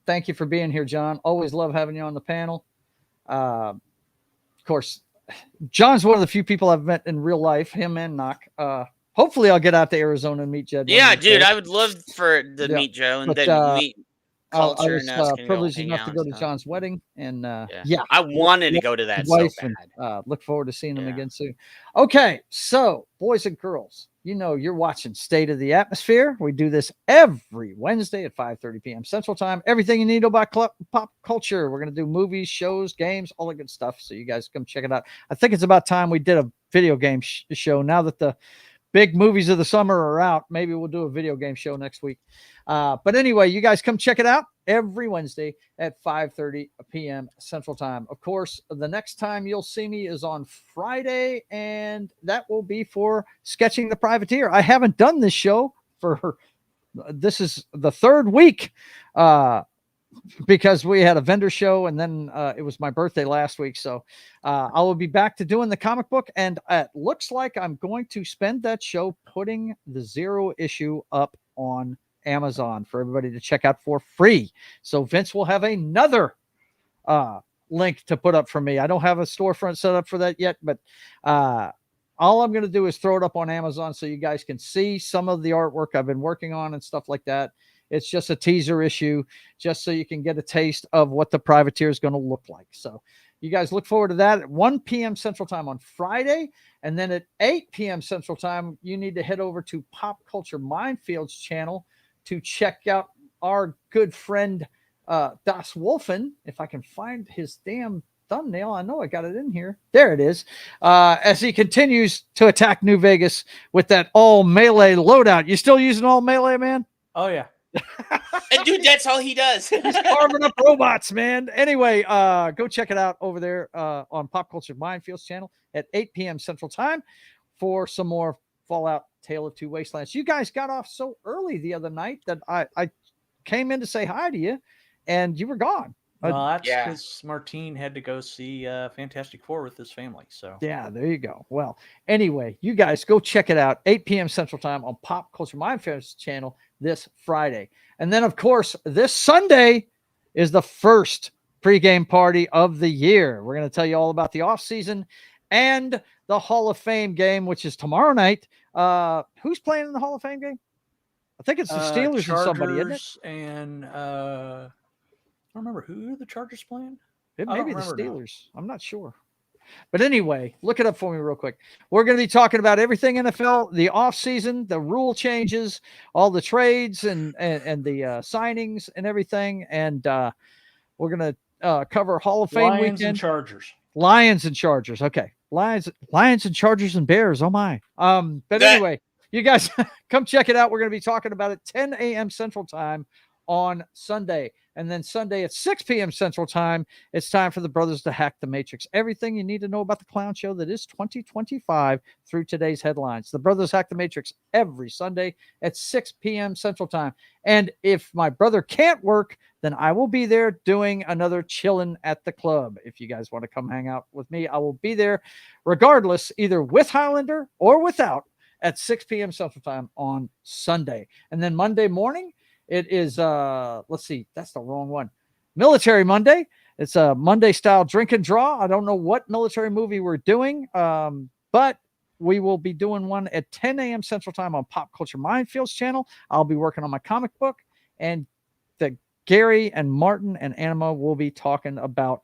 Thank you for being here, John. Always love having you on the panel. Of course, John's one of the few people I've met in real life. Him and Knock. Hopefully, I'll get out to Arizona and meet Jed. Yeah, dude, I would love to meet Joe and then meet Culture. I was privileged enough to go to John's wedding, and I wanted to go to that so bad. And, look forward to seeing him again soon. Okay, so boys and girls, you're watching State of the Atmosphere. We do this every Wednesday at 5:30 p.m. Central Time. Everything you need about pop culture. We're going to do movies, shows, games, all the good stuff. So you guys come check it out. I think it's about time we did a video game show now that the big movies of the summer are out. Maybe we'll do a video game show next week. But anyway, you guys come check it out every Wednesday at 5:30 p.m. Central Time. Of course, the next time you'll see me is on Friday, and that will be for Sketching the Privateer. I haven't done this show this is the third week because we had a vendor show, and then it was my birthday last week. So I will be back to doing the comic book, and it looks like I'm going to spend that show putting the 0 issue up on Amazon for everybody to check out for free. So Vince will have another link to put up for me. I don't have a storefront set up for that yet, but all I'm going to do is throw it up on Amazon so you guys can see some of the artwork I've been working on and stuff like that. It's just a teaser issue, just so you can get a taste of what the Privateer is going to look like. So you guys look forward to that at 1 p.m. Central Time on Friday. And then at 8 p.m. Central Time, you need to head over to Pop Culture Minefields channel to check out our good friend Das Wolfen. If I can find his damn thumbnail, I know I got it in here. There it is. As he continues to attack New Vegas with that all melee loadout. You still using all melee, man? Oh, yeah. And dude, that's all he does. He's carving up robots, man. Anyway, go check it out over there on Pop Culture Minefields channel at 8 p.m. Central Time for some more Fallout Tale of Two Wastelands. You guys got off so early the other night that I came in to say hi to you, and you were gone. Well, that's because Martine had to go see Fantastic Four with his family. So yeah, there you go. Well, anyway, you guys go check it out. 8 p.m. Central Time on Pop Culture Minefields channel this Friday. And then, of course, this Sunday is the first pregame party of the year. We're going to tell you all about the offseason and the Hall of Fame game, which is tomorrow night. Who's playing in the Hall of Fame game? I think it's the Steelers Chargers and somebody, isn't it? And I don't remember who the Chargers playing. It may be the Steelers. Now. I'm not sure. But anyway, look it up for me real quick. We're going to be talking about everything NFL, the offseason, the rule changes, all the trades and the signings and everything. And we're going to cover Hall of Fame Lions weekend. And Chargers. Lions and Chargers. Okay. Lions and Chargers and Bears. Oh, my. But anyway, you guys come check it out. We're going to be talking about it 10 a.m. Central Time on Sunday. And then Sunday at 6 p.m. Central Time, it's time for the brothers to hack the Matrix. Everything you need to know about the clown show that is 2025 through today's headlines. The brothers hack the Matrix every Sunday at 6 p.m. Central Time. And if my brother can't work, then I will be there doing another Chillin' at the Club. If you guys want to come hang out with me, I will be there regardless, either with Highlander or without, at 6 p.m. Central Time on Sunday. And then Monday morning, it is, let's see, that's the wrong one. Military Monday. It's a Monday style drink and draw. I don't know what military movie we're doing, but we will be doing one at 10 a.m. Central Time on Pop Culture Mindfield's channel. I'll be working on my comic book, and Gary and Martin and Anima will be talking about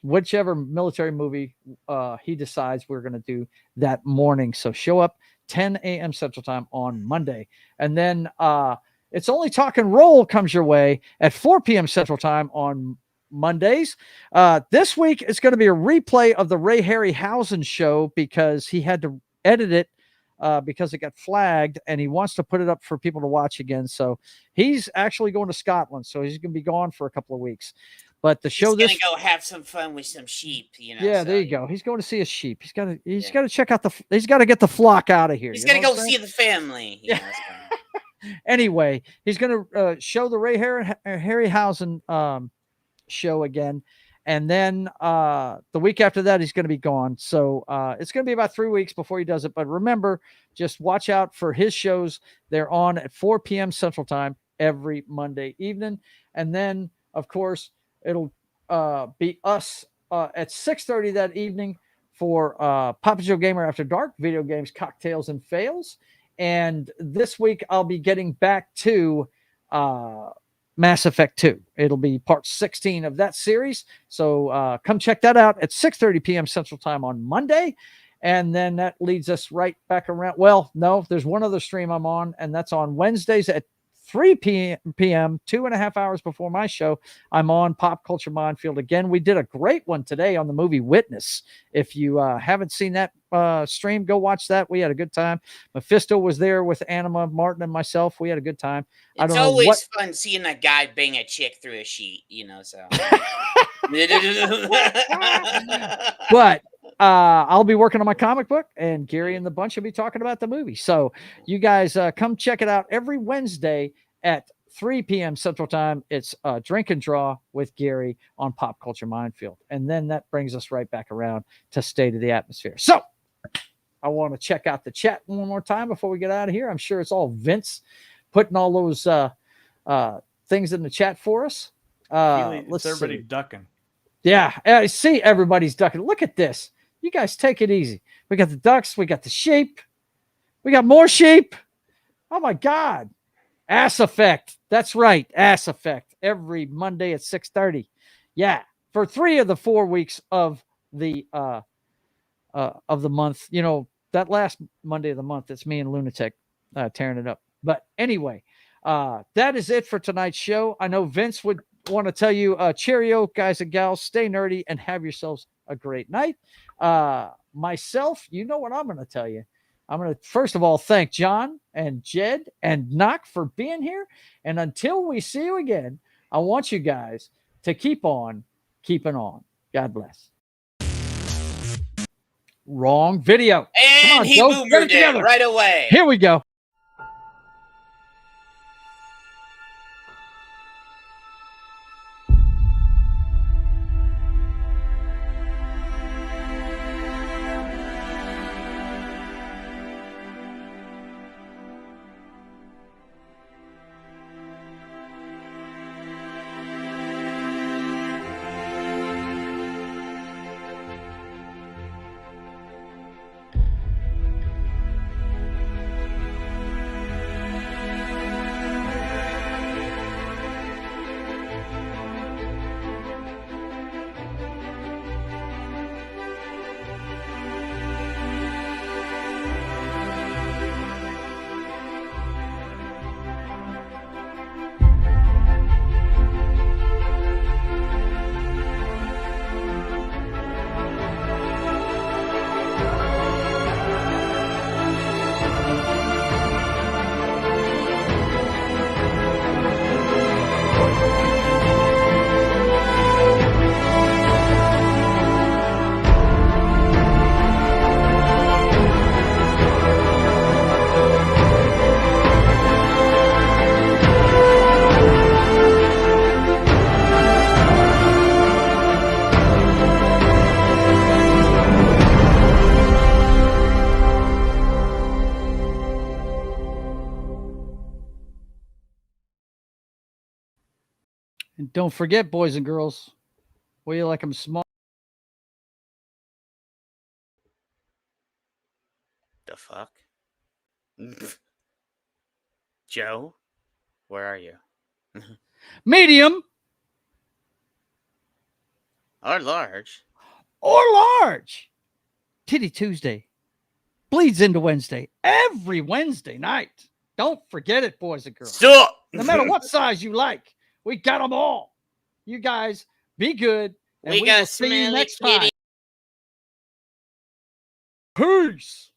whichever military movie he decides we're going to do that morning. So show up 10 a.m. Central Time on Monday. And then It's Only Talk and Roll comes your way at 4 p.m. Central Time on Mondays. This week it's going to be a replay of the Ray Harryhausen show because he had to edit it because it got flagged, and he wants to put it up for people to watch again. So he's actually going to Scotland, so he's going to be gone for a couple of weeks. But the show, he's going to go have some fun with some sheep, Yeah, so there you go. He's going to see his sheep. He's got to check out he's got to get the flock out of here. He's going to go see the family. Yeah. Anyway, he's going to show the Ray Harryhausen show again. And then the week after that, he's going to be gone. So it's going to be about 3 weeks before he does it. But remember, just watch out for his shows. They're on at 4 p.m. Central Time every Monday evening. And then, of course, it'll be us at 6:30 that evening for Papa Joe Gamer After Dark, video games, cocktails, and fails. And this week, I'll be getting back to Mass Effect 2. It'll be part 16 of that series. So come check that out at 6:30 p.m. Central Time on Monday. And then that leads us right back around. Well, no, there's one other stream I'm on, and that's on Wednesdays at 3 p.m., 2.5 hours before my show. I'm on Pop Culture Minefield again. We did a great one today on the movie Witness. If you haven't seen that stream, go watch that. We had a good time. Mephisto was there with Anima, Martin, and myself. We had a good time. It's always fun seeing a guy bang a chick through a sheet, so. But I'll be working on my comic book, and Gary and the bunch will be talking about the movie. So you guys come check it out every Wednesday at 3 p.m. Central Time. It's Drink and Draw with Gary on Pop Culture Minefield. And then that brings us right back around to State of the Atmosphere. So I want to check out the chat one more time before we get out of here. I'm sure it's all Vince putting all those things in the chat for us. Let's everybody ducking. Yeah, I see everybody's ducking. Look at this. You guys take it easy. We got the ducks. We got the sheep. We got more sheep. Oh, my God. Ass Effect. That's right. Ass Effect. Every Monday at 6:30. Yeah. For 3 of the 4 weeks of the month. That last Monday of the month, it's me and Lunatic tearing it up. But anyway, that is it for tonight's show. I know Vince would want to tell you, cheerio, guys and gals. Stay nerdy and have yourselves a great night. Myself, you know what I'm going to tell you. I'm going to, first of all, thank John and Jed and Knock for being here. And until we see you again, I want you guys to keep on keeping on. God bless. Wrong video. And he boomered it right away. Here we go. And don't forget, boys and girls, will you like them small? the fuck? Joe, where are you? Medium Or large. or large. Titty Tuesday bleeds into Wednesday every Wednesday night. Don't forget it, boys and girls. Stop! No matter what size you like, we got them all. You guys be good. And We we got will see you smelly next titty. time. Peace.